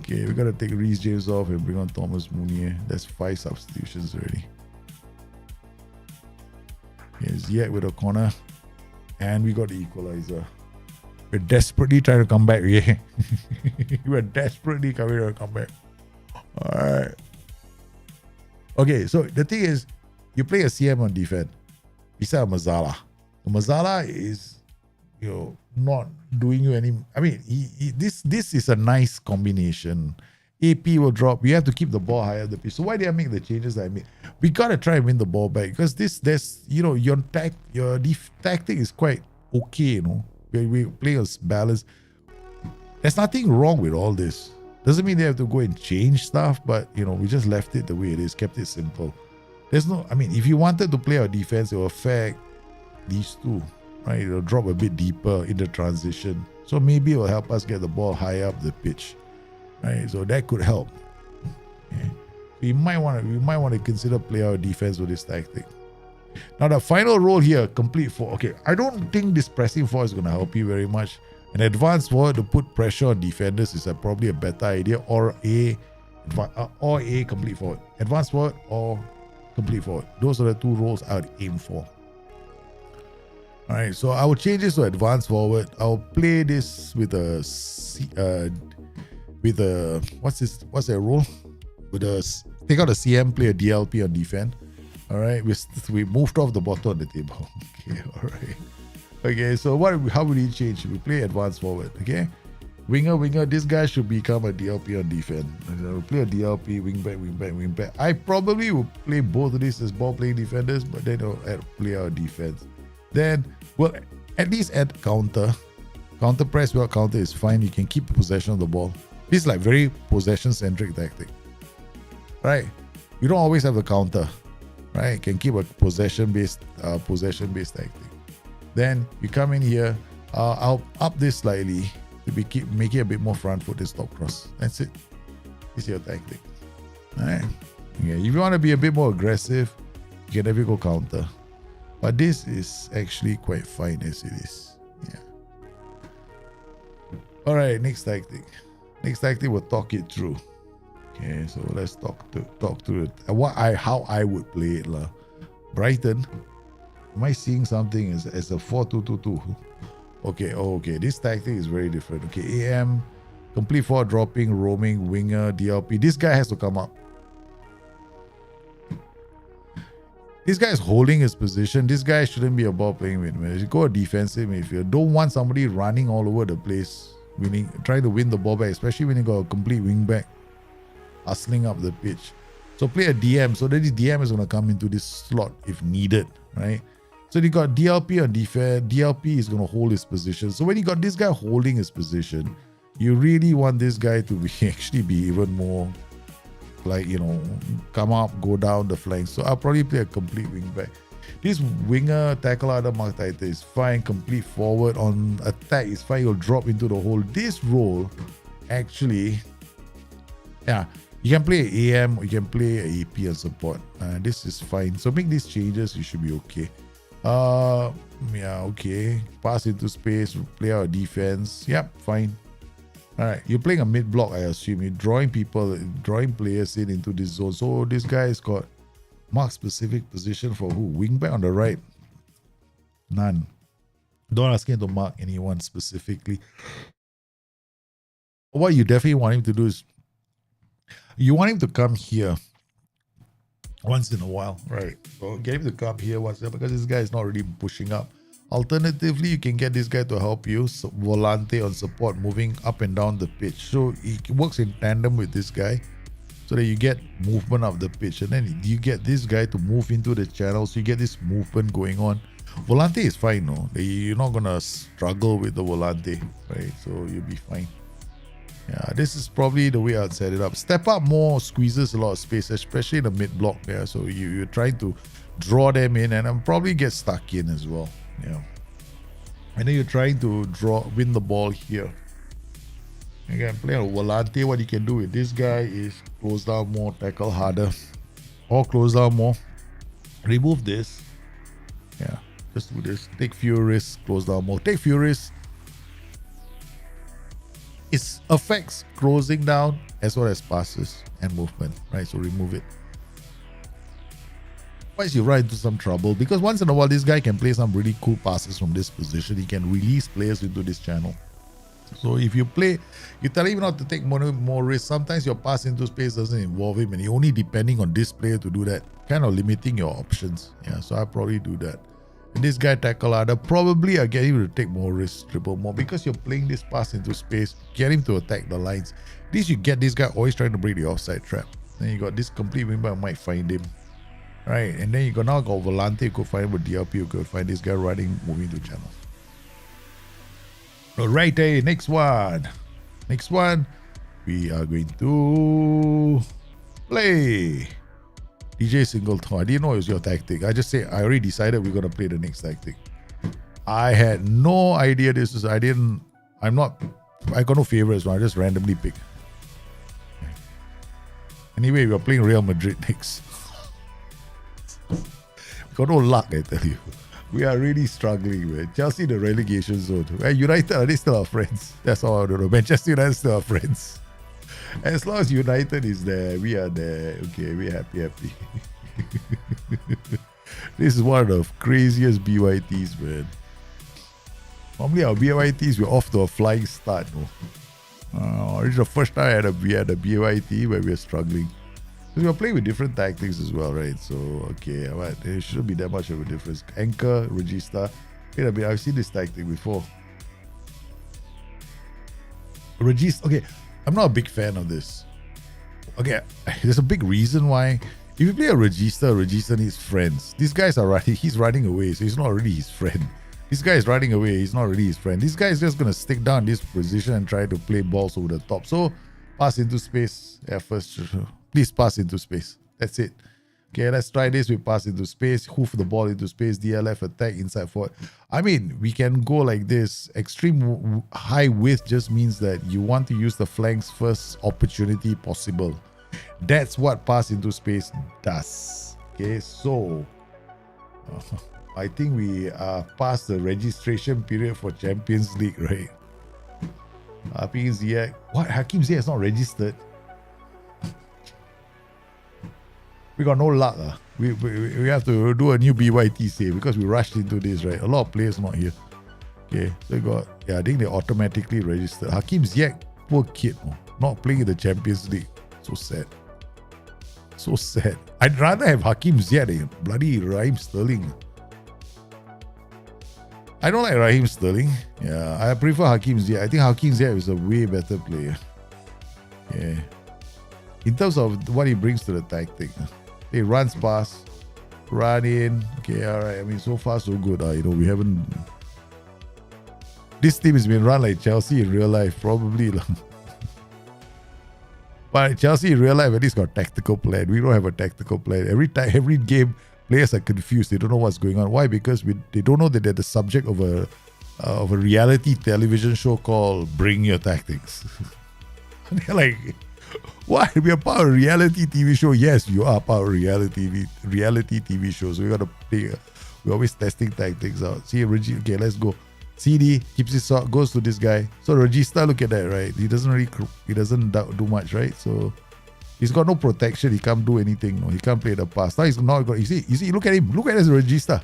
Okay, we got to take Reece James off and bring on Thomas Mounier. That's 5 substitutions already. Yes, yet with a corner. And we got the equalizer. We're desperately trying to come back, yeah. We're desperately trying to come back. Alright. Okay, so the thing is, you play a CM on defense. Besides Mazzala. Mazzala is, not doing you any. I mean, this is a nice combination. AP will drop. We have to keep the ball higher up the pitch. So why did I make the changes that I made? We gotta try and win the ball back because your tactic is quite okay. We play a balance. There's nothing wrong with all this. Doesn't mean they have to go and change stuff, but we just left it the way it is, kept it simple. There's no, I mean, if you wanted to play our defense, it will affect these two, right? It'll drop a bit deeper in the transition. So maybe it will help us get the ball high up the pitch, right? So that could help. Okay. We might want to consider play our defense with this tactic. Now the final role here, complete four. Okay, I don't think this pressing four is going to help you very much. An advanced forward to put pressure on defenders is probably a better idea, or a complete forward. Advanced forward or complete forward. Those are the two roles I would aim for. All right, so I will change this to advanced forward. I'll play this with a what's that role? Take out a CM, play a DLP on defense. All right, we moved off the bottom of the table. Okay, all right. Okay, so how would he change? We play advanced forward, okay? Winger, this guy should become a DLP on defense. We'll play a DLP, wing back. I probably will play both of these as ball-playing defenders, but then I'll play our defense. Then, well, at least add counter. Counter press without counter is fine. You can keep possession of the ball. This is like very possession-centric tactic, right? You don't always have a counter, right? You can keep a possession-based tactic. Then you come in here, I'll up this slightly to make it a bit more front foot and stop cross. That's it. It's your tactic. Alright. Okay. If you want to be a bit more aggressive, you can never go counter. But this is actually quite fine as it is. Yeah. Alright, next tactic. Next tactic, we'll talk it through. Okay, so let's talk through it. How I would play it. Brighton. Am I seeing something as a 4-2-2-2? Okay, this tactic is very different. Okay, AM, complete forward dropping, roaming, winger, DLP. This guy has to come up. This guy is holding his position. This guy shouldn't be a ball playing midfielder. Go a defensive midfielder. Don't want somebody running all over the place, trying to win the ball back, especially when you got a complete wing back, hustling up the pitch. So play a DM. So that this DM is going to come into this slot if needed, right? So you got DLP on defense. DLP is going to hold his position. So when you got this guy holding his position, you really want this guy to actually be even more like, come up, go down the flanks. So I'll probably play a complete wing back. This winger, tackle other mark title is fine. Complete forward on attack is fine. You'll drop into the hole. This role, actually, yeah, you can play AM, you can play AP and support. This is fine. So make these changes, you should be okay. Yeah, okay. Pass into space, play our defense. Yep, fine. Alright, you're playing a mid block, I assume. You're drawing players into this zone. So this guy's got mark specific position for who? Wing back on the right. None. Don't ask him to mark anyone specifically. What you definitely want him to do is you want him to come here once in a while, right? So get him to come here once in a while because this guy is not really pushing up. Alternatively, you can get this guy to help you, volante on support, moving up and down the pitch. So he works in tandem with this guy. so that you get movement of the pitch, and then you get this guy to move into the channel, so you get this movement going on. Volante is fine, no? You're not gonna struggle with the volante, right? So you'll be fine. Yeah, this is probably the way I'd set it up. Step up more squeezes a lot of space, especially in the mid block there. So you're trying to draw them in, and probably get stuck in as well. Yeah, and then you're trying to win the ball here. You can play on volante. What you can do with this guy is close down more, tackle harder, or close down more. Remove this. Yeah, just do this. Take few risks, close down more. Take few risks. It affects closing down as well as passes and movement, right? So remove it. Otherwise, you run into some trouble, because once in a while, this guy can play some really cool passes from this position. He can release players into this channel. So if you tell him not to take more risks. Sometimes your pass into space doesn't involve him, and you're only depending on this player to do that, kind of limiting your options. Yeah, so I probably do that. And this guy tackle harder, probably I get him to take more risks, dribble more, because you're playing this pass into space, get him to attack the lines. At least you get this guy always trying to break the offside trap. Then you got this complete wingback might find him. Right, and then you now got Volante, you could find him with DLP, you could find this guy moving to channels. Alright, next one. Next one, we are going to play DJ Singleton. I didn't know it was your tactic. I just say I already decided we're gonna play the next tactic. I had no idea this is. I got no favorites, so I just randomly pick. Anyway, we're playing Real Madrid next. Got no luck, I tell you. We are really struggling, man. Chelsea, the relegation zone. United, are they still our friends? That's all I don't know. Manchester United still our friends. As long as United is there, we are there. Okay, we're happy. This is one of the craziest BYTs, man. Normally our BYTs, we're off to a flying start. No? This is the first time we had a BYT where we're struggling. Because we're playing with different tactics as well, right? So, okay, right. There shouldn't be that much of a difference. Anchor, Regista. Wait a minute, I've seen this tactic before. Regista, okay, I'm not a big fan of this. Okay, there's a big reason why. If you play a Regista needs friends. These guys are running, he's running away, so he's not really his friend. This guy is running away, he's not really his friend. This guy is just going to stick down this position and try to play balls over the top. So, pass into space. Yeah, first. Please pass into space. That's it. Okay, let's try this. We pass into space, hoof the ball into space, DLF attack, inside forward. I mean, we can go like this. Extreme high width just means that you want to use the flanks first opportunity possible. That's what pass into space does. Okay, so I think we are past the registration period for Champions League, right? Hakim Ziyech. What? Hakim Ziyech is not registered. We got no luck. We have to do a new BYT save because we rushed into this, right? A lot of players not here. Okay, so we got, I think they automatically registered. Hakim Ziyech, poor kid, not playing in the Champions League. So sad. So sad. I'd rather have Hakim Ziyech than bloody Raheem Sterling. I don't like Raheem Sterling. Yeah, I prefer Hakim Ziyech. I think Hakim Ziyech is a way better player. Yeah. In terms of what he brings to the tactic. He runs past, run in. Okay, alright. I mean, so far so good. We haven't. This team has been run like Chelsea in real life, probably. But Chelsea in real life at least got a tactical plan. We don't have a tactical plan. Every game, players are confused. They don't know what's going on. Why? Because they don't know that they're the subject of a reality television show called Bring Your Tactics. They're like, what? We are part of a reality TV show. Yes, you are part of reality TV shows. So we got to play. We're always testing tactics out. See, okay, let's go. CD keeps his shot, goes to this guy. So Regista, look at that, right? He doesn't do much, right? So he's got no protection. He can't do anything. No, he can't play the pass. Now he's not got. You see, look at him. Look at this Regista.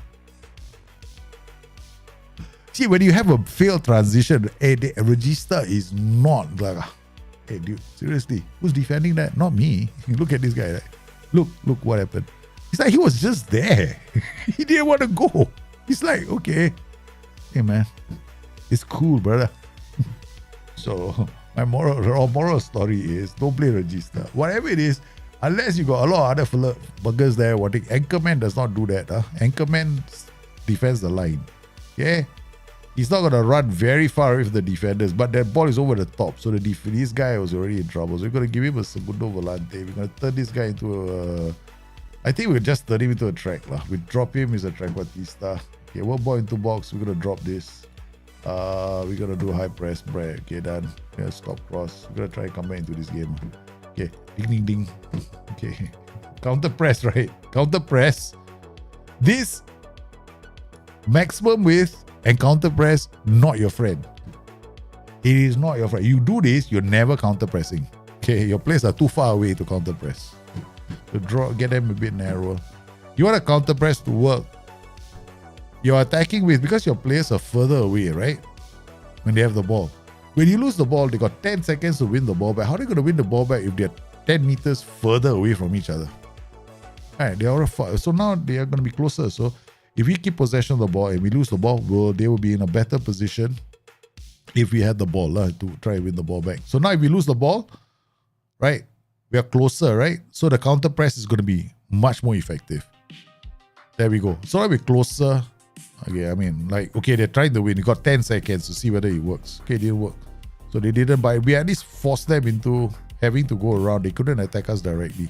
See, when you have a failed transition, the Regista is not like. Hey, dude, seriously, who's defending that? Not me. Look at this guy. Right? Look what happened. It's like he was just there. He didn't want to go. He's like, okay, hey man, it's cool, brother. So My moral story is don't play Regista. Whatever it is, unless you got a lot of other buggers there wanting. Anchorman does not do that. Anchorman defends the line. Okay? He's not going to run very far away from the defenders, but that ball is over the top. So this guy was already in trouble. So we're going to give him a segundo volante. We're going to turn this guy into a... I think we'll just turn him into a track. We drop him as a trequartista. Okay, one ball into box. We're going to drop this. We're going to do high press break. Okay, done. Yeah, stop cross. We're going to try and come back into this game. Okay, ding, ding, ding. Okay, counter press, right? Counter press. This maximum width and counter press, not your friend. It is not your friend. You do this, you're never counter pressing. Okay, your players are too far away to counter press. To get them a bit narrower. You want a counter press to work. You're attacking with, because your players are further away, right? When they have the ball. When you lose the ball, they got 10 seconds to win the ball back. How are they going to win the ball back if they're 10 meters further away from each other? Alright, they are far. So now they are going to be closer. So if we keep possession of the ball and we lose the ball, they will be in a better position if we had the ball to try and win the ball back. So now if we lose the ball, right, we are closer, right? So the counter press is going to be much more effective. There we go. So now we're closer. Okay, I mean, like, okay, they're trying to win. You got 10 seconds to see whether it works. Okay, it didn't work. So they didn't, but we at least forced them into having to go around. They couldn't attack us directly.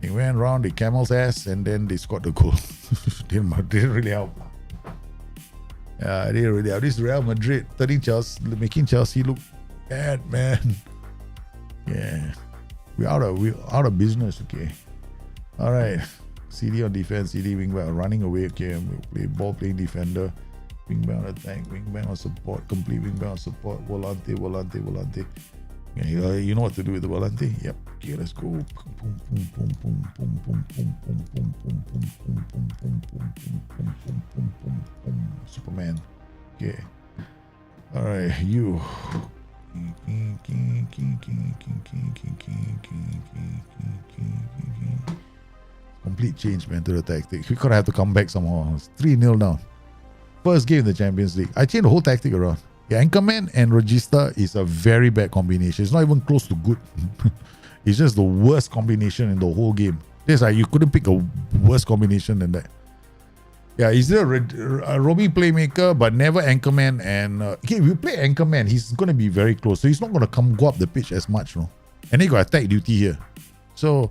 They went around, they camel's ass, and then they scored the goal. didn't really help. Yeah, it didn't really help. This Real Madrid turning Chelsea, making Chelsea look bad, man. Yeah, we're out of business. Okay, all right. CD on defense, CD wingback running away. Okay, we play ball playing defender, wingback on attack, wingback on support, complete wingback on support, volante. Yeah, you know what to do with the volante? Yep. Okay, let's go. Superman. Okay. All right, you. Complete change, man, to the tactic. We could have to come back somehow. It's 3-0 down. First game in the Champions League. I changed the whole tactic around. Yeah, Anchorman and Regista is a very bad combination. It's not even close to good. It's just the worst combination in the whole game. There's like you couldn't pick a worse combination than that. Yeah, he's a roaming playmaker, but never Anchorman. And okay, if you play Anchorman, he's going to be very close. So he's not going to go up the pitch as much, no? And then you got attack duty here. So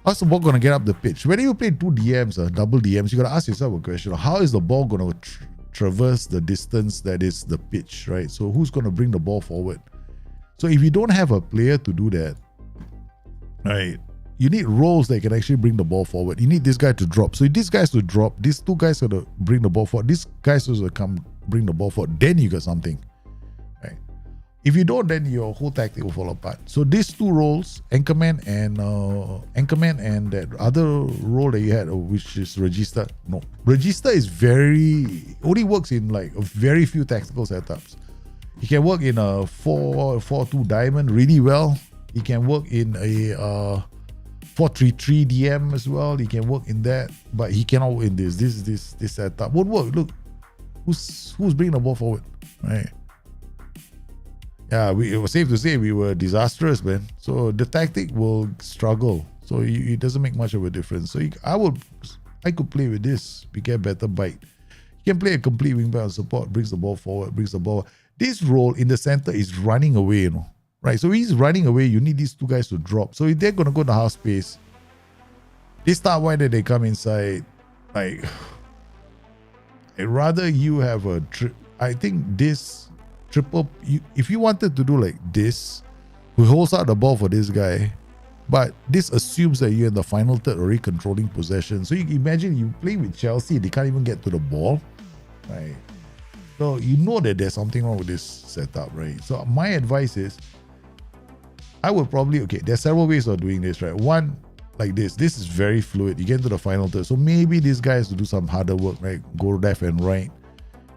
how's the ball going to get up the pitch? When you play two DMs, double DMs, you got to ask yourself a question. How is the ball going to traverse the distance that is the pitch, right? So who's going to bring the ball forward? So if you don't have a player to do that, right, you need roles that can actually bring the ball forward. You need this guy to drop. So if this guy's to drop, these two guys are to bring the ball forward. This guy's to come bring the ball forward. Then you got something, right? If you don't, then your whole tactic will fall apart. So these two roles, Anchorman and that other role that you had, which is Regista. No, Regista is only works in like a very few tactical setups. He can work in a 4-4-2 diamond really well. He can work in a 4-3-3 DM as well. He can work in that, but he cannot work in this setup. Won't work. Look, who's bringing the ball forward, right? Yeah, it was safe to say we were disastrous, man. So the tactic will struggle. So it doesn't make much of a difference. So I could play with this. We get better bite. You can play a complete wingback on support, brings the ball forward, brings the ball. This role in the center is running away, you know. Right, so he's running away. You need these two guys to drop. So if they're going to go to half space, they start wide and they come inside. Like, I'd rather you have I think this triple, if you wanted to do like this, who holds out the ball for this guy, but this assumes that you're in the final third already controlling possession. So you imagine you play with Chelsea, they can't even get to the ball, right? So you know that there's something wrong with this setup, right? So my advice is, I would probably, okay, there's several ways of doing this, right? One, like this is very fluid. You get into the final third. So maybe this guy has to do some harder work, right? Go left and right.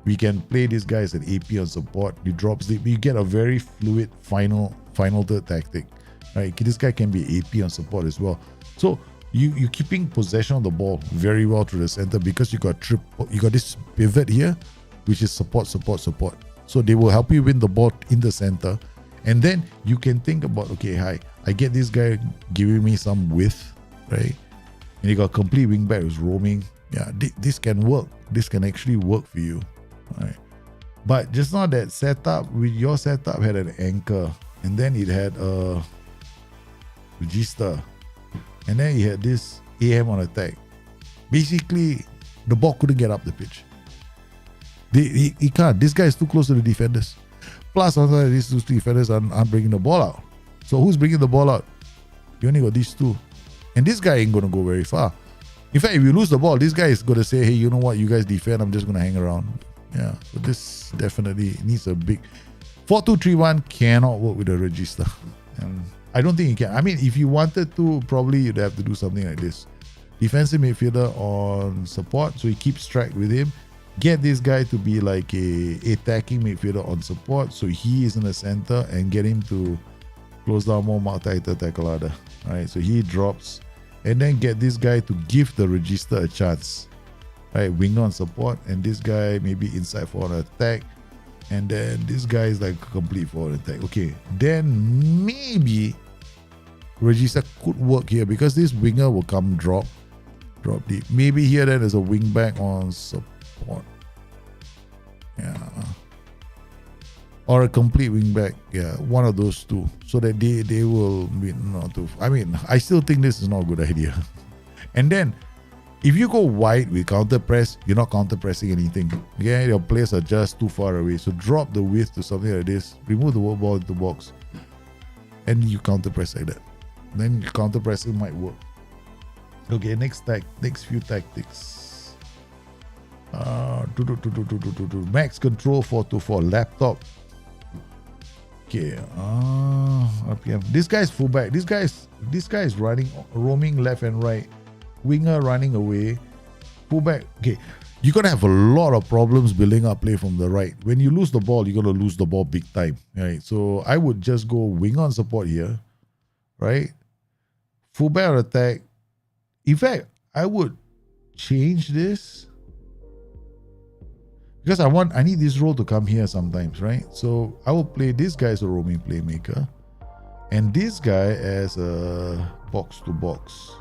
We can play this guy as an AP on support. You drop sleep. You get a very fluid final third tactic, right? This guy can be AP on support as well. So you're keeping possession of the ball very well through the center because you got this pivot here, which is support. So So they will help you win the ball in the center. And then you can think about, okay, hi, I get this guy giving me some width, right? And you got a complete wing back who's roaming. Yeah, this can work. This can actually work for you, right? But just not that setup. With your setup had an anchor, and then it had a register, and then you had this AM on attack. Basically, the ball couldn't get up the pitch. He can't. This guy is too close to the defenders. Plus, also these two defenders aren't bringing the ball out. So who's bringing the ball out? You only got these two. And this guy ain't going to go very far. In fact, if you lose the ball, this guy is going to say, hey, you know what? You guys defend. I'm just going to hang around. Yeah. So this definitely needs a big... 4-2-3-1 cannot work with a register. And I don't think it can. I mean, if you wanted to, probably you'd have to do something like this. Defensive midfielder on support. So he keeps track with him. Get this guy to be like a attacking midfielder on support, so he is in the center, and get him to close down more tighter tackle ladder. Right, so he drops, and then get this guy to give the register a chance. Right, winger on support, and this guy maybe inside for an attack, and then this guy is like complete for an attack. Okay, then maybe register could work here because this winger will come drop deep. Maybe here then there's a wing back on support. Yeah, or a complete wing back. Yeah, one of those two, so that they will be not too. I mean, I still think this is not a good idea. And then, if you go wide with counter press, you're not counter pressing anything. Yeah, your players are just too far away. So drop the width to something like this. Remove the ball into the box, and you counter press like that. Then counter pressing might work. Okay, next few tactics. Max control 4-2-4 laptop. Okay, RPM. This guy's fullback. This guy is running, roaming left and right. Winger running away. Fullback. Okay, you're gonna have a lot of problems building up play from the right. When you lose the ball, you're gonna lose the ball big time. Right. So I would just go wing on support here. Right. Fullback attack. In fact, I would change this. Because I need this role to come here sometimes, right? So I will play this guy as a roaming playmaker, and this guy as a box to box.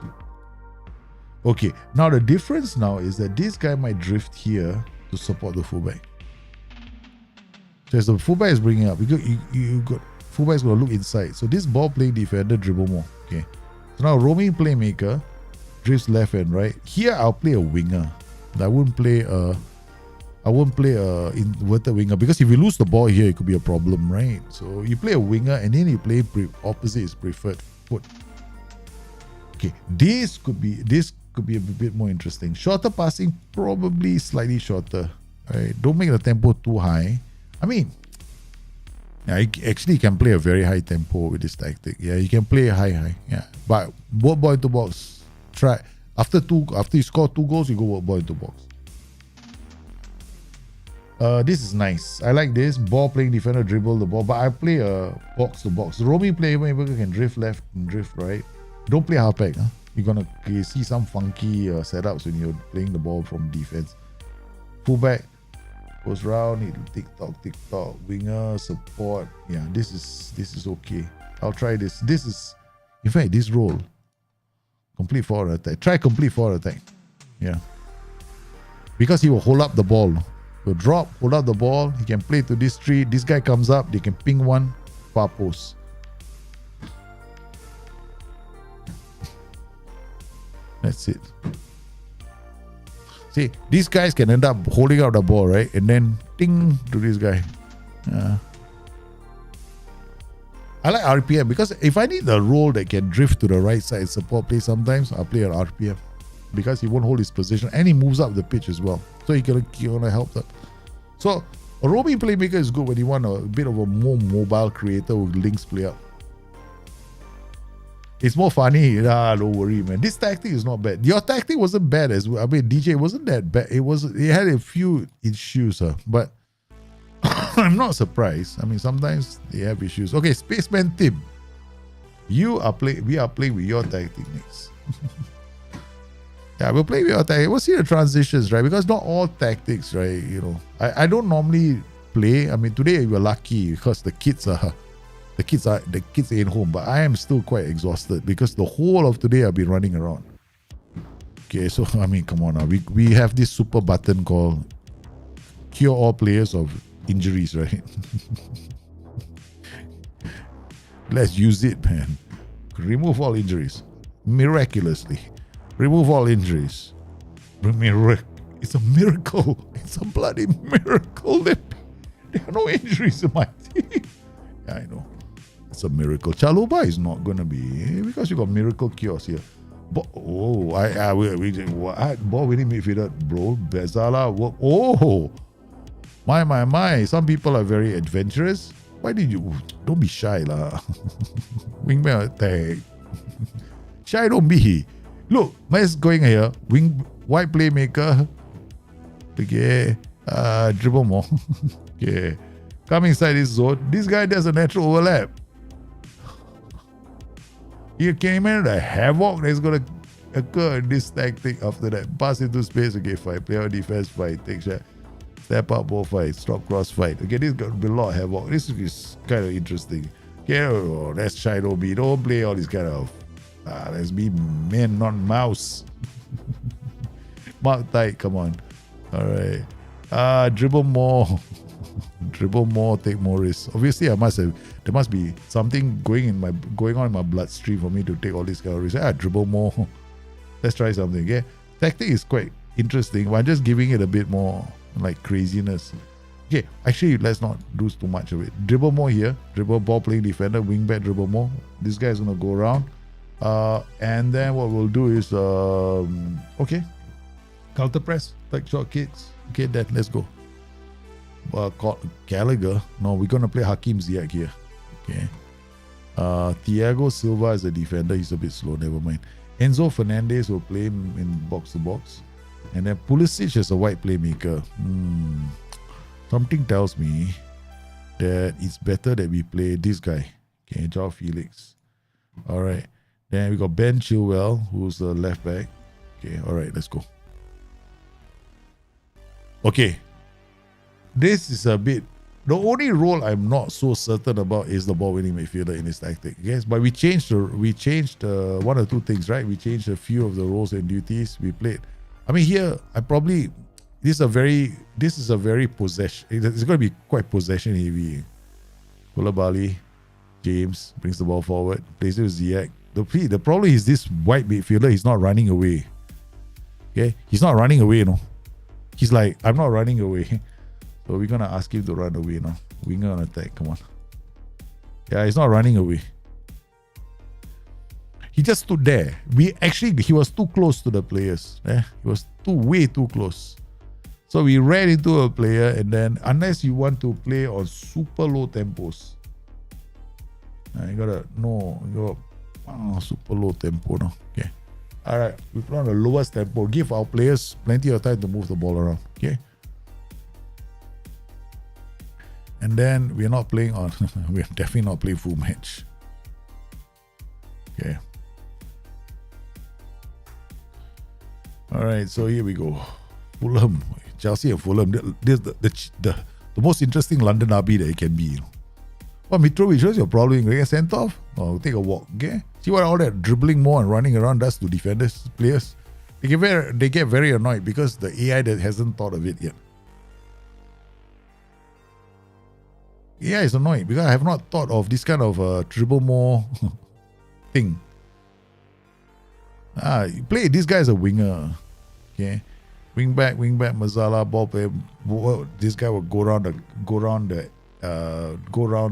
Okay, now the difference now is that this guy might drift here to support the fullback. So as the fullback is bringing up, you got fullback is going to look inside. So this ball playing defender dribble more. Okay, so now roaming playmaker drifts left and right. Here I'll play a winger. I wouldn't play a inverted winger, because if you lose the ball here, it could be a problem, right? So you play a winger, and then you play opposite his preferred foot. Okay, this could be a bit more interesting. Shorter passing, probably slightly shorter. Right? Don't make the tempo too high. I mean, yeah, actually you can play a very high tempo with this tactic. Yeah, you can play high. Yeah, but work ball into box. Try after you score 2 goals, you go work ball into box. This is nice. I like this. Ball playing defender, dribble the ball. But I play a box to box. The roaming playmaker can drift left and drift right. Don't play halfback. Huh? You're gonna see some funky setups when you're playing the ball from defense. Fullback goes round. Tick tock. Winger support. Yeah, this is okay. I'll try this. This is, in fact, this role. Complete forward attack. Try complete forward attack. Yeah. Because he will hold up the ball. He'll drop, hold up the ball. He can play to this tree. This guy comes up. They can ping one far post. That's it. See, these guys can end up holding out the ball, right? And then ting to this guy. I like RPM because if I need a role that can drift to the right side support play, sometimes I'll play an RPM because he won't hold his position and he moves up the pitch as well. So he can help that. So a roaming playmaker is good when you want a bit of a more mobile creator who links play up. It's more funny. Don't worry, man. This tactic is not bad. Your tactic wasn't bad as well. I mean, DJ wasn't that bad. It had a few issues, but I'm not surprised. I mean, sometimes they have issues. Okay, Spaceman Tim. We are playing with your tactic next. Yeah, we'll play with your tactic. We'll see the transitions, right? Because not all tactics, right? You know, I don't normally play. I mean, today we were lucky because the kids ain't home, but I am still quite exhausted because the whole of today I've been running around. Okay, so I mean, come on now. We have this super button called cure all players of injuries, right? Let's use it, man. Remove all injuries. Miraculously. Remove all injuries. It's a miracle. It's a bloody miracle that there are no injuries in my team. Yeah, I know. It's a miracle. Chaluba is not going to be, because you got miracle cures here. Ball winning midfielder, bro. Bezala. Oh, my. Some people are very adventurous. Why did you? Don't be shy, lah. Wingman attack. Shy, don't be. Look, let's going here. Wide playmaker. Okay. Dribble more. Okay. Come inside this zone. This guy does a natural overlap. Here came in the havoc that's going to occur in this tactic after that. Pass into space. Okay, fight. Play on defense, fight. Take shot. Step up, ball fight. Stop cross fight. Okay, this got to be a lot of havoc. This is kind of interesting. Okay, that's shy, don't be. Don't play all this kind of. Let's be men, not mouse. Mark tight, come on. All right. Dribble more. Dribble more, take more risks. Obviously, there must be something going on in my bloodstream for me to take all these kind of risks. Dribble more. Let's try something. Okay, tactic is quite interesting, but I'm just giving it a bit more like craziness. Okay, actually, let's not do too much of it. Dribble more here. Dribble, ball playing defender, wing back, dribble more. This guy's gonna go around, and then what we'll do is okay, counter press, like short kicks. Okay, then let's go. Gallagher. No, we're gonna play Hakim Ziyech here. Okay. Thiago Silva is a defender. He's a bit slow. Never mind. Enzo Fernandez will play him in box to box, and then Pulisic is a wide playmaker. Something tells me that it's better that we play this guy. Okay, Joao Felix. All right. Then we got Ben Chilwell, who's the left back. Okay. All right. Let's go. Okay. This is a bit. The only role I'm not so certain about is the ball winning midfielder in this tactic. Yes, but we changed one or two things, right? We changed a few of the roles and duties we played. I mean, here this is a very possession. It's going to be quite possession heavy. Koulibaly, James brings the ball forward, plays it with Ziyech. The problem is this wide midfielder. He's not running away. Okay, he's not running away. No, he's like, I'm not running away. So we're gonna ask him to run away now. Winger on attack, come on. Yeah, he's not running away. He just stood there. He was too close to the players. He was way too close. So we ran into a player, and then unless you want to play on super low tempos, you got super low tempo now. Okay. All right, we put on the lowest tempo. Give our players plenty of time to move the ball around. Okay. And then we're not playing on. We're definitely not playing full match. Okay. All right, so here we go. Fulham, Chelsea and Fulham. This the most interesting London derby that it can be. Well, Mitrovic, what's your problem? You get sent off? Oh, take a walk. Okay. See what all that dribbling more and running around does to defenders, players. They get very annoyed because the AI that hasn't thought of it yet. Yeah, it's annoying because I have not thought of this kind of dribble more thing. You play this guy as a winger. Okay, wing back, Mazzala, ball play. This guy will go around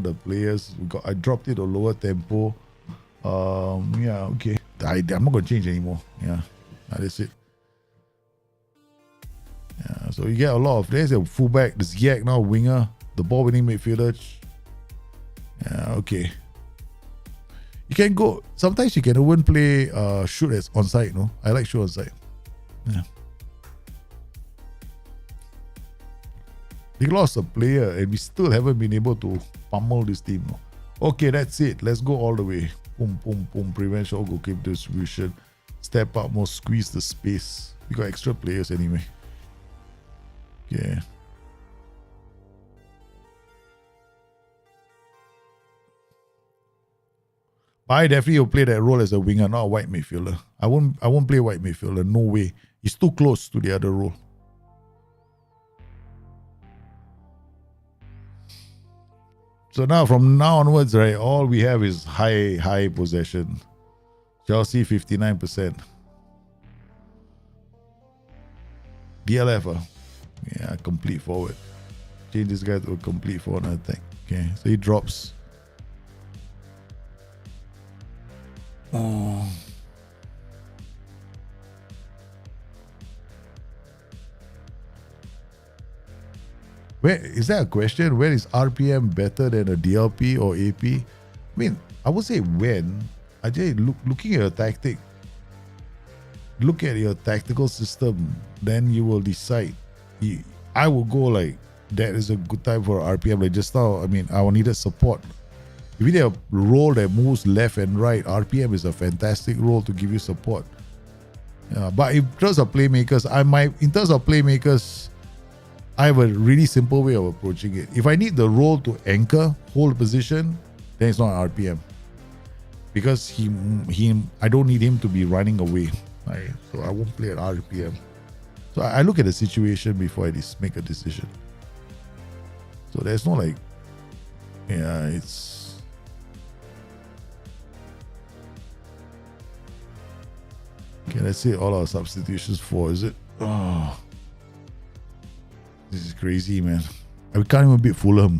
the players. I dropped it a lower tempo. Yeah, okay. I'm not gonna change anymore. Yeah, that's it. Yeah, so you get a lot of. There's a fullback. There's Ziyech now, winger. The ball winning midfielder. Yeah, okay. You can go. Sometimes you can even play shoot as onside, no? I like shoot onside. Yeah. They lost a player and we still haven't been able to pummel this team. No? Okay, that's it. Let's go all the way. Boom, boom, boom. Prevent shot, goalkeeper distribution. Step up more, squeeze the space. We got extra players anyway. Yeah. I definitely will play that role as a winger, not a white midfielder. I won't play white midfielder. No way. It's too close to the other role. So now, from now onwards, right, all we have is high possession. Chelsea 59%. DLF, yeah, complete forward. Change this guy to a complete forward attack. Okay, so he drops. Oh. Where is that a question? Where is RPM better than a DLP or AP? I mean, I would say when. I just looking at your tactic. Look at your tactical system, then you will decide. I will go like that is a good time for RPM. Like just now, I mean, I needed support. If you need a role that moves left and right, RPM is a fantastic role to give you support. Yeah, but in terms of playmakers, I have a really simple way of approaching it. If I need the role to anchor, hold position, then it's not RPM. Because I don't need him to be running away. Right? So I won't play at RPM. So I look at the situation before I make a decision. So there's no like, yeah, it's. Okay, let's see all our substitutions for, is it? Oh. This is crazy, man. We can't even beat Fulham.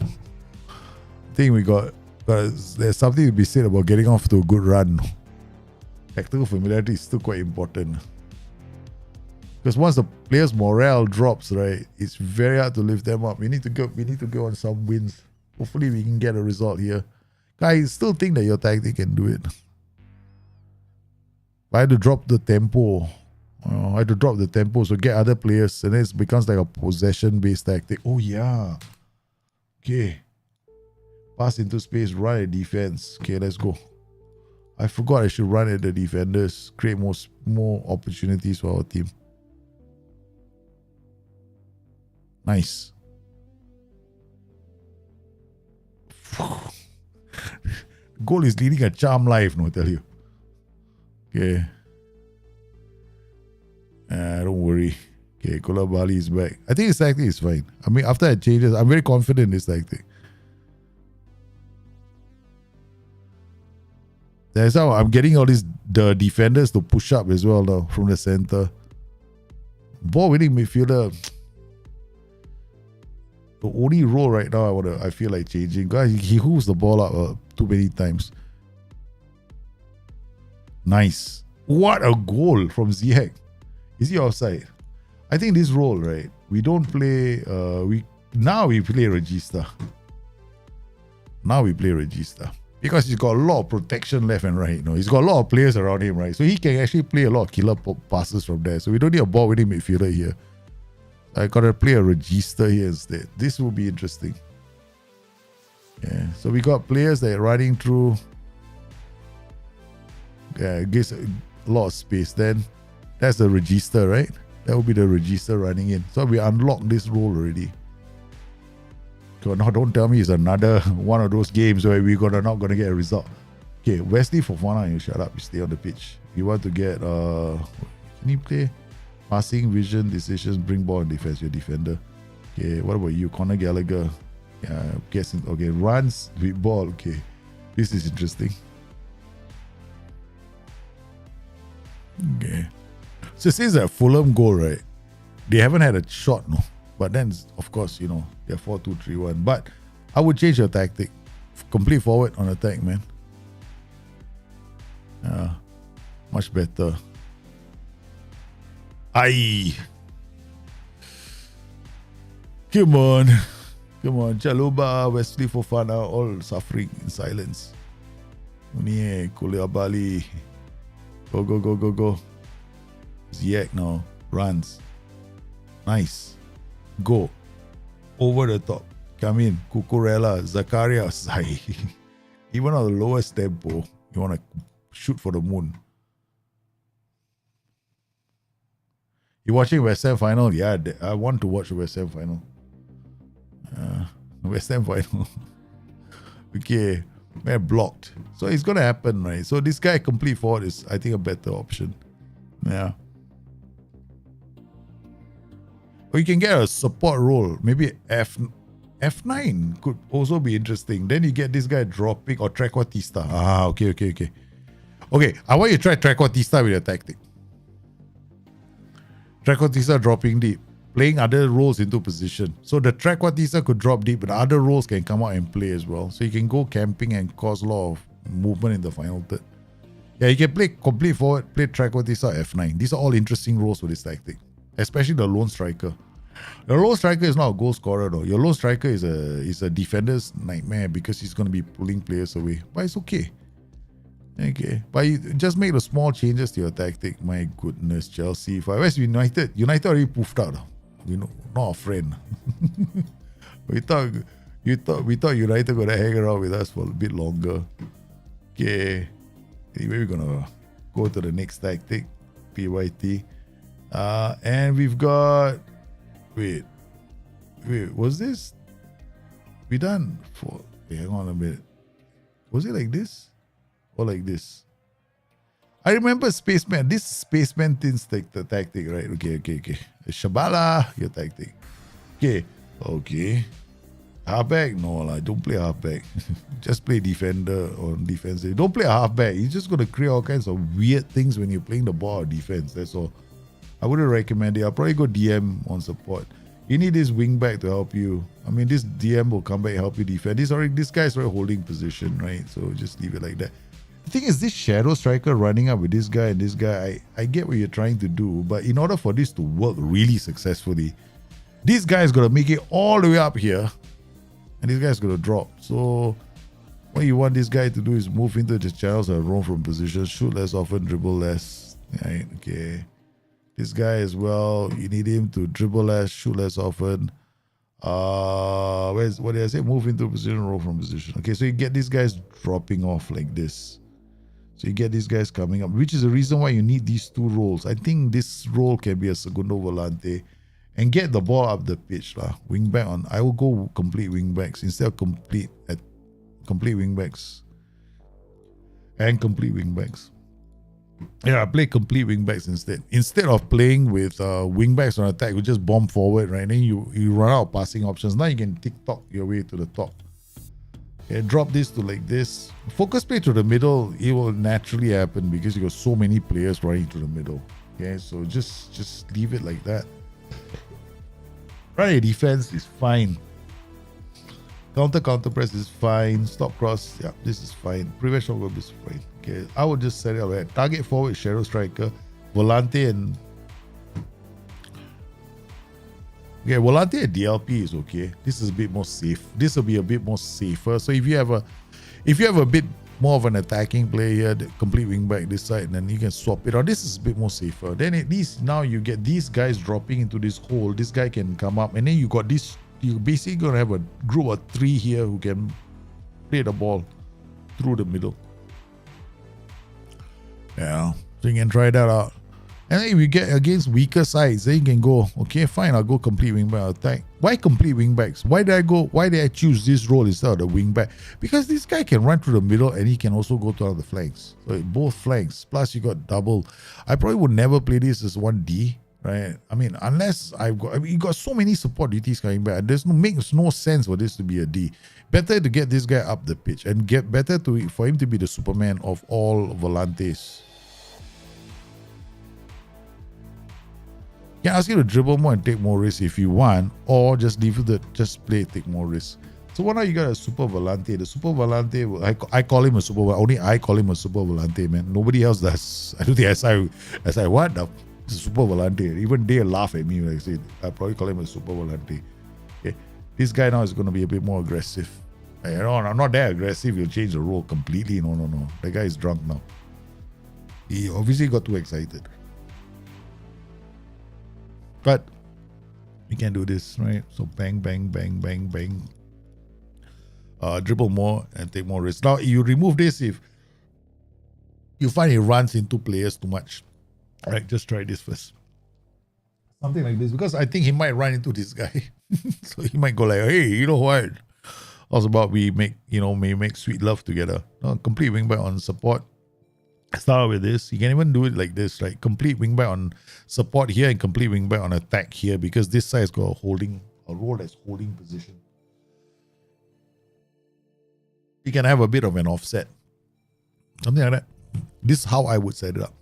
I think we got there's something to be said about getting off to a good run. Tactical familiarity is still quite important. Because once the players' morale drops, right, it's very hard to lift them up. We need to go on some wins. Hopefully we can get a result here. I still think that your tactic can do it. I had to drop the tempo. So get other players, and then it becomes like a possession-based tactic. Oh yeah. Okay. Pass into space, run at defense. Okay, let's go. I forgot I should run at the defenders, create more opportunities for our team. Nice. Goal is leading a charm life, no, I tell you. Okay. Don't worry. Okay, Koulibaly is back. I think his tactic is fine. I mean, after I changes, I'm very confident in his tactic. That's how I'm getting all the defenders to push up as well now from the center. Ball winning midfielder. The only role right now I feel like changing. Guys, he hooves the ball up too many times. Nice. What a goal from Ziyech. Is he offside? I think this role, right? We don't play. We play Regista. Because he's got a lot of protection left and right. He's got a lot of players around him, right? So he can actually play a lot of killer passes from there. So we don't need a ball-winning midfielder here. I gotta play a Regista here instead. This will be interesting. Yeah. So we got players that are running through. Yeah, it gives a lot of space. Then that's the Regista, right? That will be the Regista running in. So we unlocked this role already. So now don't tell me it's another one of those games where we're not gonna get a result. Okay, Wesley Fofana, you shut up, you stay on the pitch. You want to get can you play passing, vision, decisions, bring ball and defense, your defender. Okay, what about you? Conor Gallagher. Yeah, guessing. Okay, runs with ball. Okay. This is interesting. Okay. So since that Fulham goal, right? They haven't had a shot, no. But then, of course, they're 4-2-3-1. But I would change your tactic. Complete forward on attack, man. Much better. Aye. Come on. Chaluba, Wesley Fofana, all suffering in silence. Munir, Koulibaly. Go. Ziyech now. Runs. Nice. Go. Over the top. Come in. Cucurella, Zakaria, Sai. Even on the lowest tempo, you want to shoot for the moon. You watching West Ham final? Yeah, I want to watch the West Ham final. West Ham final. Okay. They're blocked. So it's going to happen, right? So this guy complete forward is, I think, a better option. Yeah. Or you can get a support role. Maybe F9 could also be interesting. Then you get this guy dropping or Trequartista. Ah, okay. Okay, I want you to try Trequartista with a tactic. Trequartista dropping deep, playing other roles into position. So the Trequartista could drop deep, but the other roles can come out and play as well. So you can go camping and cause a lot of movement in the final third. Yeah, you can play complete forward, play Trequartista F9. These are all interesting roles for this tactic, especially the lone striker. The lone striker is not a goal scorer though. Your lone striker is a defender's nightmare because he's going to be pulling players away. But it's okay. Okay, but you just make the small changes to your tactic. My goodness, Chelsea. Where's United? United already poofed out. We know, not a friend. we thought United gonna hang around with us for a bit longer. Okay. Anyway, we're gonna go to the next tactic, PYT. And we've got. Wait. Was this? We done for? Hang on a minute. Was it like this? Or like this? I remember Spaceman. This Spaceman Tin's the tactic, right? Okay. Shabala, your tactic. Okay. Halfback? No, don't play halfback. Just play defender or defensive. Don't play a halfback. You're just going to create all kinds of weird things when you're playing the ball or defense. That's all. I wouldn't recommend it. I'll probably go DM on support. You need this wing back to help you. I mean, this DM will come back and help you defend. This guy's already holding position, right? So just leave it like that. The thing is, this shadow striker running up with this guy and this guy, I get what you're trying to do, but in order for this to work really successfully, this guy is going to make it all the way up here, and this guy's going to drop. So what you want this guy to do is move into the channels and roam from position, shoot less often, dribble less. Right? Okay. This guy as well, you need him to dribble less, shoot less often. What did I say? Move into position, roll from position. Okay, so you get these guys dropping off like this. So you get these guys coming up, which is the reason why you need these two roles. I think this role can be a segundo volante and get the ball up the pitch. Wing back on. I will go complete wing backs instead of complete wing backs. And complete wing backs. Yeah, I play complete wing backs instead. Instead of playing with wing backs on attack, you just bomb forward, right? Then you run out of passing options. Now you can tick-tock your way to the top. Okay, drop this to like this. Focus play to the middle, it will naturally happen because you got so many players running to the middle. Okay, so just leave it like that. Right, defense is fine. Counter press is fine. Stop cross, yeah, this is fine. Prevent shot goal is fine. Okay, I would just set it up right. Target forward, shadow striker, volante and volante and DLP is okay. This is a bit more safe. This will be a bit more safer. So if you have a bit more of an attacking player here, the complete wing back this side, and then you can swap it out. This is a bit more safer. Then at least now you get these guys dropping into this hole. This guy can come up, and then you got this. You're basically gonna have a group of 3 here who can play the ball through the middle. Yeah, so you can try that out. And then if you get against weaker sides, then you can go, okay, fine, I'll go complete wing back attack. Why complete wing backs? Why did I choose this role instead of the wing back? Because this guy can run through the middle and he can also go to other flanks. So both flanks, plus you got double. I probably would never play this as 1D, right? I mean, unless you got so many support duties coming back. Makes no sense for this to be a D. Better to get this guy up the pitch and for him to be the Superman of all volantes. Can ask you to dribble more and take more risks if you want, or just leave it just play, take more risks. So why not you got a super volante? The super volante, I call him a super. Only I call him a super volante, man. Nobody else does. I don't think SI what the super volante. Even they laugh at me when I say it. I probably call him a super volante. Okay, this guy now is going to be a bit more aggressive. I'm not that aggressive. You'll change the role completely. No. The guy is drunk now. He obviously got too excited. But you can do this, right? So bang, bang, bang, bang, bang. Dribble more and take more risks. Now, you remove this if you find he runs into players too much. All right, just try this first. Something like this, because I think he might run into this guy. So he might go like, hey, you know what? Also about we make sweet love together. No, complete wingback on support. Start with this. You can even do it like this, right? Complete wingback on support here and complete wingback on attack here, because this side's got a role as holding position. You can have a bit of an offset. Something like that. This is how I would set it up.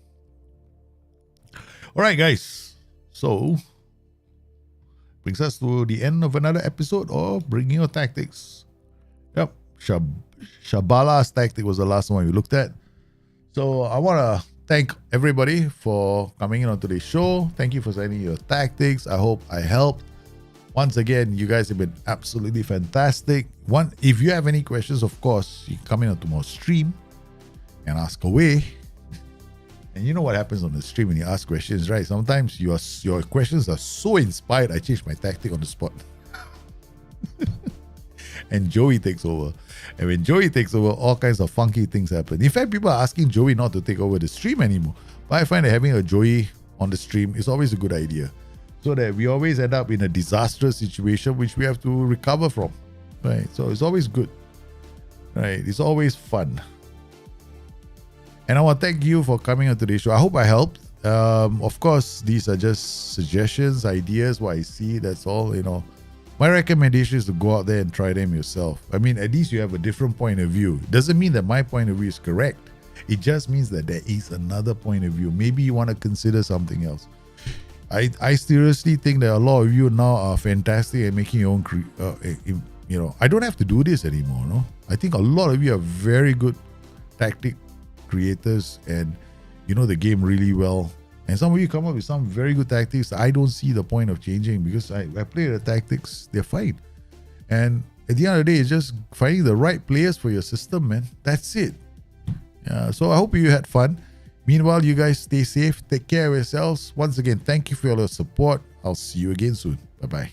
Alright guys. So brings us to the end of another episode of Bringing Your Tactics. Yep. Shabala's tactic was the last one we looked at. So I want to thank everybody for coming in on today's show. Thank you for sending your tactics. I hope I helped. Once again, you guys have been absolutely fantastic. If you have any questions, of course, you come in on tomorrow's stream and ask away. And you know what happens on the stream when you ask questions, right? Sometimes your questions are so inspired, I change my tactic on the spot. And Joey takes over. And when Joey takes over, all kinds of funky things happen. In fact, people are asking Joey not to take over the stream anymore. But I find that having a Joey on the stream is always a good idea, so that we always end up in a disastrous situation which we have to recover from, right? So it's always good, right? It's always fun. And I want to thank you for coming on today's show. I hope I helped. Of course, these are just suggestions, ideas, what I see. That's all, My recommendation is to go out there and try them yourself. I mean, at least you have a different point of view. It doesn't mean that my point of view is correct. It just means that there is another point of view. Maybe you want to consider something else. I seriously think that a lot of you now are fantastic at making your own, I don't have to do this anymore, no? I think a lot of you are very good tactic creators and you know the game really well. And some of you come up with some very good tactics. I don't see the point of changing because I play the tactics, they're fine. And at the end of the day, it's just finding the right players for your system, man. That's it. So I hope you had fun. Meanwhile, you guys stay safe, take care of yourselves. Once again, thank you for all your support. I'll see you again soon. Bye-bye.